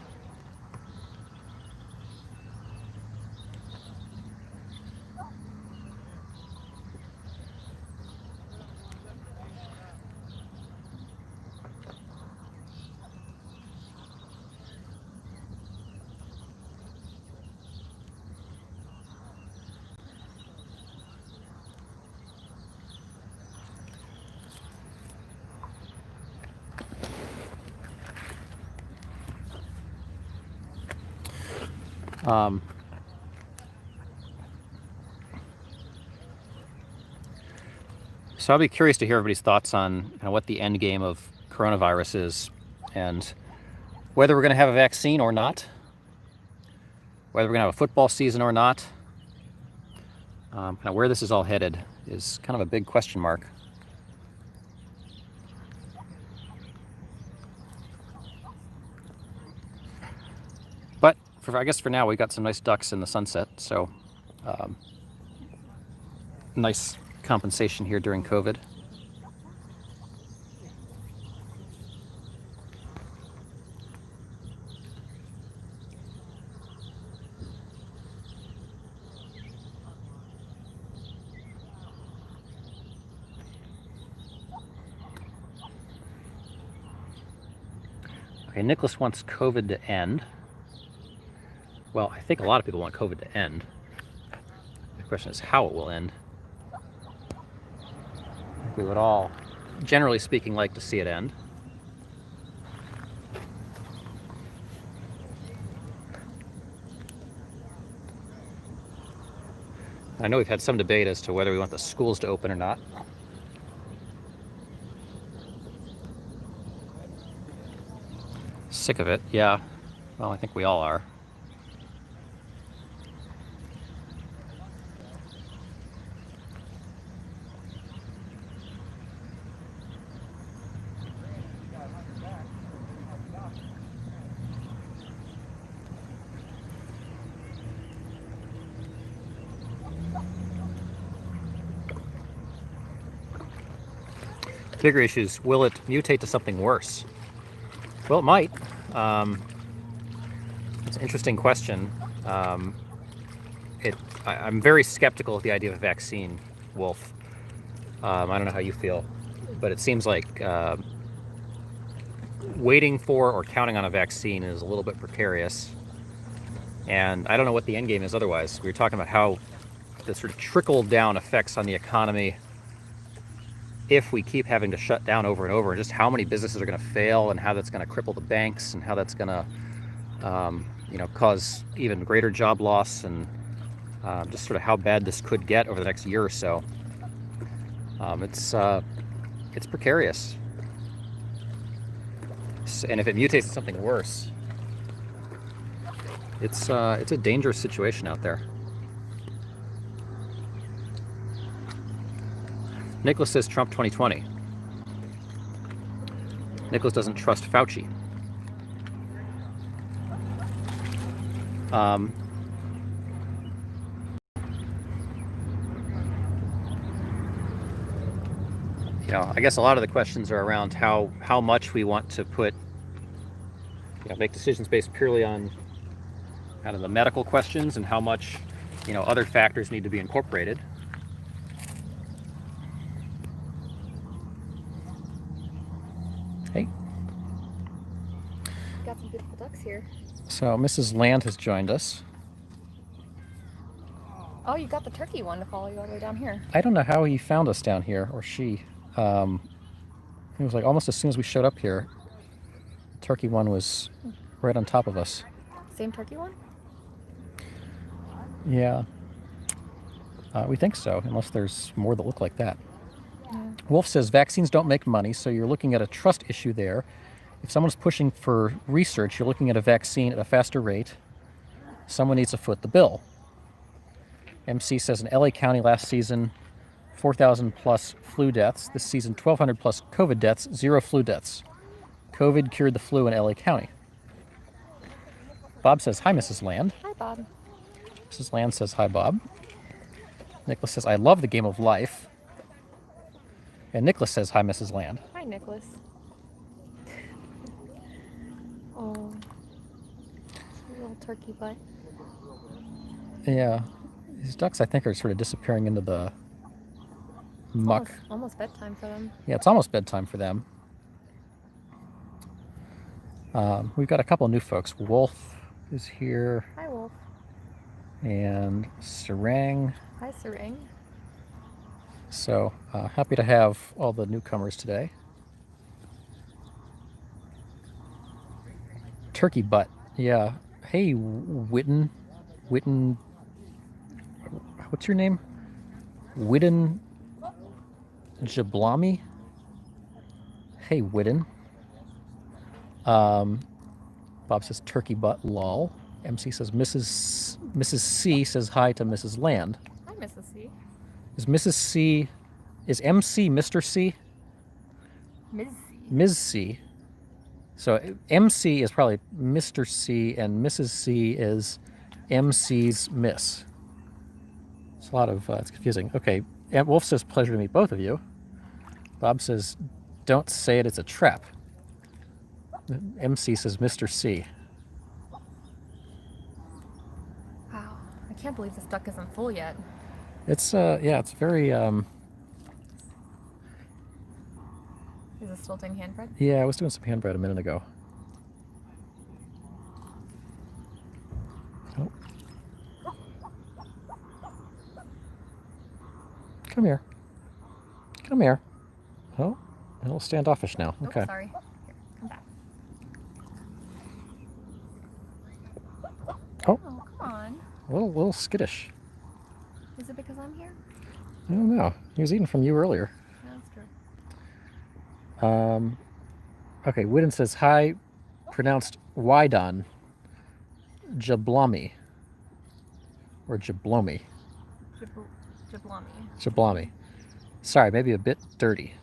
A: So I'll be curious to hear everybody's thoughts on kind of what the end game of coronavirus is, and whether we're going to have a vaccine or not, whether we're going to have a football season or not. Kind of where this is all headed is kind of a big question mark. But I guess for now, we got some nice ducks in the sunset, so nice compensation here during COVID. Okay, Nicholas wants COVID to end. Well, I think a lot of people want COVID to end. The question is how it will end. I think we would all, generally speaking, like to see it end. I know we've had some debate as to whether we want the schools to open or not. Sick of it, yeah. Well, I think we all are. Bigger issues, will it mutate to something worse? Well, it might. It's an interesting question. I'm very skeptical of the idea of a vaccine, Wolf. I don't know how you feel, but it seems like waiting for or counting on a vaccine is a little bit precarious. And I don't know what the end game is otherwise. We were talking about how the sort of trickle-down effects on the economy if we keep having to shut down over and over, just how many businesses are going to fail and how that's going to cripple the banks and how that's going to, you know, cause even greater job loss, and just sort of how bad this could get over the next year or so. It's precarious. And if it mutates to something worse, it's a dangerous situation out there. Nicholas says Trump 2020. Nicholas doesn't trust Fauci. You know, I guess a lot of the questions are around how much we want to put, you know, make decisions based purely on kind of the medical questions, and how much, you know, other factors need to be incorporated. Hey.
B: Got some beautiful ducks here.
A: So Mrs. Land has joined us.
B: Oh, you got the turkey one to follow you all the way down here.
A: I don't know how he found us down here, or she. It was like almost as soon as we showed up here, turkey one was right on top of us.
B: Same turkey one?
A: Yeah. We think so, unless there's more that look like that.
B: Yeah.
A: Wolf says vaccines don't make money, so you're looking at a trust issue there. If someone's pushing for research, you're looking at a vaccine at a faster rate. Someone needs to foot the bill. MC says in LA County last season, 4,000 plus flu deaths. This season, 1,200 plus COVID deaths, 0 flu deaths. COVID cured the flu in LA County. Bob says, hi, Mrs. Land.
B: Hi, Bob.
A: Mrs. Land says, hi, Bob. Nicholas says, I love the game of life. And Nicholas says, hi, Mrs. Land.
B: Hi, Nicholas. Oh, little turkey butt.
A: Yeah. These ducks, I think, are sort of disappearing into the muck.
B: Almost bedtime for them.
A: Yeah, it's almost bedtime for them. We've got a couple of new folks. Wolf is here.
B: Hi, Wolf.
A: And Sarang.
B: Hi, Sarang.
A: So happy to have all the newcomers today. Turkey butt. Yeah. Hey, Witten. What's your name? Witten Jablami? Hey, Witten. Bob says turkey butt lol. MC says Mrs. C says hi to Mrs. Land.
B: Hi, Mrs. C.
A: Is Mrs. C, is MC Mr. C?
B: Ms. C.
A: Ms. C. So MC is probably Mr. C, and Mrs. C is MC's Miss. It's a lot of, it's confusing. Okay, Aunt Wolf says, pleasure to meet both of you. Bob says, don't say it, it's a trap. MC says, Mr. C.
B: Wow, I can't believe this duck isn't full yet.
A: It's, yeah, it's very,
B: Is it still doing hand bread?
A: yeah, I was doing some hand bread a minute ago. Oh. Come here. Come here. Oh, a little standoffish now.
B: Oh,
A: Okay.
B: sorry. Here, come back.
A: Oh,
B: Oh, come on.
A: a little skittish.
B: Is it because I'm here?
A: I don't know. He was eating from you earlier.
B: No, that's true.
A: Okay, Whitten says, hi, pronounced Wydon. Jablami. Or Jablomi.
B: Jablami.
A: Jablami. Sorry, maybe a bit dirty.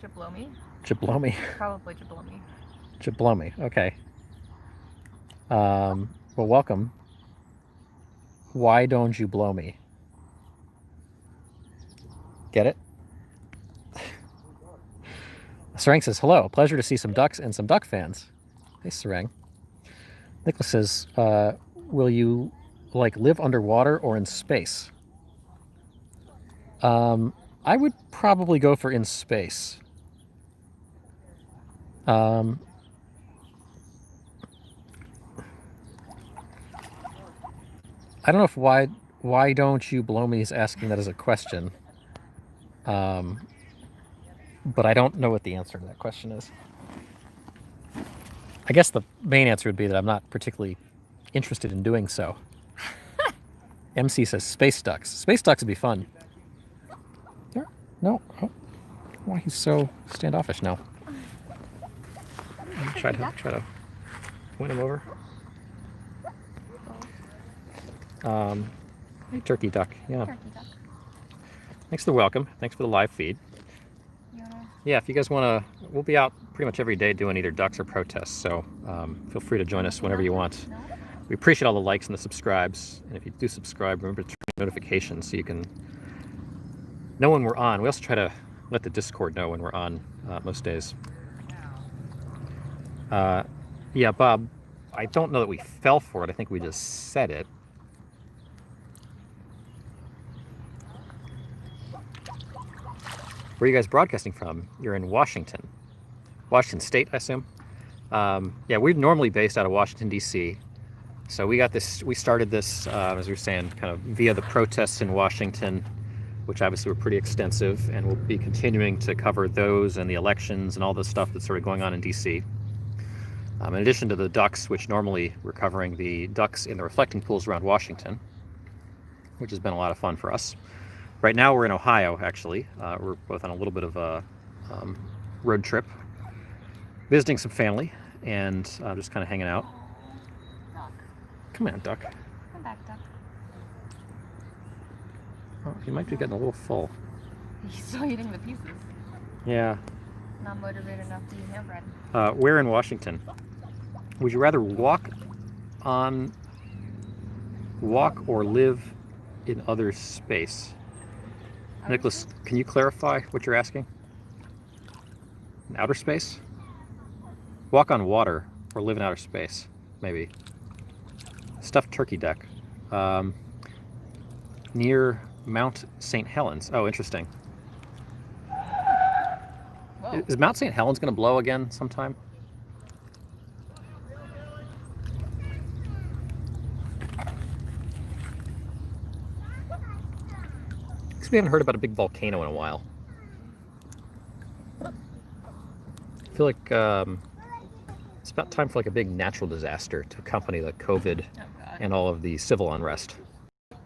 B: Jablomi?
A: Jablomi.
B: Probably Jablomi.
A: Jablomi, okay. Well, welcome. Why don't you blow me? Get it? Sarang says, hello, pleasure to see some ducks and some duck fans. Hey, Sarang. Nicholas says, will you, like, live underwater or in space? I would probably go for in space. I don't know if why don't you blow me is asking that as a question. But I don't know what the answer to that question is. I guess the main answer would be that I'm not particularly interested in doing so. MC says space ducks. Space ducks would be fun. There? No. Oh. Why he's so standoffish now? Try to win him over. Hey, turkey duck. Yeah.
B: Turkey duck.
A: Thanks for the welcome. Thanks for the live feed. Yeah, if you guys want to, we'll be out pretty much every day doing either ducks or protests, so feel free to join us whenever you want. We appreciate all the likes and the subscribes, and if you do subscribe, remember to turn on notifications so you can know when we're on. We also try to let the Discord know when we're on most days. Yeah, Bob, I don't know that we fell for it. I think we just said it. Where are you guys broadcasting from? You're in Washington. Washington State, I assume? Yeah, we're normally based out of Washington, D.C. So we got this, we started this, as we were saying, kind of via the protests in Washington, which obviously were pretty extensive, and we'll be continuing to cover those and the elections and all the stuff that's sort of going on in D.C. In addition to the ducks, which normally we're covering the ducks in the reflecting pools around Washington, which has been a lot of fun for us. Right now we're in Ohio, actually. We're both on a little bit of a road trip, visiting some family, and just kind of hanging out.
B: Duck.
A: Come on, duck.
B: Come back, duck.
A: Oh, he might be getting a little full.
B: He's still eating the pieces.
A: Yeah.
B: Not motivated enough to eat ham bread.
A: Where in Washington? Would you rather walk or live in other space? Nicholas, can you clarify what you're asking? In outer space? Walk on water or live in outer space, maybe. Stuffed turkey duck. Near Mount St. Helens. Oh, interesting.
B: Whoa.
A: Is Mount St. Helens going to blow again sometime? We haven't heard about a big volcano in a while. I feel like it's about time for like a big natural disaster to accompany the COVID and all of the civil unrest.
B: Come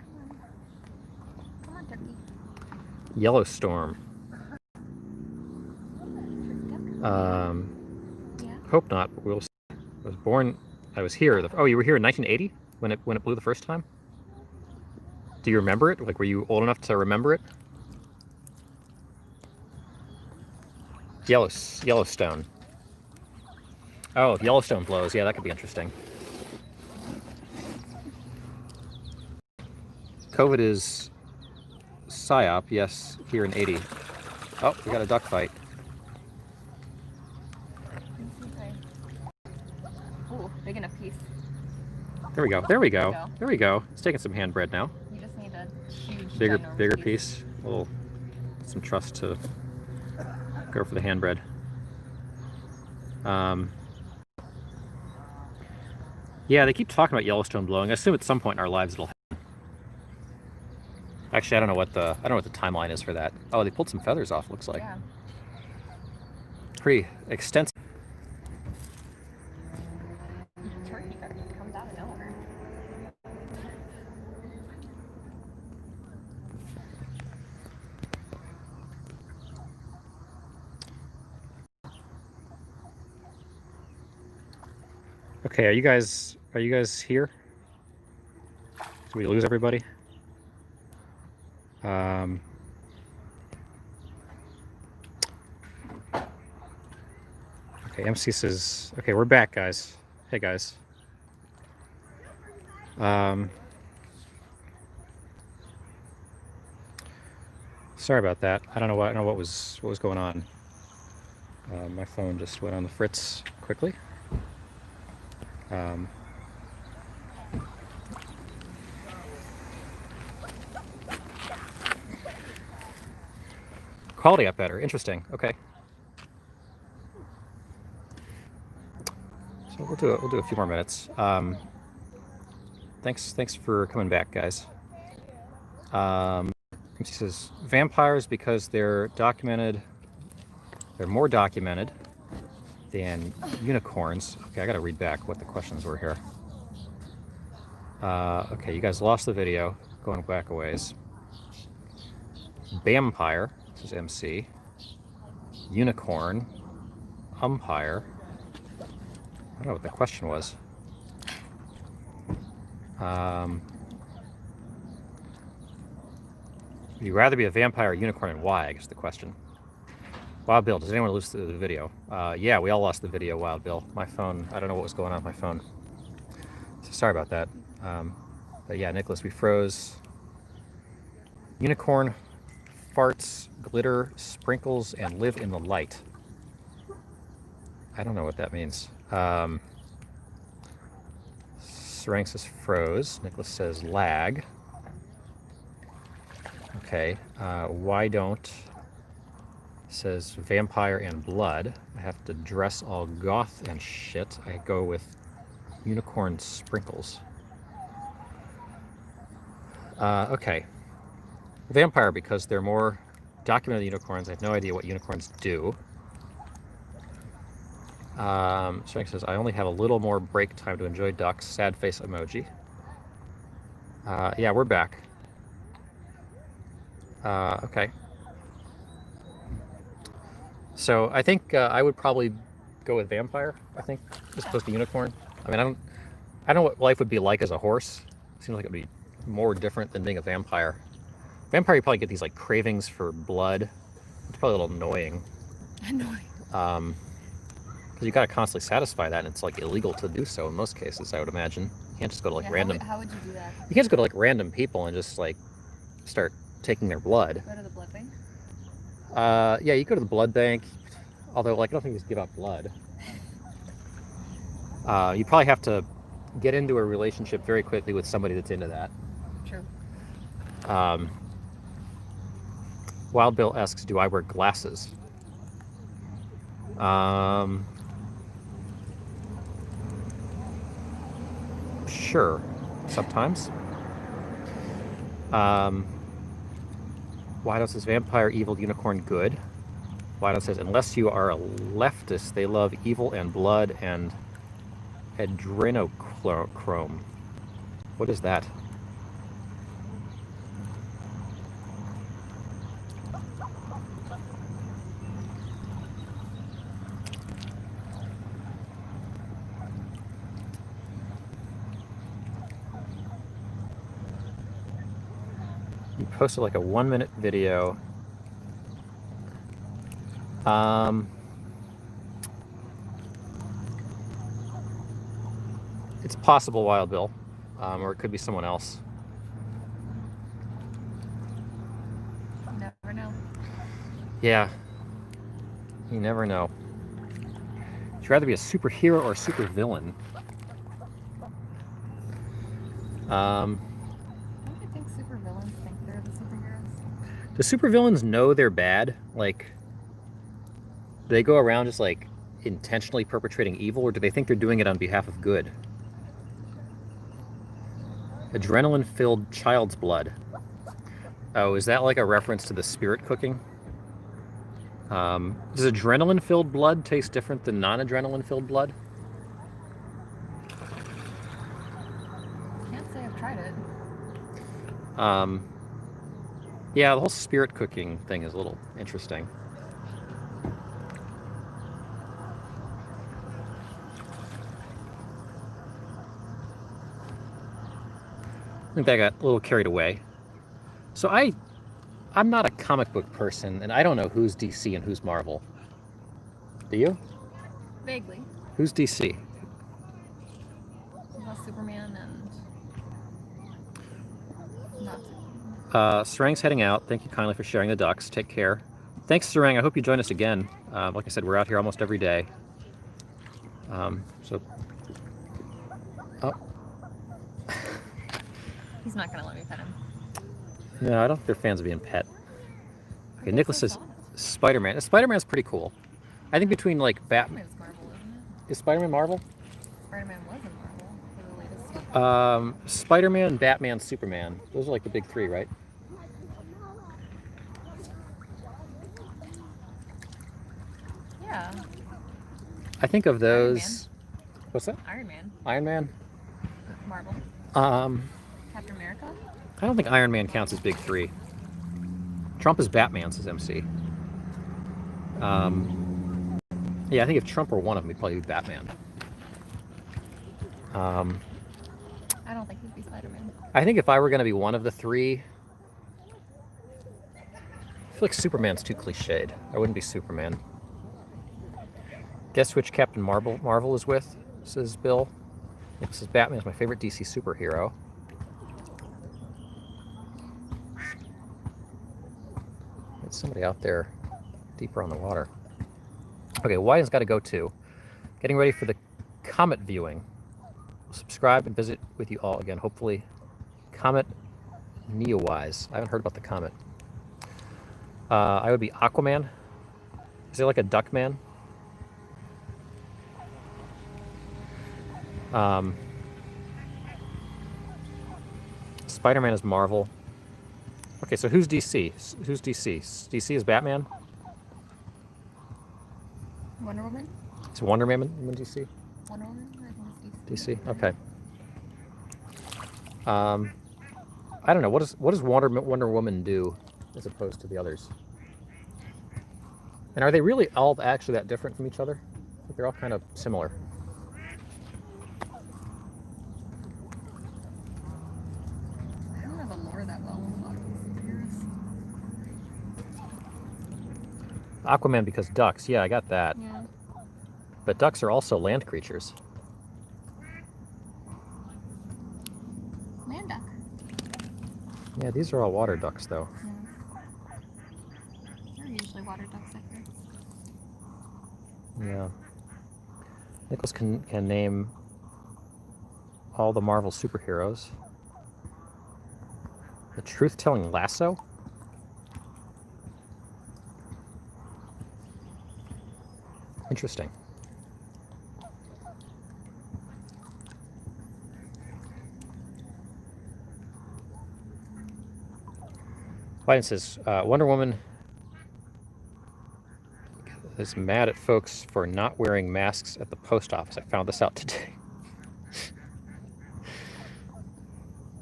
B: on, turkey.
A: Yellowstorm.
B: Yeah.
A: Hope not, but we'll see. I was here. Oh, you were here in 1980 when it blew the first time? Do you remember it? Like, were you old enough to remember it? Yellowstone. Oh, if Yellowstone blows, yeah, that could be interesting. COVID is PSYOP, yes, here in 80. Oh, we got a duck fight.
B: Ooh, big enough piece.
A: There we go. There we go. There we go. It's taking some hand bread now.
B: You just need a huge,
A: Bigger piece. A little, some trust to go for the hand bread. Yeah, they keep talking about Yellowstone blowing. I assume at some point in our lives it'll happen. Actually, I don't know what the timeline is for that. Oh, they pulled some feathers off. Looks like.
B: Yeah.
A: Pretty extensive.
B: Turkey that comes out of nowhere.
A: Okay, are you guys here? Did we lose everybody? Okay, MC says, okay, we're back, guys. Hey, guys. Sorry about that. I don't know what was going on. My phone just went on the fritz quickly. Quality got better. Interesting. Okay. So we'll do a few more minutes. Thanks for coming back, guys. He says vampires because they're documented. They're more documented than unicorns. Okay, I gotta read back what the questions were here. Okay, you guys lost the video. Going back a ways. Vampire, this is MC. Unicorn. Umpire. I don't know what the question was. Would you rather be a vampire or unicorn, and why? I guess the question. Wild Bill, does anyone lose the video? Yeah, we all lost the video, Wild Bill. My phone, I don't know what was going on with my phone. So sorry about that. But yeah, Nicholas, we froze. Unicorn farts, glitter, sprinkles, and live in the light. I don't know what that means. Sarang says froze. Nicholas says lag. Okay. Why don't says vampire and blood. I have to dress all goth and shit. I go with unicorn sprinkles. Okay. Vampire because they're more documented unicorns. I have no idea what unicorns do. Shank says, I only have a little more break time to enjoy ducks. Sad face emoji. Yeah, we're back. Okay. So I think I would probably go with vampire, I think, as opposed to unicorn. I mean, I don't know what life would be like as a horse. It seems like it would be more different than being a vampire. Vampire, you probably get these like cravings for blood. It's probably a little annoying. Because you got to constantly satisfy that, and it's like illegal to do so in most cases, I would imagine. You can't just go to like random.
B: How would you do that?
A: You can't just go to like random people and just like start taking their blood.
B: Go to the blood bank?
A: Yeah, you go to the blood bank. Although, like, I don't think you just give out blood. You probably have to get into a relationship very quickly with somebody that's into that.
B: True.
A: Wild Bill asks, do I wear glasses? Sure, sometimes. Wido says vampire, evil, unicorn, good. Wido says unless you are a leftist, they love evil and blood and adrenochrome. What is that? You posted like a 1-minute video. It's possible, Wild Bill, or it could be someone else.
B: You never know.
A: Yeah, you never know. Would you rather be a superhero or a supervillain?
B: Don't you think supervillains think they're the superheroes?
A: Do supervillains know they're bad? Like, do they go around just like intentionally perpetrating evil, or do they think they're doing it on behalf of good? Adrenaline-filled child's blood. Oh, is that like a reference to the spirit cooking? Does adrenaline-filled blood taste different than non-adrenaline-filled blood?
B: Can't say I've tried it.
A: Yeah, the whole spirit cooking thing is a little interesting. I think that got a little carried away. So I'm not a comic book person, and I don't know who's DC and who's Marvel. Do you?
B: Vaguely.
A: Who's DC?
B: Well, Superman and not Superman.
A: Sarang's heading out. Thank you kindly for sharing the ducks. Take care. Thanks, Sarang. I hope you join us again. Like I said, we're out here almost every day. So, oh.
B: He's not gonna let me pet him.
A: No, I don't think they're fans of being pet. Okay, Nicholas says Spider-Man. Spider-Man's pretty cool. I think between like Batman.
B: Spider-Man's Marvel, isn't it?
A: Is Spider-Man Marvel?
B: Spider-Man was in Marvel for the latest.
A: Spider-Man, Batman, Superman. Those are like the big three, right?
B: Yeah.
A: I think of those. What's that?
B: Iron Man.
A: Iron Man.
B: Marvel. Captain America.
A: I don't think Iron Man counts as big three. Trump is Batman, says MC. Yeah, I think if Trump were one of them, he'd probably be Batman.
B: I don't think he'd be Spider-Man.
A: I think if I were going to be one of the three, I feel like Superman's too cliched. I wouldn't be Superman. Guess which Captain Marvel is with, says Bill. It says Batman is my favorite DC superhero. There's somebody out there deeper on the water. Okay, Wyden's got to go too. Getting ready for the comet viewing. Subscribe and visit with you all again. Hopefully, Comet Neowise. I haven't heard about the comet. I would be Aquaman. Is there like a duck man? Spider-Man is Marvel. Okay, so who's DC? Who's DC? DC is Batman?
B: Wonder Woman.
A: Is Wonder Man in DC?
B: Wonder Woman. I think it's DC.
A: DC? Okay. I don't know. What does Wonder Woman do as opposed to the others? And are they really all actually that different from each other? I think they're all kind of similar.
B: I don't know the lore that well with a lot of these superheroes.
A: Aquaman because ducks. Yeah, I got that.
B: Yeah.
A: But ducks are also land creatures.
B: Land duck.
A: Yeah, these are all water ducks, though.
B: Yeah. They're usually water ducks, I think.
A: Yeah. Nicholas can name all the Marvel superheroes. The truth-telling lasso? Interesting. Biden says, Wonder Woman is mad at folks for not wearing masks at the post office. I found this out today.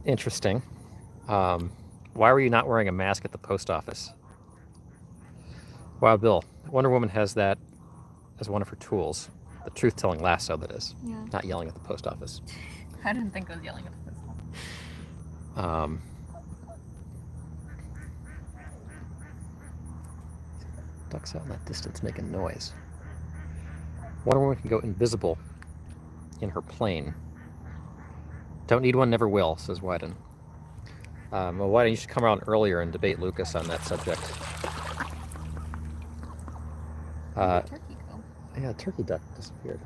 A: Interesting. Why were you not wearing a mask at the post office? Wow, Bill. Wonder Woman has that as one of her tools. The truth-telling lasso, that is.
B: Yeah.
A: Not yelling at the post office.
B: I didn't think I was yelling at the first one.
A: Ducks out in that distance making noise. Wonder Woman can go invisible in her plane. Don't need one, never will, says Wyden. Well, Wyden, you should come around earlier and debate Lucas on that subject.
B: Where'd the turkey go?
A: Yeah, turkey duck disappeared.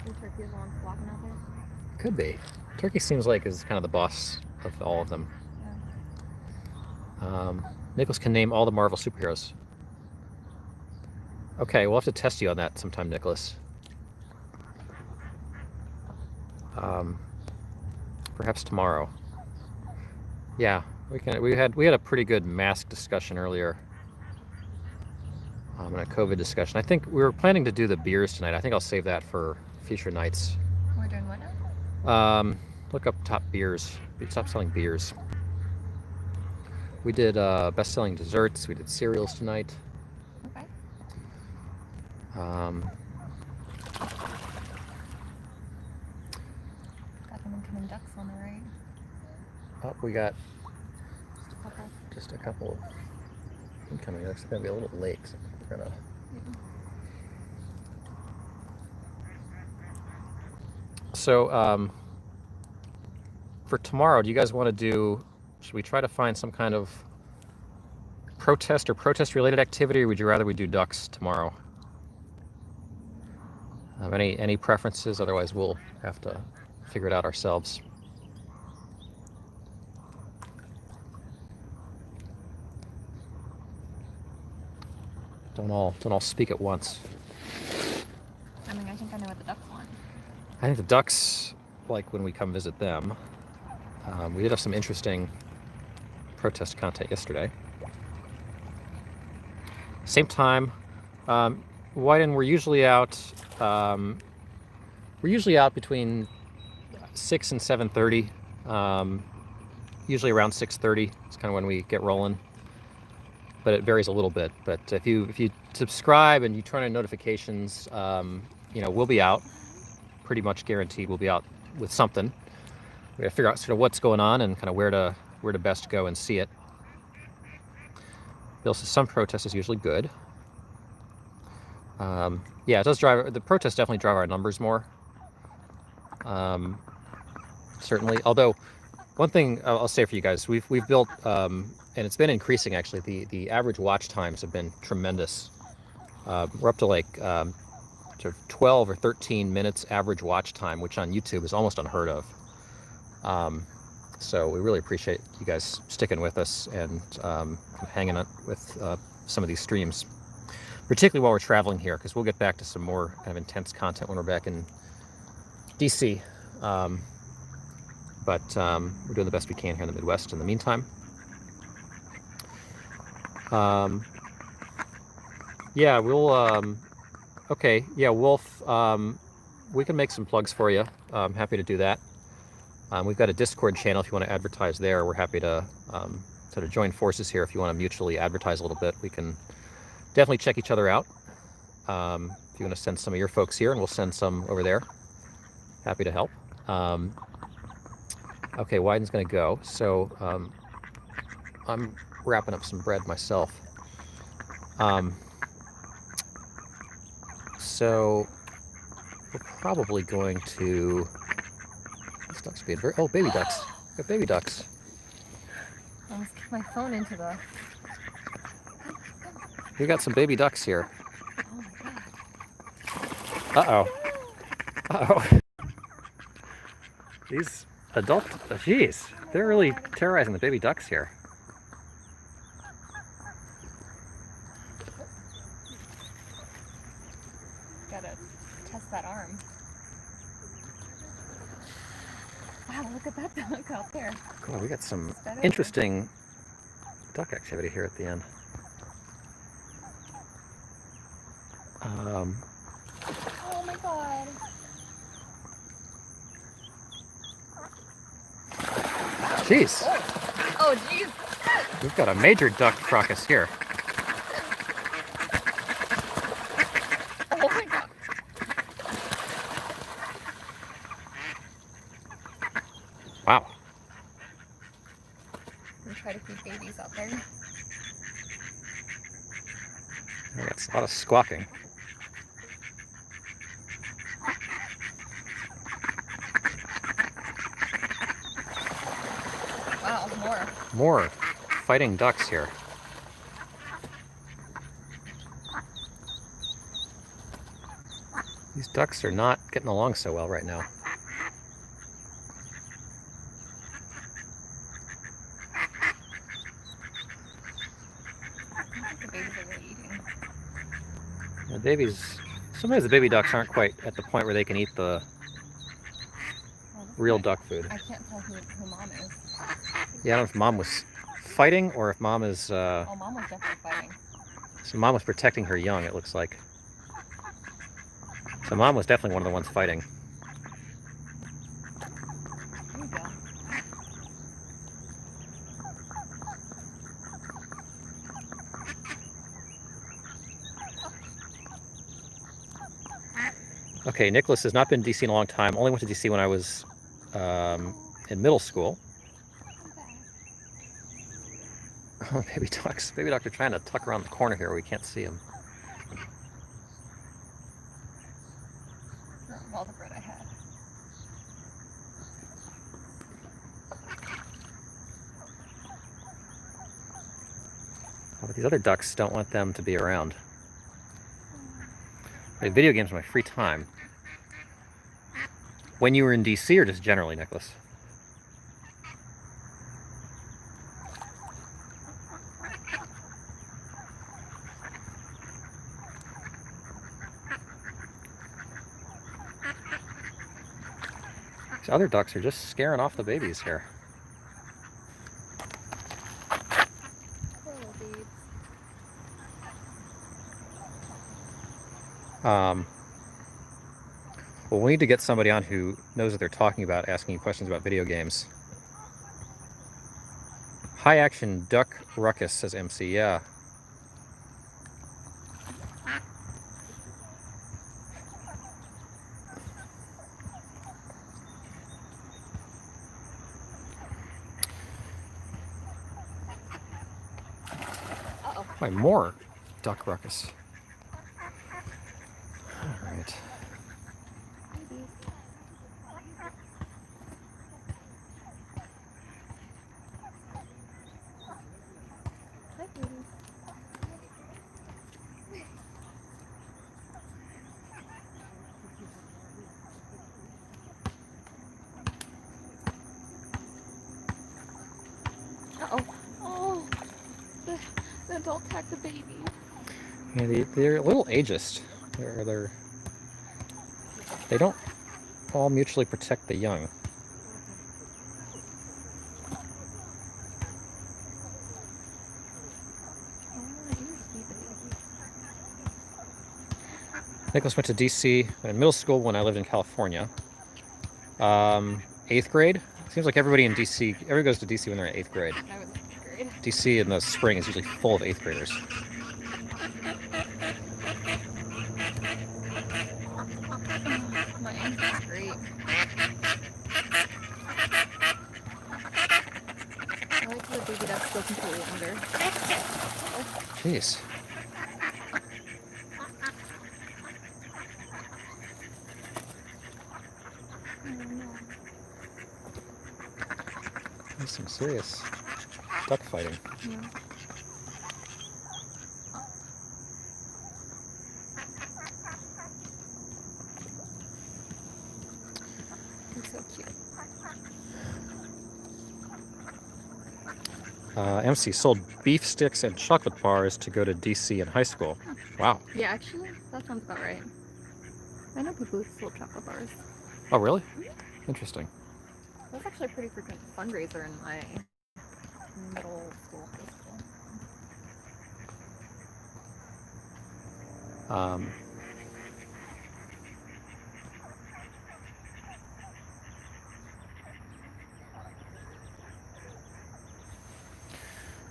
B: The turkey is the one flocking out there?
A: Could be. Turkey seems like is kind of the boss of all of them.
B: Yeah.
A: Nicholas can name all the Marvel superheroes. Okay, we'll have to test you on that sometime, Nicholas. Perhaps tomorrow. Yeah, we had a pretty good mask discussion earlier. And a COVID discussion. I think we were planning to do the beers tonight. I think I'll save that for future nights.
B: We're doing what now?
A: Look up top beers. Stop selling beers. We did best-selling desserts. We did cereals tonight.
B: Okay.
A: Um,
B: Got them incoming ducks on the right.
A: oh, we got
B: Just a couple.
A: just a couple incoming. It's going to be a little late. So we're gonna. So for tomorrow, do you guys want to do? Should we try to find some kind of protest or protest-related activity, or would you rather we do ducks tomorrow? Any preferences? Otherwise, we'll have to figure it out ourselves. Don't all speak at once.
B: I mean, I think I know what the ducks want.
A: I think the ducks like when we come visit them. We did have some interesting protest content yesterday. Same time. Wyden, we're usually out. We're usually out between 6 and 7:30. Usually around 6:30. It's kind of when we get rolling. But it varies a little bit. But if you subscribe and you turn on notifications, you know, we'll be out. Pretty much guaranteed we'll be out with something. We gotta figure out sort of what's going on and kind of where to best go and see it. Bill says some protest is usually good. Yeah, it does drive, the protests definitely drive our numbers more. Certainly, although one thing I'll say for you guys, we've built, and it's been increasing actually, the average watch times have been tremendous. We're up to like sort of 12 or 13 minutes average watch time, which on YouTube is almost unheard of. So we really appreciate you guys sticking with us and hanging out with some of these streams, particularly while we're traveling here, because we'll get back to some more kind of intense content when we're back in DC. But we're doing the best we can here in the Midwest in the meantime. Yeah, we'll, okay, yeah, Wolf, we can make some plugs for you. I'm happy to do that. We've got a Discord channel if you want to advertise there. We're happy to sort of join forces here if you want to mutually advertise a little bit. We can definitely check each other out. If you want to send some of your folks here, and we'll send some over there. Happy to help. Okay, Wyden's going to go. So I'm wrapping up some bread myself. So we're probably going to... These ducks being very... Oh, baby ducks. Got baby ducks.
B: I almost kicked my phone into the...
A: We got some baby ducks here.
B: Oh my god.
A: Uh-oh. Uh-oh. These adult... Jeez. They're really terrorizing the baby ducks here.
B: Gotta test that arm. Wow, look at that duck out there.
A: Cool, we got some interesting duck activity here at the end.
B: Oh my god.
A: Jeez.
B: Oh jeez.
A: We've got a major duck fracas here.
B: Oh my god.
A: Wow.
B: We try to keep babies out there.
A: That's a lot of squawking.
B: Wow, more.
A: More fighting ducks here. These ducks are not getting along so well right now.
B: The babies are really eating.
A: The babies, sometimes the baby ducks aren't quite at the point where they can eat the real duck food.
B: I can't tell who mom is.
A: Yeah, I don't know if mom was fighting or if mom is...
B: Oh, mom was definitely fighting.
A: So mom was protecting her young, it looks like. So mom was definitely one of the ones fighting.
B: There you go.
A: Okay, Nicholas has not been to DC in a long time. Only went to DC when I was in middle school. Oh, baby ducks. Baby ducks are trying to tuck around the corner here where we can't see them.
B: All the bread I had.
A: Oh, but these other ducks don't want them to be around. I play video games in my free time. When you were in DC or just generally, Nicholas? These other ducks are just scaring off the babies here.
B: Poor little babes.
A: Well, we need to get somebody on who knows what they're talking about, asking you questions about video games. High action duck ruckus, says MC. Yeah.
B: Uh-oh.
A: Why, more duck ruckus. All right.
B: Babies. Hi, babies. Uh-oh. Oh, the adult attacked the baby.
A: Yeah, they're a little ageist. They don't all mutually protect the young. Nicholas went to DC in middle school when I lived in California. 8th grade. Seems like everybody in DC, everybody goes to DC when they're in 8th grade.
B: I was in 8th grade.
A: DC in the spring is usually full of 8th graders.
B: My ankle is great. I like how the baby duck's still completely under.
A: Jeez. There's some serious duck fighting.
B: Yeah. They're so cute.
A: MC sold beef sticks and chocolate bars to go to DC in high school. Wow.
B: Yeah, actually, that sounds about right. I know people who sold chocolate bars.
A: Oh, really? Interesting.
B: That's actually a pretty frequent fundraiser in my middle school, high school.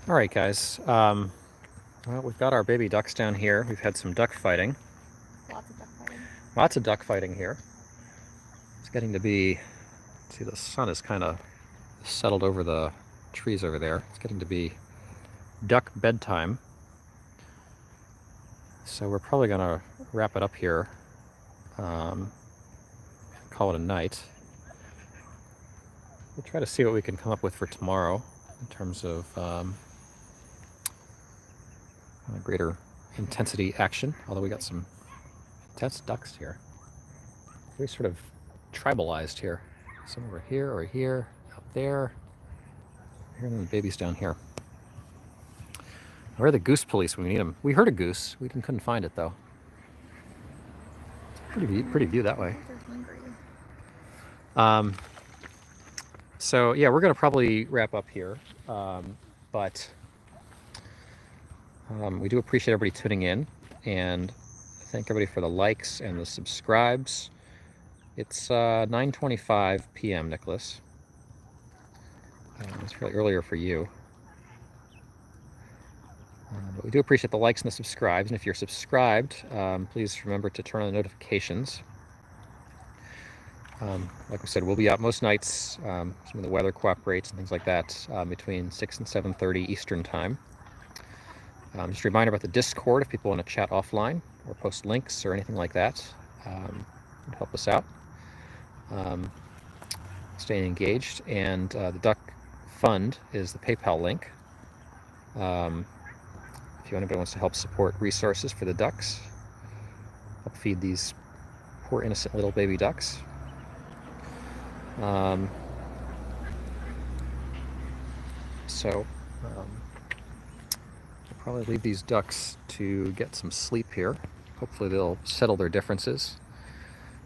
A: All right, guys. Well, we've got our baby ducks down here. We've had some duck fighting.
B: Lots of duck fighting.
A: Lots of duck fighting here. It's getting to be, see, the sun is kind of settled over the trees over there. It's getting to be duck bedtime. So we're probably going to wrap it up here. Call it a night. We'll try to see what we can come up with for tomorrow in terms of greater intensity action, although we got some intense ducks here. Very sort of tribalized here. Some over here, out there, here, and then the babies down here. Where are the goose police when we need them? We heard a goose. We couldn't find it though. It's pretty view that way. So yeah, we're gonna probably wrap up here, but we do appreciate everybody tuning in, and thank everybody for the likes and the subscribes. It's 9:25 p.m. Nicholas. It's really earlier for you. But we do appreciate the likes and the subscribes, and if you're subscribed, please remember to turn on the notifications. Like we said, we'll be out most nights, some of the weather cooperates and things like that, between 6 and 7:30 Eastern Time. Just a reminder about the Discord, if people want to chat offline or post links or anything like that, it'd help us out. Staying engaged, and the Duck Fund is the PayPal link. If anybody wants to help support resources for the ducks, help feed these poor innocent little baby ducks. We'll probably leave these ducks to get some sleep here. Hopefully they'll settle their differences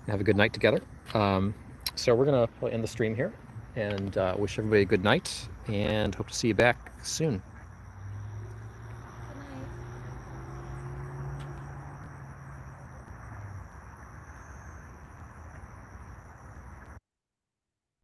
A: and have a good night together. So we're gonna end the stream here, and wish everybody a good night, and hope to see you back soon.